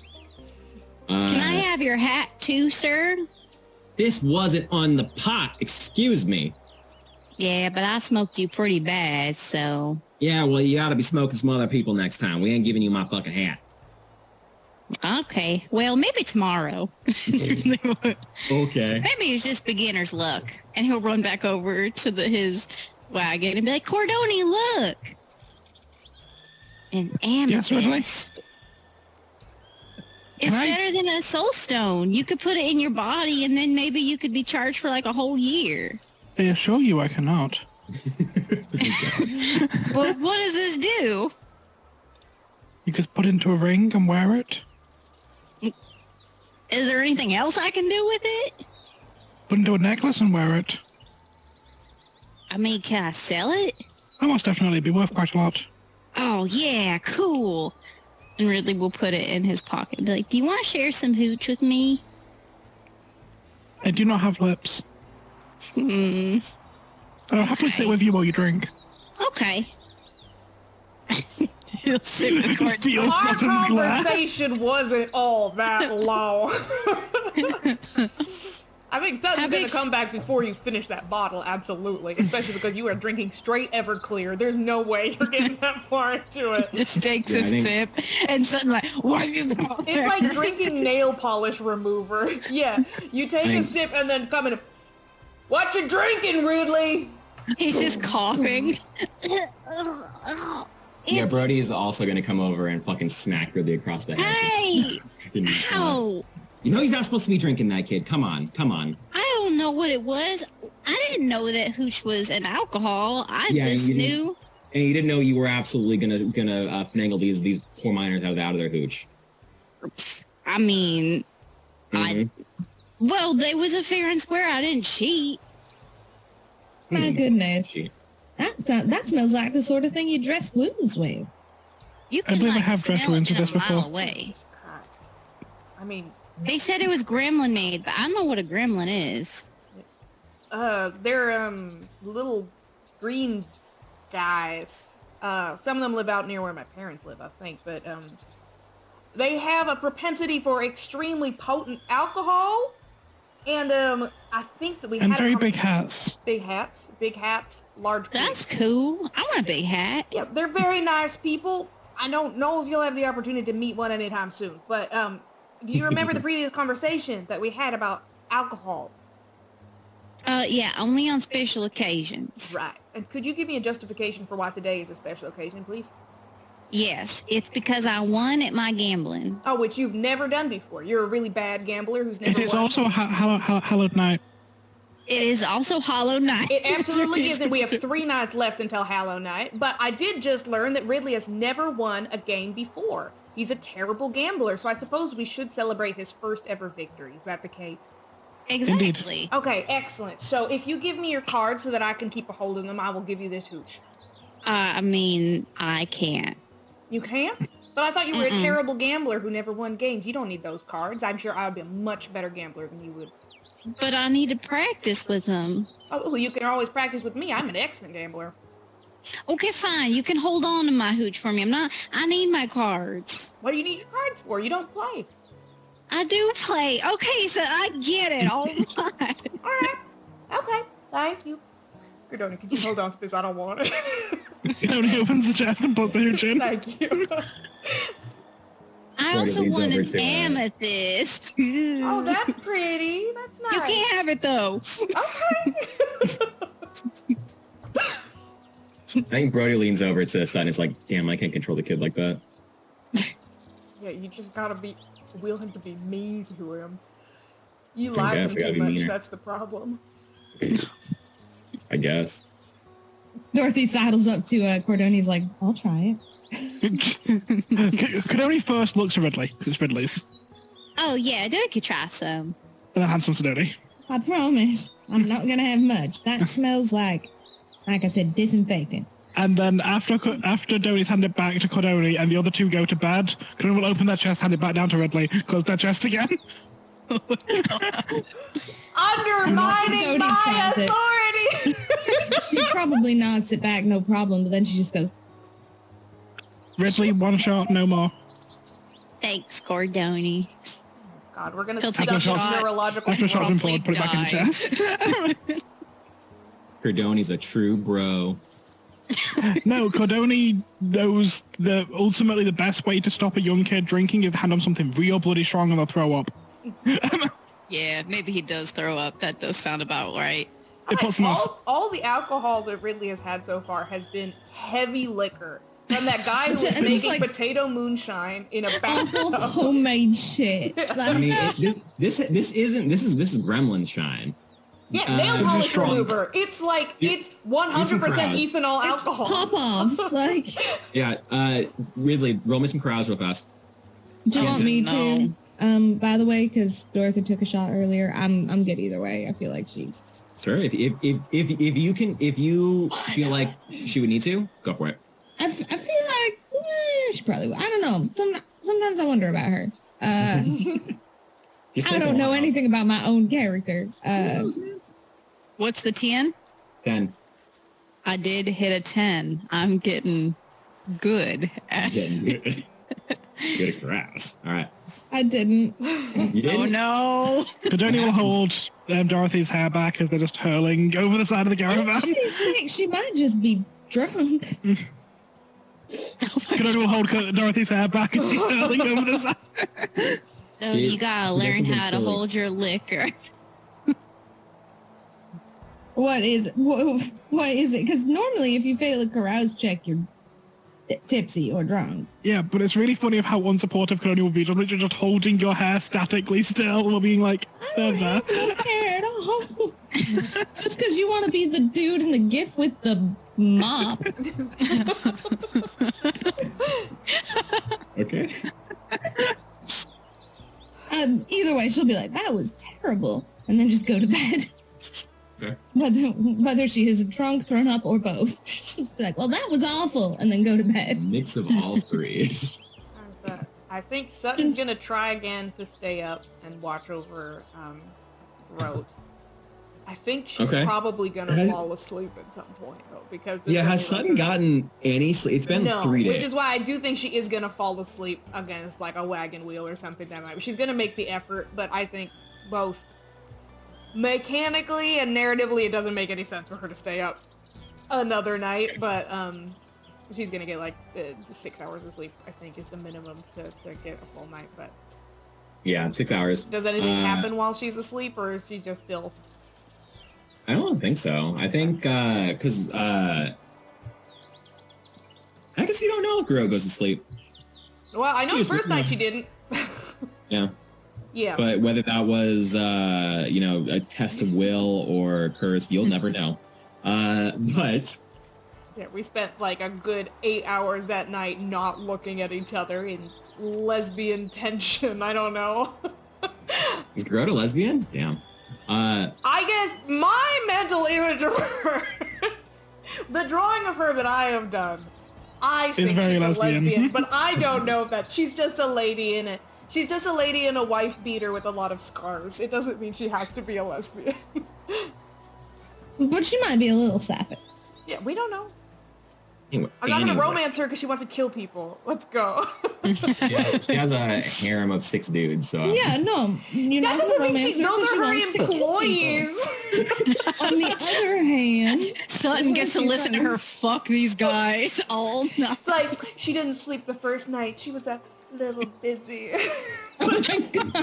[SPEAKER 4] Can I have your hat too, sir?
[SPEAKER 1] This wasn't on the pot. Excuse me.
[SPEAKER 4] Yeah, but I smoked you pretty bad, so...
[SPEAKER 1] Yeah, well, you ought to be smoking some other people next time. We ain't giving you my fucking hat.
[SPEAKER 4] Okay. Well, maybe tomorrow.
[SPEAKER 1] Okay.
[SPEAKER 4] Maybe it's just beginner's luck. And he'll run back over to his wagon and be like, Cordoni, look! An amethyst.
[SPEAKER 5] Yes, Ridley?
[SPEAKER 4] It's better than a soul stone. You could put it in your body and then maybe you could be charged for like a whole year.
[SPEAKER 5] I assure you I cannot.
[SPEAKER 4] Well, what does this do?
[SPEAKER 5] You just put into a ring and wear it.
[SPEAKER 4] Is there anything else I can do with it?
[SPEAKER 5] Put into a necklace and wear it.
[SPEAKER 4] I mean, can I sell it?
[SPEAKER 5] That must definitely be worth quite a lot.
[SPEAKER 4] Oh, yeah, cool. And Ridley will put it in his pocket and be like, do you want to share some hooch with me?
[SPEAKER 5] I do not have lips. I'll happily sit with you while you drink.
[SPEAKER 4] Okay. He'll sit with Cordoni.
[SPEAKER 2] Our conversation wasn't all that long. I I think Sutton's gonna come back before you finish that bottle, absolutely. Especially because you are drinking straight Everclear. There's no way you're getting that far into it.
[SPEAKER 4] Just takes a sip, and Sutton like, why are you going
[SPEAKER 2] It's like drinking nail polish remover. Yeah, you take a sip and then come in. What you drinking, Ridley?
[SPEAKER 4] He's just coughing.
[SPEAKER 1] Yeah, Brody is also going to come over and fucking smack Ridley across the head.
[SPEAKER 4] Hey! Ow!
[SPEAKER 1] You know he's not supposed to be drinking that, kid. Come on.
[SPEAKER 4] I don't know what it was. I didn't know that hooch was an alcohol. I just knew.
[SPEAKER 1] And you didn't know you were absolutely gonna finagle these poor minors out of their hooch.
[SPEAKER 4] I mean, well, they was a fair and square. I didn't cheat.
[SPEAKER 3] My goodness. That smells like the sort of thing you dress wounds with.
[SPEAKER 4] You can
[SPEAKER 5] I have dressed wounds with this before.
[SPEAKER 4] Away.
[SPEAKER 2] I mean,
[SPEAKER 4] they said it was gremlin made, but I don't know what a gremlin is.
[SPEAKER 2] They're little green guys. Some of them live out near where my parents live, I think, but they have a propensity for extremely potent alcohol, and I think that we
[SPEAKER 5] and
[SPEAKER 2] had
[SPEAKER 5] very big hats.
[SPEAKER 2] Big hats, large.
[SPEAKER 4] That's cool. I want a big hat.
[SPEAKER 2] Yeah, they're very nice people. I don't know if you'll have the opportunity to meet one anytime soon, but do you remember the previous conversation that we had about alcohol?
[SPEAKER 4] Yeah, only on special occasions.
[SPEAKER 2] Right. And could you give me a justification for why today is a special occasion, please?
[SPEAKER 4] Yes, it's because I won at my gambling.
[SPEAKER 2] Oh, which you've never done before. You're a really bad gambler who's never won.
[SPEAKER 5] It is also Hallowed Night.
[SPEAKER 4] It is also Hollow Night.
[SPEAKER 2] It absolutely is, and we have 3 nights left until Hallow Night. But I did just learn that Ridley has never won a game before. He's a terrible gambler, so I suppose we should celebrate his first ever victory. Is that the case?
[SPEAKER 4] Exactly.
[SPEAKER 5] Indeed.
[SPEAKER 2] Okay, excellent. So if you give me your cards so that I can keep a hold of them, I will give you this hooch.
[SPEAKER 4] I mean, I can't.
[SPEAKER 2] You can't? But I thought you were a terrible gambler who never won games. You don't need those cards. I'm sure I would be a much better gambler than you would.
[SPEAKER 4] But I need to practice with them.
[SPEAKER 2] Oh, well, you can always practice with me. I'm an excellent gambler.
[SPEAKER 4] Okay, fine. You can hold on to my hooch for me. I need my cards.
[SPEAKER 2] What do you need your cards for? You don't play.
[SPEAKER 4] I do play. Okay, so I get it all right.
[SPEAKER 2] All right. Okay. Thank you. Gordoni, can you hold on to this? I don't want it.
[SPEAKER 5] Tony opens the chest and puts the hooch in.
[SPEAKER 2] Thank you.
[SPEAKER 4] I also want an amethyst.
[SPEAKER 2] Oh, that's pretty. That's nice.
[SPEAKER 4] You can't have it, though.
[SPEAKER 2] Okay.
[SPEAKER 1] I think Brody leans over to his side and is like, damn, I can't control the kid like that.
[SPEAKER 2] Yeah, you just gotta will him to be mean to him. You
[SPEAKER 1] I
[SPEAKER 2] like him
[SPEAKER 1] guess I gotta
[SPEAKER 2] too
[SPEAKER 1] be
[SPEAKER 2] much,
[SPEAKER 1] meaner.
[SPEAKER 2] that's the problem.
[SPEAKER 1] I guess.
[SPEAKER 3] Dorothy sidles up to Cordoni's like, I'll try it.
[SPEAKER 5] Cordoni first looks to Ridley, because it's Ridley's.
[SPEAKER 4] Oh, yeah, Derek could try some.
[SPEAKER 5] And then hands some to Dodie.
[SPEAKER 3] I promise. I'm not going to have much. That smells like I said, disinfectant.
[SPEAKER 5] And then after Dodie's handed back to Cordoni and the other two go to bed, Cordoni will open their chest, hand it back down to Ridley, close their chest again.
[SPEAKER 2] Undermining my authority!
[SPEAKER 3] She probably knocks it back, no problem, but then she just goes,
[SPEAKER 5] Ridley, one shot, no more.
[SPEAKER 4] Thanks, Cordoni.
[SPEAKER 2] God, we're gonna
[SPEAKER 4] He'll
[SPEAKER 2] stuff
[SPEAKER 4] take a
[SPEAKER 2] this
[SPEAKER 4] shot.
[SPEAKER 2] neurological
[SPEAKER 5] After a shot been
[SPEAKER 4] Probably
[SPEAKER 5] poured, put it back in the
[SPEAKER 4] die.
[SPEAKER 5] chest.
[SPEAKER 1] Cordoni's a true bro.
[SPEAKER 5] No, Cordoni knows that ultimately the best way to stop a young kid drinking is to hand them something real bloody strong and they'll throw up.
[SPEAKER 4] Yeah, maybe he does throw up. That does sound about right.
[SPEAKER 5] It puts them off.
[SPEAKER 2] all the alcohol that Ridley has had so far has been heavy liquor. From that guy who was
[SPEAKER 3] It's
[SPEAKER 2] making
[SPEAKER 3] like-
[SPEAKER 2] potato moonshine in a
[SPEAKER 3] awful
[SPEAKER 2] bathtub.
[SPEAKER 3] homemade shit.
[SPEAKER 1] I mean, this is Gremlin shine.
[SPEAKER 2] Yeah, nail
[SPEAKER 1] It's
[SPEAKER 2] polish
[SPEAKER 5] strong.
[SPEAKER 2] remover. It's like, it's 100%
[SPEAKER 1] Krause.
[SPEAKER 2] ethanol alcohol.
[SPEAKER 3] Pop off. Like,
[SPEAKER 1] Yeah, Ridley, roll me some crowds real fast.
[SPEAKER 3] do you want me
[SPEAKER 4] no.
[SPEAKER 3] to? By the way, because Dorothy took a shot earlier, I'm good either way. I feel like she.
[SPEAKER 1] Sure, if you feel like she would need to, go for it.
[SPEAKER 3] I feel like she probably would. I don't know. Sometimes I wonder about her.
[SPEAKER 1] Just
[SPEAKER 3] I
[SPEAKER 1] take a
[SPEAKER 3] don't know
[SPEAKER 1] while.
[SPEAKER 3] anything about my own character.
[SPEAKER 4] What's the 10?
[SPEAKER 1] 10.
[SPEAKER 4] I did hit a 10. I'm getting good.
[SPEAKER 1] Getting good. Good at grass. All right.
[SPEAKER 3] I didn't.
[SPEAKER 1] You
[SPEAKER 4] Oh
[SPEAKER 1] didn't?
[SPEAKER 4] no.
[SPEAKER 5] Cordoni will hold Dorothy's hair back as they're just hurling over the side of the caravan.
[SPEAKER 3] She might just be drunk.
[SPEAKER 5] Gonna will hold Dorothy's hair back as she's hurling over the side.
[SPEAKER 4] So you gotta learn how to hold your liquor.
[SPEAKER 3] What is it? Because normally if you fail a carouse check, you're tipsy or drunk.
[SPEAKER 5] Yeah, but it's really funny of how unsupportive Coney will be. Just literally just holding your hair statically still while being like,
[SPEAKER 3] I don't have no hair at all. Just because you want to be the dude in the GIF with the mop.
[SPEAKER 1] Okay.
[SPEAKER 3] Either way, she'll be like, that was terrible. And then just go to bed.
[SPEAKER 1] Okay.
[SPEAKER 3] Whether she is drunk, thrown up, or both. She'll be like, well, that was awful. And then go to bed.
[SPEAKER 1] Mix of all three.
[SPEAKER 2] I think Sutton's gonna try again to stay up and watch over Throat. I think she's probably gonna fall asleep at some point though, because
[SPEAKER 1] has Sutton gotten any sleep? It's been 3 days.
[SPEAKER 2] Which is why I do think she is gonna fall asleep against like a wagon wheel or something that night. She's gonna make the effort, but I think both mechanically and narratively it doesn't make any sense for her to stay up another night, but she's gonna get like 6 hours of sleep, I think, is the minimum to get a full night. But
[SPEAKER 1] yeah, 6 hours.
[SPEAKER 2] Does anything happen while she's asleep, or is she just still?
[SPEAKER 1] I don't think so. I think because I guess you don't know if Guro goes to sleep.
[SPEAKER 2] Well, I know the first night she didn't.
[SPEAKER 1] Yeah.
[SPEAKER 2] Yeah.
[SPEAKER 1] But whether that was a test of will or curse, you'll never know. But
[SPEAKER 2] yeah, we spent like a good 8 hours that night not looking at each other in lesbian tension. I don't know.
[SPEAKER 1] Is Guro a lesbian? Damn.
[SPEAKER 2] I guess my mental image of her, the drawing of her that I have done, I think she's a lesbian, but I don't know if that she's just a lady in it. She's just a lady in a wife beater with a lot of scars. It doesn't mean she has to be a lesbian.
[SPEAKER 3] But she might be a little sapphic.
[SPEAKER 2] Yeah, we don't know.
[SPEAKER 1] Anyway,
[SPEAKER 2] I'm not gonna romance her because she wants to kill people. Let's go.
[SPEAKER 1] Yeah, she has a harem of 6 dudes, so...
[SPEAKER 3] Yeah, no.
[SPEAKER 2] That doesn't mean those are her employees.
[SPEAKER 3] On the other hand...
[SPEAKER 4] Sutton gets to listen to her fuck these guys all night.
[SPEAKER 2] It's like, she didn't sleep the first night. She was a little busy.
[SPEAKER 3] Oh my god.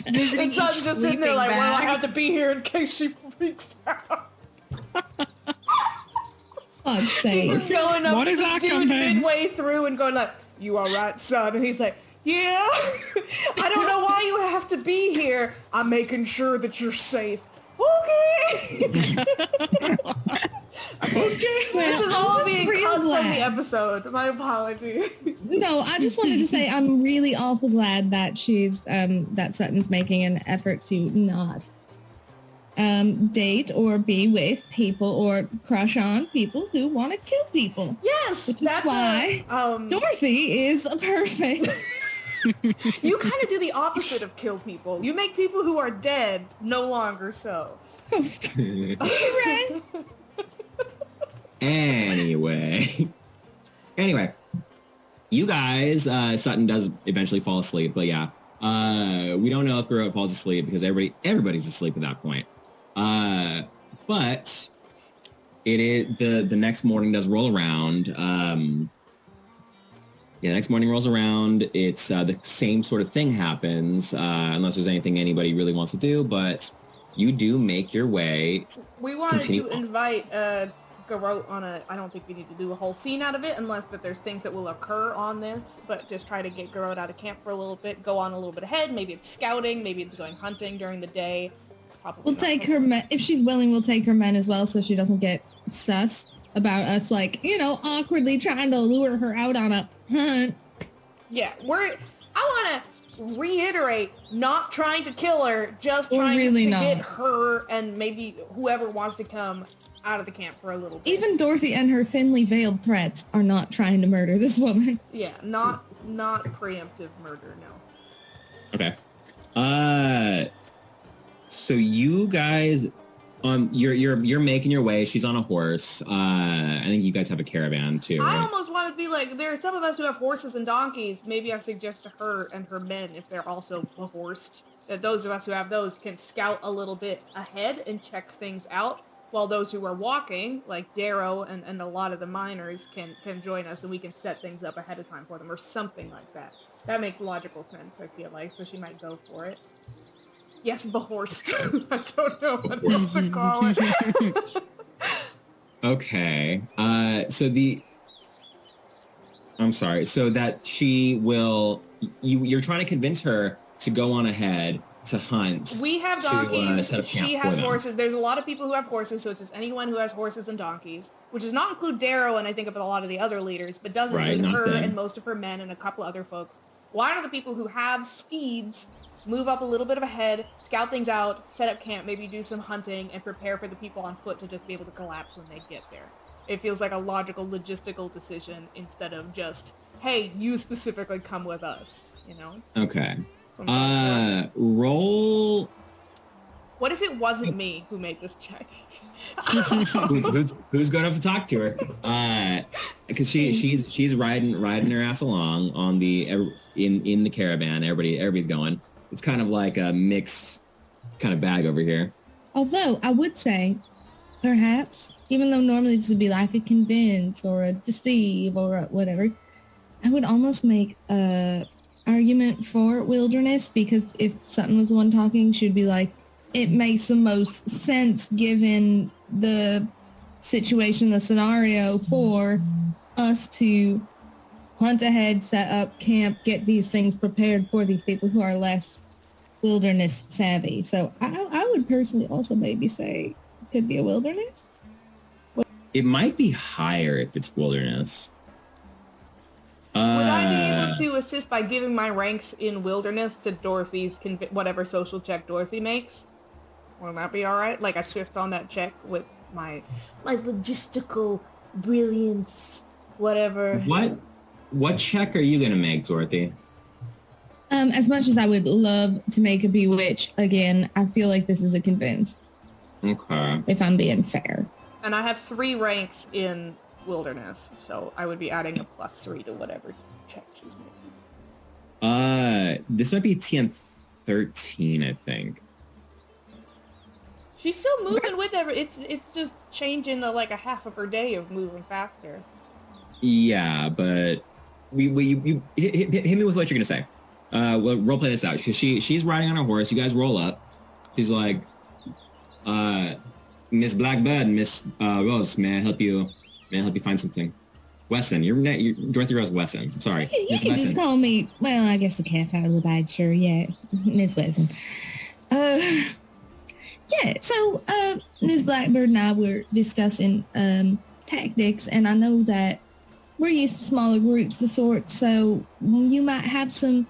[SPEAKER 2] And Sutton's just sitting there like, well, I have to be here in case she freaks out. She's just going up to the dude midway through and going like, you all right, son? And he's like, yeah. I don't know why you have to be here. I'm making sure that you're safe. Okay. Okay. This is all being cut from the episode. My apologies.
[SPEAKER 3] No, I just wanted to say I'm really awful glad that she's that Sutton's making an effort to not date or be with people or crush on people who want to kill people.
[SPEAKER 2] Yes,
[SPEAKER 3] which is why Dorothy is a perfect.
[SPEAKER 2] You kind of do the opposite of kill people. You make people who are dead no longer so.
[SPEAKER 3] Right.
[SPEAKER 1] Anyway, you guys, Sutton does eventually fall asleep, but yeah, we don't know if Guro falls asleep because everybody's asleep at that point. But it is the next morning does roll around. The next morning rolls around. It's the same sort of thing happens, unless there's anything anybody really wants to do. But you do make your way.
[SPEAKER 2] We wanted to invite Garrote on I don't think we need to do a whole scene out of it, unless that there's things that will occur on this. But just try to get Garrote out of camp for a little bit. Go on a little bit ahead. Maybe it's scouting. Maybe it's going hunting during the day.
[SPEAKER 3] We'll take her men, if she's willing, we'll take her men as well so she doesn't get sus about us, like, awkwardly trying to lure her out on a hunt.
[SPEAKER 2] Yeah, I want to reiterate, not trying to kill her, just trying to get her and maybe whoever wants to come out of the camp for a little bit.
[SPEAKER 3] Even Dorothy and her thinly veiled threats are not trying to murder this woman.
[SPEAKER 2] Yeah, not preemptive murder, no.
[SPEAKER 1] Okay. So you guys, you're making your way. She's on a horse. I think you guys have a caravan too, right?
[SPEAKER 2] I almost want to be like, there are some of us who have horses and donkeys. Maybe I suggest to her and her men, if they're also horsed, those of us who have those can scout a little bit ahead and check things out, while those who are walking, like Darrow and a lot of the miners, can join us and we can set things up ahead of time for them or something like that. That makes logical sense, I feel like, so she might go for it. Yes, Behorsed. I don't know what else to call it.
[SPEAKER 1] Okay. I'm sorry. So that she will... You're trying to convince her to go on ahead to hunt.
[SPEAKER 2] We have donkeys.
[SPEAKER 1] Set up camp
[SPEAKER 2] She has
[SPEAKER 1] for them.
[SPEAKER 2] horses. There's a lot of people who have horses, so it's just anyone who has horses and donkeys, which does not include Darrow and I think of a lot of the other leaders, but does include
[SPEAKER 1] not
[SPEAKER 2] her
[SPEAKER 1] them.
[SPEAKER 2] and most of her men and a couple other folks. Why don't the people who have steeds move up a little bit of ahead, scout things out, set up camp, maybe do some hunting, and prepare for the people on foot to just be able to collapse when they get there? It feels like a logical, logistical decision instead of just, hey, you specifically come with us, you know?
[SPEAKER 1] Okay. Roll...
[SPEAKER 2] What if it wasn't me who made this check?
[SPEAKER 1] who's going up to talk to her? Because she's riding her ass along on in the caravan. Everybody's going. It's kind of like a mixed kind of bag over here.
[SPEAKER 3] Although I would say, perhaps, even though normally this would be like a convince or a deceive or a whatever, I would almost make a argument for wilderness, because if Sutton was the one talking, she'd be like, it makes the most sense given the situation, the scenario, for us to hunt ahead, set up camp, get these things prepared for these people who are less wilderness savvy. So I would personally also maybe say it could be a wilderness.
[SPEAKER 1] It might be higher if it's wilderness.
[SPEAKER 2] Would I be able to assist by giving my ranks in wilderness to Dorothy's whatever social check Dorothy makes? Will that be all right? Like assist on that check with my logistical brilliance, whatever.
[SPEAKER 1] What check are you gonna make, Dorothy?
[SPEAKER 3] As much as I would love to make a bewitch, again, I feel like this is a convince.
[SPEAKER 1] Okay.
[SPEAKER 3] If I'm being fair.
[SPEAKER 2] And I have 3 ranks in wilderness, so I would be adding a +3 to whatever check she's making.
[SPEAKER 1] This might be TN 13, I think.
[SPEAKER 2] She's still moving with it's just changing like a half of her day of moving faster.
[SPEAKER 1] Yeah, but you hit me with what you're gonna say. Well, role play this out. She's riding on her horse. You guys roll up. She's like, Miss Blackbird, Miss Rose, may I help you find something? Wesson, you're Dorothy Rose Wesson. I'm sorry.
[SPEAKER 3] You can just call me, well, I guess the cat's out of the bag, sure, yeah. Miss Wesson. Yeah, so Ms. Blackbird and I were discussing tactics, and I know that we're used to smaller groups of sorts, so you might have some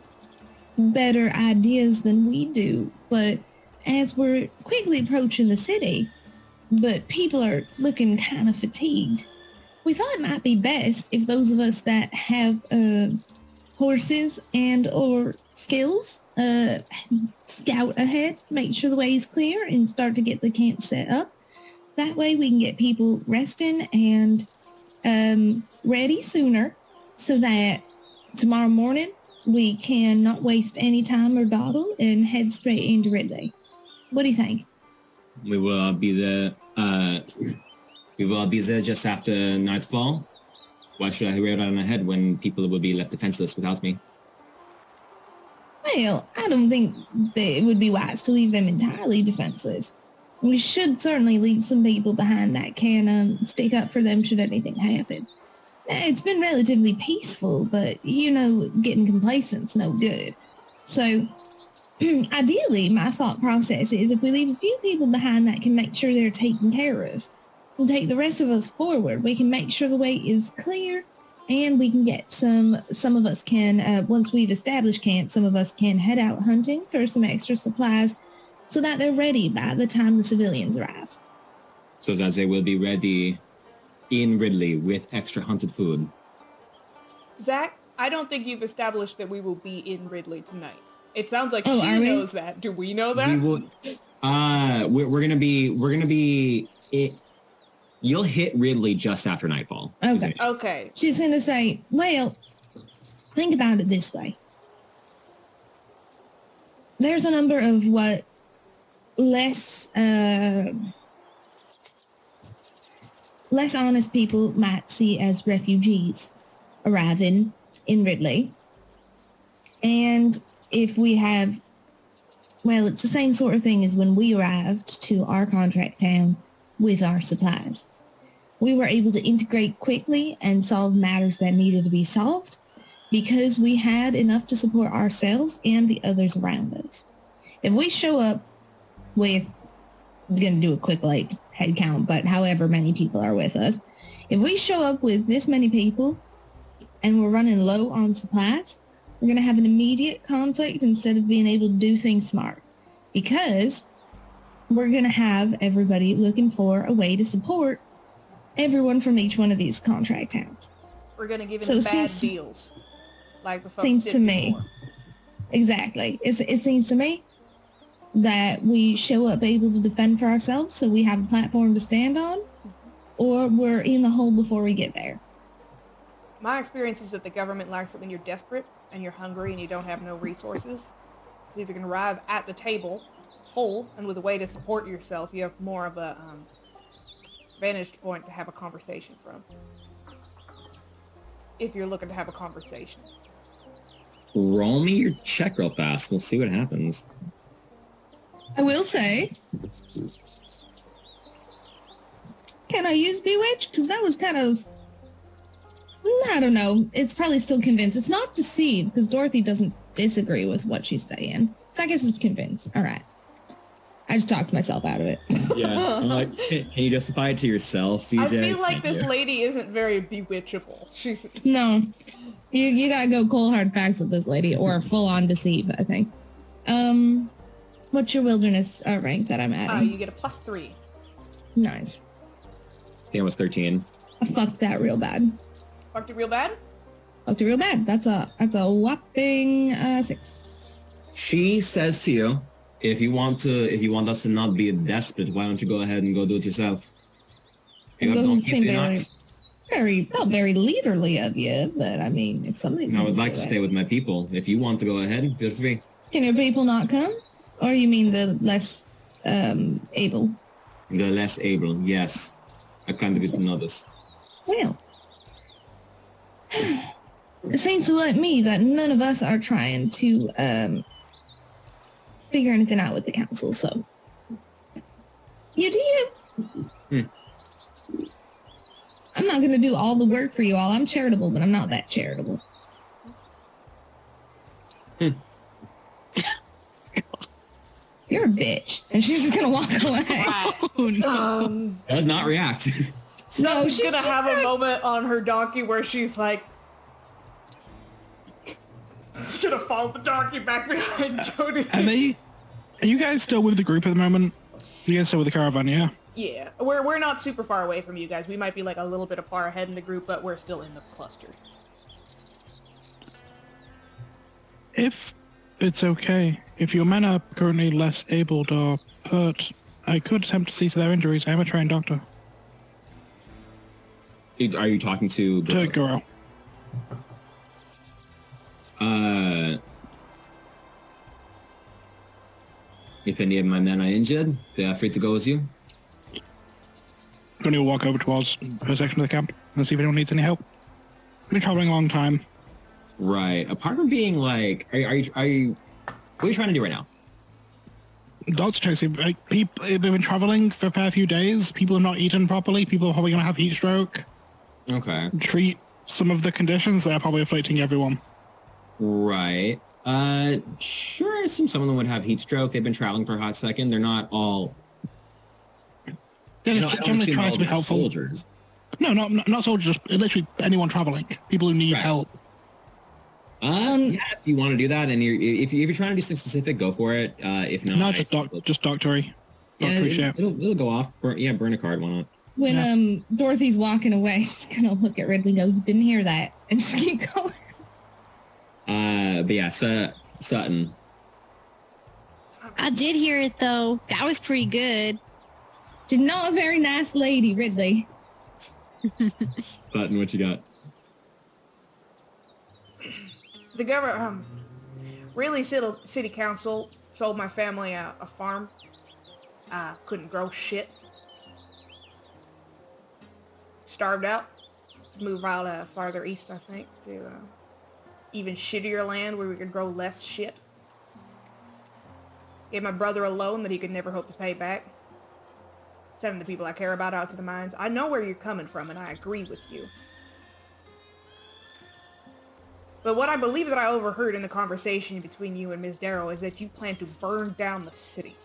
[SPEAKER 3] better ideas than we do, but as we're quickly approaching the city, but people are looking kind of fatigued, we thought it might be best if those of us that have horses and or skills scout ahead, make sure the way is clear, and start to get the camp set up. That way we can get people resting and ready sooner, so that tomorrow morning we can not waste any time or dawdle and head straight into Ridley. What do you think?
[SPEAKER 1] We will be there. We will be there just after nightfall. Why should I ride on ahead when people will be left defenseless without me?
[SPEAKER 3] Well, I don't think that it would be wise to leave them entirely defenseless. We should certainly leave some people behind that can stick up for them should anything happen. It's been relatively peaceful, but, getting complacent's no good. So, ideally, my thought process is if we leave a few people behind that can make sure they're taken care of, we'll take the rest of us forward. We can make sure the way is clear, and we can get some of us can, once we've established camp, some of us can head out hunting for some extra supplies so that they're ready by the time the civilians arrive.
[SPEAKER 1] So that they will be ready in Ridley with extra hunted food.
[SPEAKER 2] Zach, I don't think you've established that we will be in Ridley tonight. It sounds like she knows that. Do we know that?
[SPEAKER 1] We will. We're gonna be. You'll hit Ridley just after nightfall.
[SPEAKER 2] Okay.
[SPEAKER 3] She's gonna say, well, think about it this way. there's a number of what less honest people might see as refugees arriving in Ridley. And if we have, well, it's the same sort of thing as when we arrived to our contract town with our supplies. We were able to integrate quickly and solve matters that needed to be solved because we had enough to support ourselves and the others around us. If we show up with, I'm going to do a quick head count, but however many people are with us, if we show up with this many people and we're running low on supplies, we're going to have an immediate conflict instead of being able to do things smart, because we're going to have everybody looking for a way to support everyone from each one of these contract towns.
[SPEAKER 2] We're going to give them bad deals, like the folks
[SPEAKER 3] seems
[SPEAKER 2] did
[SPEAKER 3] to me.
[SPEAKER 2] before.
[SPEAKER 3] Exactly. It seems to me that we show up able to defend for ourselves so we have a platform to stand on, or we're in the hole before we get there.
[SPEAKER 2] My experience is that the government likes it when you're desperate and you're hungry and you don't have no resources. So if you can arrive at the table full and with a way to support yourself, you have more of a vantage point to have a conversation from. If you're looking to have a conversation.
[SPEAKER 1] Roll me your check real fast. We'll see what happens.
[SPEAKER 3] I will say, can I use Bewitch? Because that was kind of, I don't know. It's probably still convinced. It's not deceive, because Dorothy doesn't disagree with what she's saying. So I guess it's convinced. All right. I just talked myself out of it.
[SPEAKER 1] Yeah. I'm like, can you justify it to yourself, CJ?
[SPEAKER 2] I feel like
[SPEAKER 1] Thank
[SPEAKER 2] this
[SPEAKER 1] you.
[SPEAKER 2] lady isn't very bewitchable. She's
[SPEAKER 3] No. You gotta go cold hard facts with this lady, or full on deceive, I think. What's your wilderness rank that I'm adding?
[SPEAKER 2] you get a +3.
[SPEAKER 3] Nice.
[SPEAKER 1] I think it was 13.
[SPEAKER 3] I fucked that real bad.
[SPEAKER 2] Fucked it real bad?
[SPEAKER 3] Fucked it real bad. That's a whopping 6.
[SPEAKER 1] She says to you, if you want us to not be desperate, why don't you go ahead and go do it yourself? You
[SPEAKER 3] It
[SPEAKER 1] have
[SPEAKER 3] doesn't
[SPEAKER 1] donkeys,
[SPEAKER 3] seem
[SPEAKER 1] do you not?
[SPEAKER 3] not very leaderly of you, but I mean, if somebody's
[SPEAKER 1] I
[SPEAKER 3] gonna
[SPEAKER 1] would like
[SPEAKER 3] do
[SPEAKER 1] to
[SPEAKER 3] it.
[SPEAKER 1] stay with my people. If you want to go ahead, feel free.
[SPEAKER 3] Can your people not come? Or you mean the less able?
[SPEAKER 1] The less able, yes. I kind of get to know this.
[SPEAKER 3] Well, it seems to like me that none of us are trying to figure anything out with the council, so. You do. I'm not going to do all the work for you all. I'm charitable, but I'm not that charitable. You're a bitch. And she's just going to walk away.
[SPEAKER 4] Oh no.
[SPEAKER 1] Does not react.
[SPEAKER 3] No,
[SPEAKER 2] She's
[SPEAKER 3] she's
[SPEAKER 2] gonna
[SPEAKER 3] just
[SPEAKER 2] have a
[SPEAKER 3] gonna-
[SPEAKER 2] moment on her donkey where she's like, should have followed the donkey back behind Jody.
[SPEAKER 5] Are you guys still with the group at the moment? You guys still with the caravan, yeah?
[SPEAKER 2] Yeah, we're not super far away from you guys. We might be like a little bit far ahead in the group, but we're still in the cluster.
[SPEAKER 5] If it's okay, if your men are currently less abled or hurt, I could attempt to see to their injuries. I am a trained doctor.
[SPEAKER 1] Are you talking to...
[SPEAKER 5] To Goro.
[SPEAKER 1] If any of my men are injured, they are free to go with you.
[SPEAKER 5] I'm going to walk over towards her section of the camp and see if anyone needs any help. I've been traveling a long time.
[SPEAKER 1] Right. Apart from being like... Are you... What are you trying to do right now?
[SPEAKER 5] Doctor Tracy, people have been traveling for a fair few days. People have not eaten properly. People are probably going to have heat stroke.
[SPEAKER 1] Okay.
[SPEAKER 5] Treat some of the conditions that are probably afflicting everyone.
[SPEAKER 1] Right. Sure, I assume some of them would have heat stroke. They've been traveling for a hot second. They're not all...
[SPEAKER 5] Yeah,
[SPEAKER 1] I
[SPEAKER 5] just
[SPEAKER 1] don't
[SPEAKER 5] generally
[SPEAKER 1] assume
[SPEAKER 5] try
[SPEAKER 1] all
[SPEAKER 5] to be
[SPEAKER 1] they're
[SPEAKER 5] helpful.
[SPEAKER 1] soldiers.
[SPEAKER 5] No, not soldiers, just literally anyone traveling. People who need
[SPEAKER 1] Right.
[SPEAKER 5] help.
[SPEAKER 1] Yeah, if you want to do that, and if you're trying to do something specific, go for it. If not,
[SPEAKER 5] No, just doctory.
[SPEAKER 1] yeah,
[SPEAKER 5] Doctory shit.
[SPEAKER 1] it'll go off. Burn a card. Why not?
[SPEAKER 3] When
[SPEAKER 5] Yeah.
[SPEAKER 3] Dorothy's walking away, she's going to look at Ridley and go, you didn't hear that. And just keep going.
[SPEAKER 1] But yeah, Sutton.
[SPEAKER 4] I did hear it though. That was pretty good.
[SPEAKER 3] She's not a very nice lady, Ridley.
[SPEAKER 1] Sutton, what you got?
[SPEAKER 2] The government, really, city council sold my family a farm. Couldn't grow shit. Starved out. Moved out farther east, I think, to even shittier land where we could grow less shit. Gave my brother a loan that he could never hope to pay back. Sending the people I care about out to the mines. I know where you're coming from, and I agree with you. But what I believe that I overheard in the conversation between you and Ms. Darrow is that you plan to burn down the city.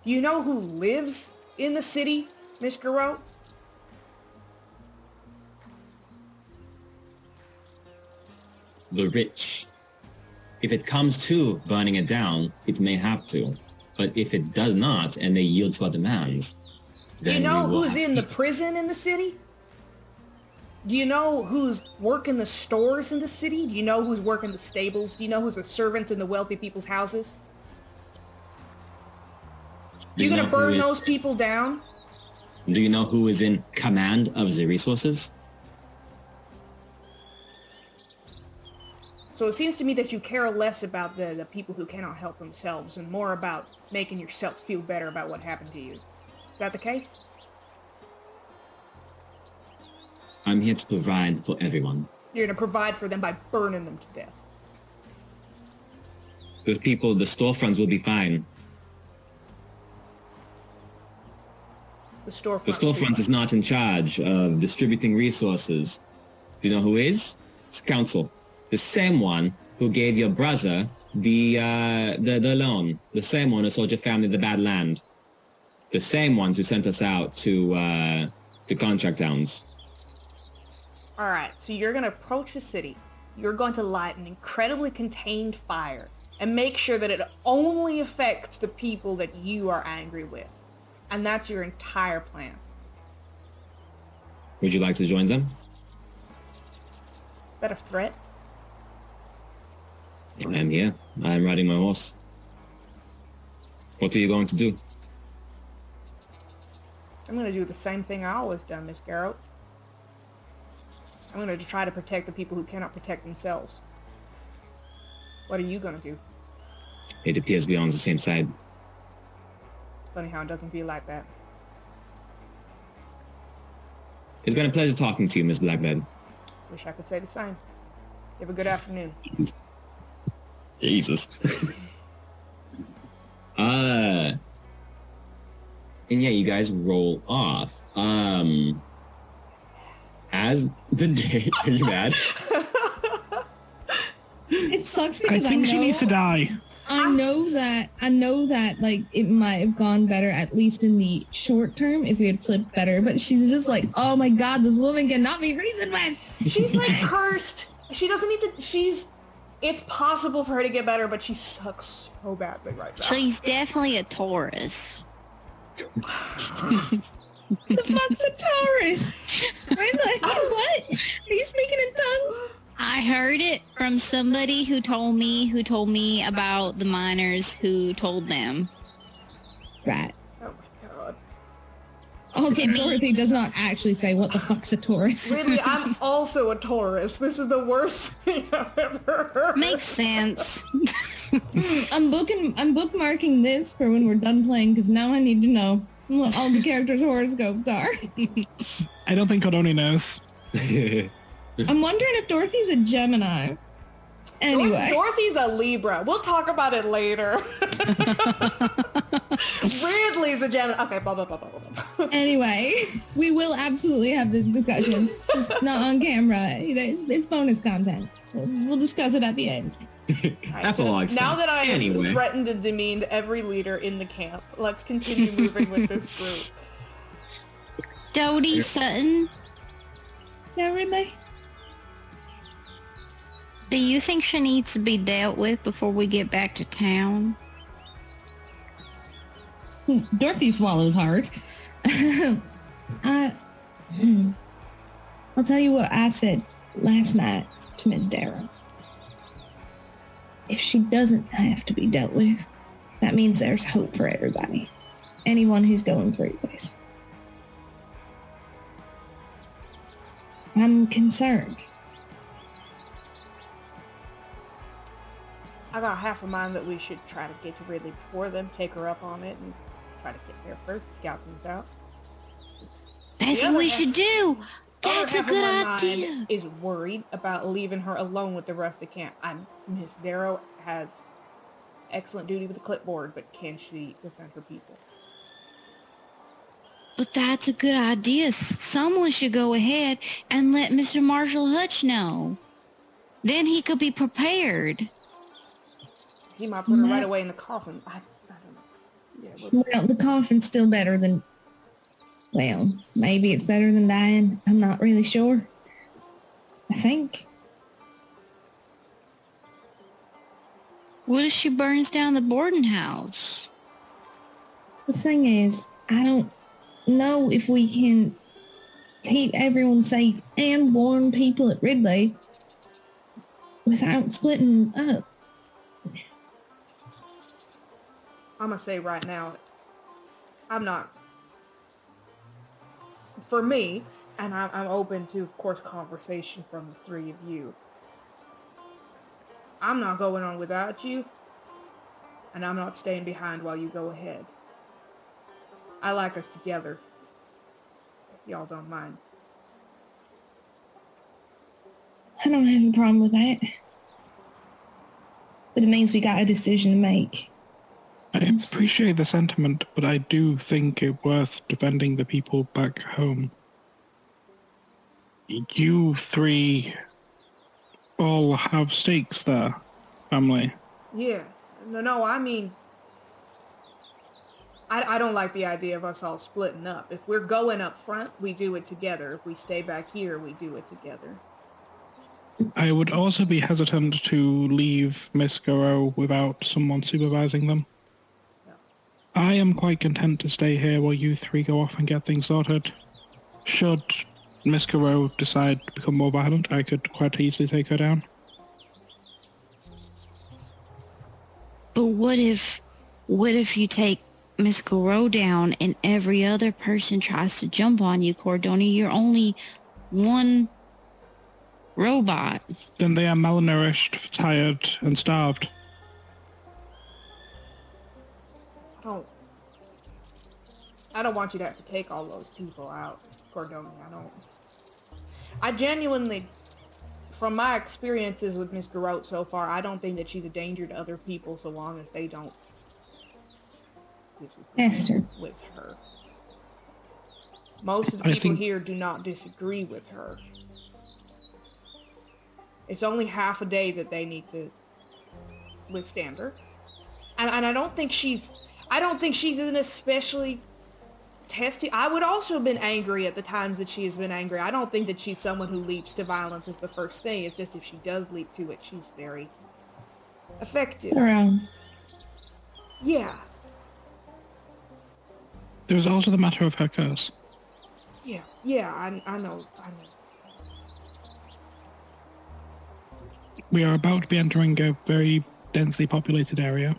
[SPEAKER 2] Do you know who lives in the city, Miss Garot?
[SPEAKER 1] The rich. If it comes to burning it down, it may have to. But if it does not, and they yield to our demands,
[SPEAKER 2] then do you know who's in the prison in the city? Do you know who's working the stores in the city? Do you know who's working the stables? Do you know who's a servant in the wealthy people's houses? You gonna burn those people down?
[SPEAKER 1] Do you know who is in command of the resources?
[SPEAKER 2] So it seems to me that you care less about the people who cannot help themselves and more about making yourself feel better about what happened to you. Is that the case?
[SPEAKER 1] I'm here to provide for everyone.
[SPEAKER 2] You're gonna provide for them by burning them to death.
[SPEAKER 1] Those people, the storefronts will be fine.
[SPEAKER 2] The
[SPEAKER 1] storefront is not in charge of distributing resources. Do you know who is? It's council. The same one who gave your brother the loan. The same one who sold your family the bad land. The same ones who sent us out to contract towns.
[SPEAKER 2] All right, so you're going to approach a city. You're going to light an incredibly contained fire and make sure that it only affects the people that you are angry with. And that's your entire plan.
[SPEAKER 1] Would you like to join them?
[SPEAKER 2] Is that a threat?
[SPEAKER 1] I am here. I am riding my horse. What are you going to do?
[SPEAKER 2] I'm going to do the same thing I always done, Miss Garrow. I'm going to try to protect the people who cannot protect themselves. What are you going to do?
[SPEAKER 1] It appears we're on the same side.
[SPEAKER 2] Funny how it doesn't feel like that.
[SPEAKER 1] It's been a pleasure talking to you, Miss Blackbird.
[SPEAKER 2] Wish I could say the same. You have a good afternoon.
[SPEAKER 1] Jesus. And yeah, you guys roll off. As the day, are you mad?
[SPEAKER 3] It sucks because
[SPEAKER 5] I think she needs to die.
[SPEAKER 3] I know that like it might have gone better at least in the short term if we had flipped better, but she's just like, oh my god, this woman cannot be reasoned with.
[SPEAKER 2] She's like cursed. She doesn't need to. It's possible for her to get better, but she sucks so badly right now.
[SPEAKER 4] She's definitely a Taurus.
[SPEAKER 3] The fuck's a Taurus? I'm like, what? Are you speaking in tongues?
[SPEAKER 4] I heard it from somebody who told me about the miners who told them.
[SPEAKER 3] Right.
[SPEAKER 2] Oh my god.
[SPEAKER 3] Also, Dorothy does not actually say what the fuck's a Taurus.
[SPEAKER 2] Really, I'm also a Taurus. This is the worst thing I've ever heard.
[SPEAKER 4] Makes sense.
[SPEAKER 3] I'm bookmarking this for when we're done playing because now I need to know what all the characters' horoscopes are.
[SPEAKER 5] I don't think Codoni knows.
[SPEAKER 3] I'm wondering if Dorothy's a Gemini. Anyway.
[SPEAKER 2] Dorothy's a Libra. We'll talk about it later. Ridley's a Gemini. Okay, blah, blah, blah, blah, blah.
[SPEAKER 3] Anyway, we will absolutely have this discussion. Just not on camera. It's bonus content. We'll discuss it at the end.
[SPEAKER 1] That's all I said.
[SPEAKER 2] Now that I have threatened and demeaned every leader in the camp, let's continue moving with this group.
[SPEAKER 4] Dodie Sutton,
[SPEAKER 3] Yeah, really?
[SPEAKER 4] do you think she needs to be dealt with before we get back to town?
[SPEAKER 3] Dorothy swallows hard. I'll tell you what I said last night to Ms. Darrow. If she doesn't have to be dealt with, that means there's hope for everybody. Anyone who's going through this. I'm concerned.
[SPEAKER 2] I got half a mind that we should try to get to Ridley before them, take her up on it, and try to get there first, scout things out.
[SPEAKER 6] That's what we should do. That's a good idea.
[SPEAKER 2] Mind is worried about leaving her alone with the rest of the camp. Miss Darrow has excellent duty with the clipboard, but can she defend her people?
[SPEAKER 6] But that's a good idea. Someone should go ahead and let Mr. Marshall Hutch know. Then he could be prepared.
[SPEAKER 2] He might put her right away in the coffin. I don't know. Yeah,
[SPEAKER 3] Well, the coffin's still better than... Well, maybe it's better than dying. I'm not really sure. I think.
[SPEAKER 6] What if she burns down the boarding house?
[SPEAKER 3] The thing is, I don't know if we can keep everyone safe and warn people at Ridley without splitting up.
[SPEAKER 2] I'm gonna say right now, I'm not. For me, and I'm open to, of course, conversation from the three of you. I'm not going on without you, and I'm not staying behind while you go ahead. I like us together, if y'all don't mind.
[SPEAKER 3] I don't have a problem with that. But it means we got a decision to make.
[SPEAKER 5] I appreciate the sentiment, but I do think it worth defending the people back home. You three all have stakes there, family.
[SPEAKER 2] Yeah. No, I mean... I don't like the idea of us all splitting up. If we're going up front, we do it together. If we stay back here, we do it together.
[SPEAKER 5] I would also be hesitant to leave Miss Garreau without someone supervising them. I am quite content to stay here while you three go off and get things sorted. Should Miss Garreau decide to become more violent, I could quite easily take her down.
[SPEAKER 6] But what if you take Miss Garreau down and every other person tries to jump on you, Cordoni? You're only one robot.
[SPEAKER 5] Then they are malnourished, tired, and starved.
[SPEAKER 2] I don't want you to have to take all those people out, Cordoni. I genuinely, from my experiences with Miss Garreau so far, I don't think that she's a danger to other people so long as they don't disagree with her. Most of the people here do not disagree with her. It's only half a day that they need to withstand her. And I don't think she's an especially testy. I would also have been angry at the times that she has been angry. I don't think that she's someone who leaps to violence as the first thing. It's just if she does leap to it, she's very effective. Yeah.
[SPEAKER 5] There is also the matter of her curse.
[SPEAKER 2] Yeah, I know.
[SPEAKER 5] We are about to be entering a very densely populated area.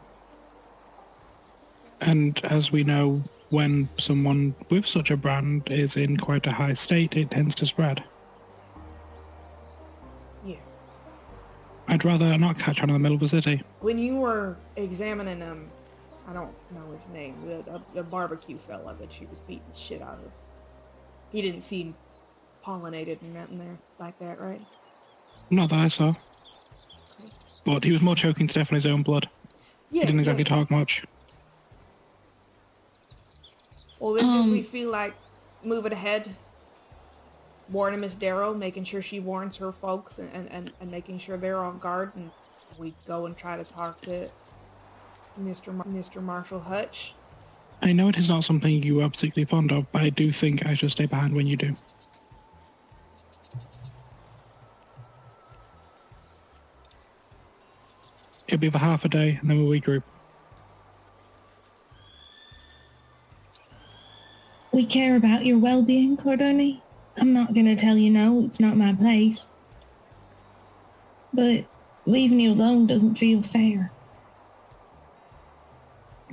[SPEAKER 5] And as we know, when someone with such a brand is in quite a high state, it tends to spread.
[SPEAKER 2] Yeah.
[SPEAKER 5] I'd rather not catch on in the middle of the city.
[SPEAKER 2] When you were examining I don't know his name, the barbecue fella that she was beating the shit out of. He didn't seem pollinated and nothing there like that, right?
[SPEAKER 5] Not that I saw.
[SPEAKER 2] Okay.
[SPEAKER 5] But he was more choking to death on his own blood.
[SPEAKER 2] Yeah,
[SPEAKER 5] He didn't exactly talk much.
[SPEAKER 2] Well, this is, we feel like moving ahead, warning Miss Darrow, making sure she warns her folks and making sure they're on guard, and we go and try to talk to Mr. Marshall Hutch.
[SPEAKER 5] I know it is not something you are particularly fond of, but I do think I should stay behind when you do. It'll be for half a day, and then we'll regroup.
[SPEAKER 3] We care about your well-being, Cordoni. I'm not going to tell you no, it's not my place. But leaving you alone doesn't feel fair.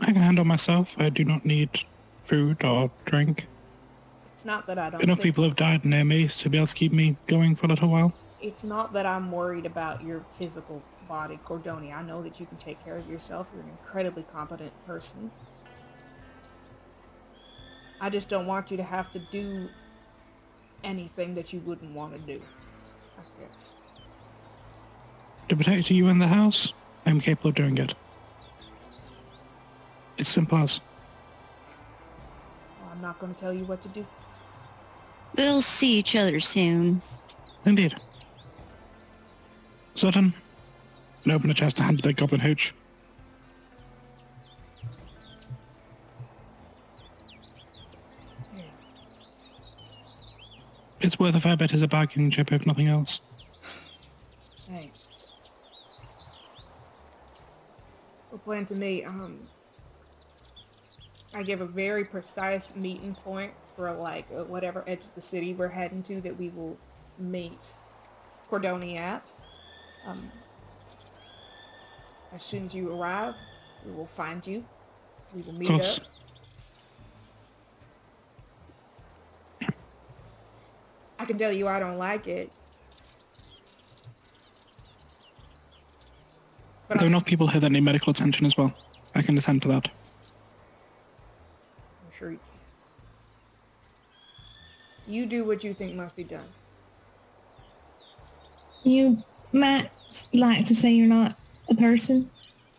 [SPEAKER 5] I can handle myself. I do not need food or drink.
[SPEAKER 2] It's not that I don't
[SPEAKER 5] Enough people have died near me to be able to keep me going for a little while.
[SPEAKER 2] It's not that I'm worried about your physical body, Cordonia. I know that you can take care of yourself. You're an incredibly competent person. I just don't want you to have to do anything that you wouldn't want to do, I guess.
[SPEAKER 5] To protect you and the house, I'm capable of doing it. It's simple as.
[SPEAKER 2] Well, I'm not going to tell you what to do.
[SPEAKER 6] We'll see each other soon.
[SPEAKER 5] Indeed. Sutton, and open a chest to hand the goblin hooch. It's worth a fair bit as a bargaining chip, if nothing else.
[SPEAKER 2] Thanks. Well, plan to me, I give a very precise meeting point for like whatever edge of the city we're heading to that we will meet Cordonia at. As soon as you arrive, we will find you. We will meet up. I can tell you I don't like it. But
[SPEAKER 5] There are enough people here that need medical attention as well. I can attend to that.
[SPEAKER 2] I'm sure you can. You do what you think must be done.
[SPEAKER 3] You might like to say you're not a person,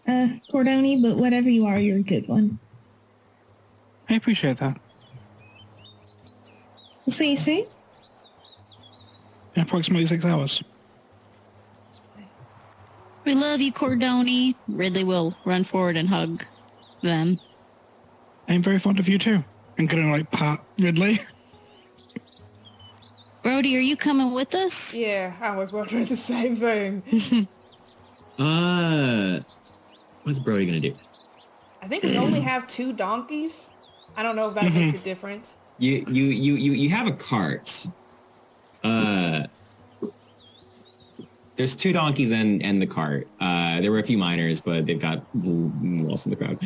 [SPEAKER 3] Cordoni, but whatever you are, you're a good one.
[SPEAKER 5] I appreciate that.
[SPEAKER 3] We'll see you soon.
[SPEAKER 5] In approximately 6 hours.
[SPEAKER 6] We love you, Cordoni. Ridley will run forward and hug them.
[SPEAKER 5] I'm very fond of you too. I'm gonna like pat Ridley.
[SPEAKER 6] Brody, are you coming with us?
[SPEAKER 2] Yeah, I was wondering the same thing.
[SPEAKER 1] What's Brody gonna do?
[SPEAKER 2] I think we only have 2 donkeys. I don't know if that makes a difference.
[SPEAKER 1] You have a cart. There's 2 donkeys and the cart. There were a few minors, but they've got lost in the crowd.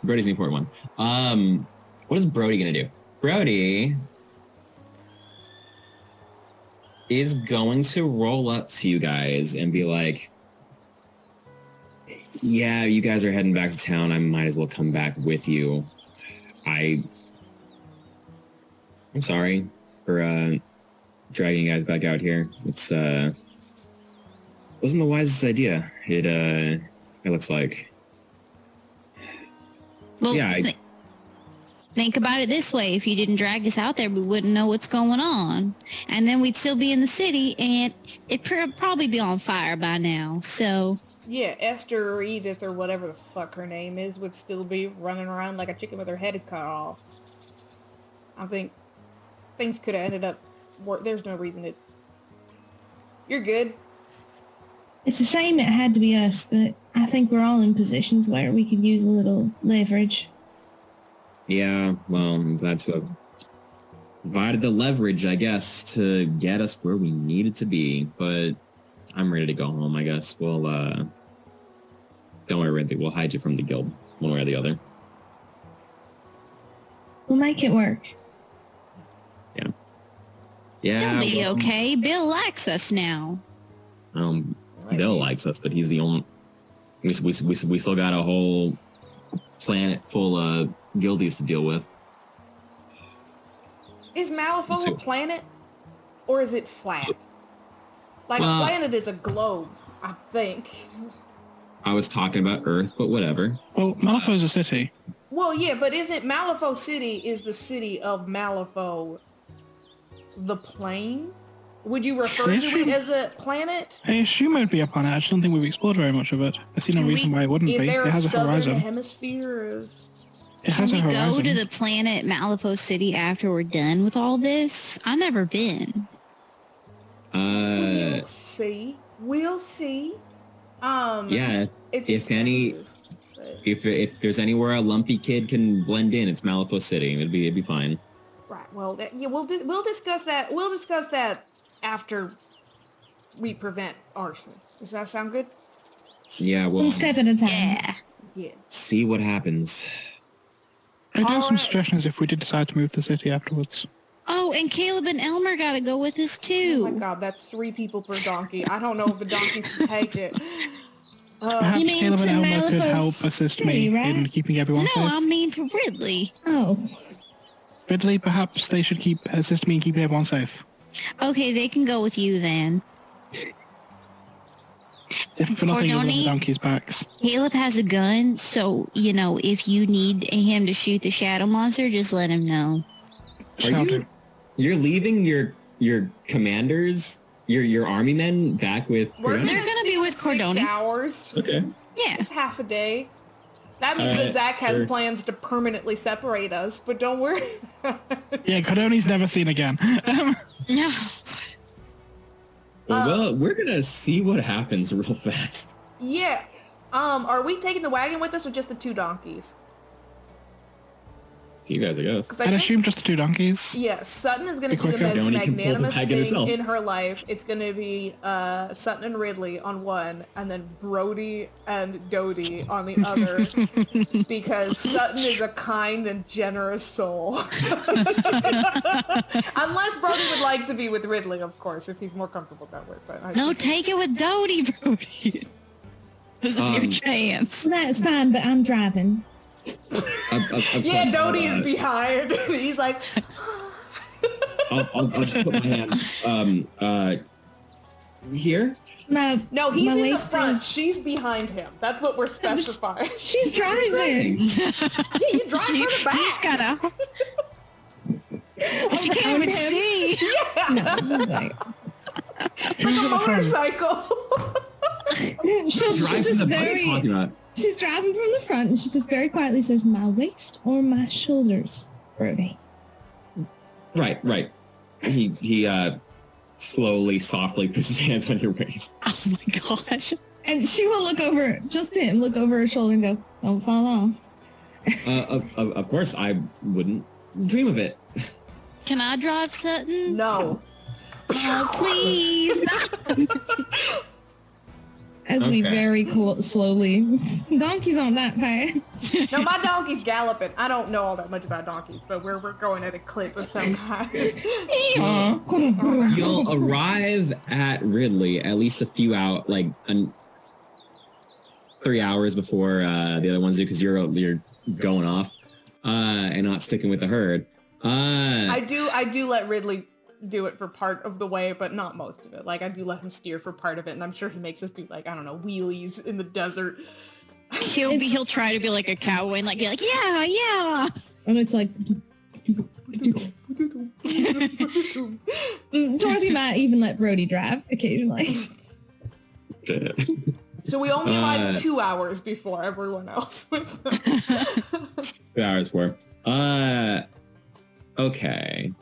[SPEAKER 1] Brody's the important one. What is Brody gonna do? Brody is going to roll up to you guys and be like, yeah, you guys are heading back to town. I might as well come back with you. I'm sorry for dragging you guys back out here. It's wasn't the wisest idea. It looks like.
[SPEAKER 6] Well,
[SPEAKER 1] Yeah,
[SPEAKER 6] think about it this way. If you didn't drag us out there, we wouldn't know what's going on. And then we'd still be in the city, and it'd probably be on fire by now. So...
[SPEAKER 2] Yeah, Esther or Edith or whatever the fuck her name is would still be running around like a chicken with her head cut off. I think things could have ended up... There's no reason to... You're good.
[SPEAKER 3] It's a shame it had to be us, but I think we're all in positions where we could use a little leverage.
[SPEAKER 1] yeah. Well, I'm glad to have provided the leverage, I guess, to get us where we needed to be. But I'm ready to go home. I guess we'll. Don't worry, Ridley. We'll hide you from the guild, one way or the other.
[SPEAKER 3] We'll make it work.
[SPEAKER 1] Yeah. Yeah.
[SPEAKER 6] They'll be
[SPEAKER 1] well,
[SPEAKER 6] okay. Bill likes us now.
[SPEAKER 1] Bill likes us, but he's the only. We still got a whole planet full of guildies to deal with.
[SPEAKER 2] Is Malifaux a planet? Or is it flat? Like, a planet is a globe, I think.
[SPEAKER 1] I was talking about Earth, but whatever.
[SPEAKER 5] Well, Malifaux's a city.
[SPEAKER 2] Well, yeah, but isn't Malifaux City is the city of Malifaux the plane? Would you refer to it as a planet?
[SPEAKER 5] I assume it would be a planet. I just don't think we've explored very much of it. I see no reason why it wouldn't
[SPEAKER 2] Is
[SPEAKER 5] be.
[SPEAKER 2] there
[SPEAKER 5] It
[SPEAKER 2] a
[SPEAKER 5] has a
[SPEAKER 2] southern
[SPEAKER 5] horizon.
[SPEAKER 2] hemisphere?
[SPEAKER 5] It
[SPEAKER 6] Can
[SPEAKER 5] has a
[SPEAKER 6] we go
[SPEAKER 5] horizon.
[SPEAKER 6] to the planet Malifaux City after we're done with all this? I've never been.
[SPEAKER 2] We'll see. We'll see.
[SPEAKER 1] Yeah.
[SPEAKER 2] It's
[SPEAKER 1] If any,
[SPEAKER 2] expensive, but-
[SPEAKER 1] if there's anywhere a lumpy kid can blend in, it's Malifaux City. It'd be fine.
[SPEAKER 2] Right. Well, yeah, we'll discuss that. We'll discuss that after we prevent arson. Does that sound good?
[SPEAKER 1] Yeah. Well,
[SPEAKER 3] One step at a time.
[SPEAKER 6] Yeah.
[SPEAKER 2] Yeah.
[SPEAKER 1] see what happens.
[SPEAKER 5] I do have some
[SPEAKER 2] Alright.
[SPEAKER 5] suggestions if we did decide to move to the city afterwards.
[SPEAKER 6] Oh, and Caleb and Elmer got to go with us
[SPEAKER 2] Oh
[SPEAKER 6] too.
[SPEAKER 2] my god, that's 3 people per donkey. I don't know if the donkeys can take it.
[SPEAKER 5] Perhaps
[SPEAKER 3] You mean
[SPEAKER 5] Caleb and
[SPEAKER 3] to
[SPEAKER 5] Elmer could
[SPEAKER 3] Malifaux
[SPEAKER 5] help assist me
[SPEAKER 3] City, right?
[SPEAKER 5] in keeping everyone
[SPEAKER 6] No,
[SPEAKER 5] safe.
[SPEAKER 6] I mean to Ridley.
[SPEAKER 3] Oh,
[SPEAKER 5] Ridley, perhaps they should assist me in keeping everyone safe.
[SPEAKER 6] Okay, they can go with you then.
[SPEAKER 5] If for nothing, you're on the
[SPEAKER 6] Cordoni?
[SPEAKER 5] donkey's backs.
[SPEAKER 6] Caleb has a gun, so, you know, if you need him to shoot the shadow monster, just let him know.
[SPEAKER 5] Shall do.
[SPEAKER 1] You're leaving your commanders, your army men back with
[SPEAKER 2] We're
[SPEAKER 1] Cordoni?
[SPEAKER 6] They're gonna be with
[SPEAKER 2] 6
[SPEAKER 6] Cordoni.
[SPEAKER 2] hours.
[SPEAKER 1] Okay.
[SPEAKER 6] Yeah.
[SPEAKER 2] It's half a day. That means
[SPEAKER 1] Alright,
[SPEAKER 2] that Zach has
[SPEAKER 1] sure.
[SPEAKER 2] plans to permanently separate us, but don't worry.
[SPEAKER 5] Yeah, Cordoni's never seen again.
[SPEAKER 6] No.
[SPEAKER 1] Well, we're gonna see what happens real fast.
[SPEAKER 2] Yeah. Are we taking the wagon with us or just the 2 donkeys?
[SPEAKER 1] You guys, I guess.
[SPEAKER 2] 'Cause I
[SPEAKER 5] I'd
[SPEAKER 2] think-
[SPEAKER 5] assume just the 2 donkeys.
[SPEAKER 2] Yes, Sutton is going to
[SPEAKER 5] Be
[SPEAKER 2] be the
[SPEAKER 5] quicker.
[SPEAKER 2] most
[SPEAKER 1] Donnie can pull the
[SPEAKER 2] magnanimous
[SPEAKER 1] wagon
[SPEAKER 2] thing
[SPEAKER 1] herself.
[SPEAKER 2] in her life. It's going to be Sutton and Ridley on one, and then Brody and Dodie on the other, because Sutton is a kind and generous soul. Unless Brody would like to be with Ridley, of course, if he's more comfortable that way. But I
[SPEAKER 6] No,
[SPEAKER 2] think-
[SPEAKER 6] take it with Dodie, Brody. This is your chance.
[SPEAKER 3] that's fine, but I'm driving.
[SPEAKER 1] Of
[SPEAKER 2] Yeah,
[SPEAKER 1] course,
[SPEAKER 2] Dodie is behind. He's like,
[SPEAKER 1] I'll just put my hand here.
[SPEAKER 2] no, he's
[SPEAKER 3] My
[SPEAKER 2] in the
[SPEAKER 3] waist
[SPEAKER 2] front.
[SPEAKER 3] is-
[SPEAKER 2] She's behind him. That's what we're specifying.
[SPEAKER 3] She's driving.
[SPEAKER 2] Yeah, you drive
[SPEAKER 6] He,
[SPEAKER 2] her back.
[SPEAKER 6] he's gotta. She can't even see.
[SPEAKER 3] No, like,
[SPEAKER 2] Like a motorcycle.
[SPEAKER 3] she's
[SPEAKER 1] Driving
[SPEAKER 3] just
[SPEAKER 1] the bike talking about.
[SPEAKER 3] she's driving from the front, and she just very quietly says, "My waist or my shoulders, Brody."
[SPEAKER 1] Right. He slowly, softly puts his hands on your waist.
[SPEAKER 6] Oh my gosh.
[SPEAKER 3] And she will look over, just to him, look over her shoulder and go, "Don't fall off."
[SPEAKER 1] Of course, I wouldn't dream of it.
[SPEAKER 6] Can I drive Sutton?
[SPEAKER 2] No.
[SPEAKER 6] Oh, please.
[SPEAKER 3] As we
[SPEAKER 1] Okay.
[SPEAKER 3] very slowly, donkeys aren't that fast.
[SPEAKER 2] No, my donkey's galloping. I don't know all that much about donkeys, but we're going at a clip of some kind.
[SPEAKER 1] You'll arrive at Ridley at least a few out, like 3 hours before the other ones do, because you're going off and not sticking with the herd.
[SPEAKER 2] I do let Ridley do it for part of the way, but not most of it. Like, I do let him steer for part of it, and I'm sure he makes us do, like, I don't know, wheelies in the desert.
[SPEAKER 4] He'll try to be like a cowboy and like be like, yeah.
[SPEAKER 3] And it's like, Dorothy might even let Brody drive occasionally.
[SPEAKER 2] So we only arrived 2 hours before everyone else.
[SPEAKER 1] 2 hours for. Okay.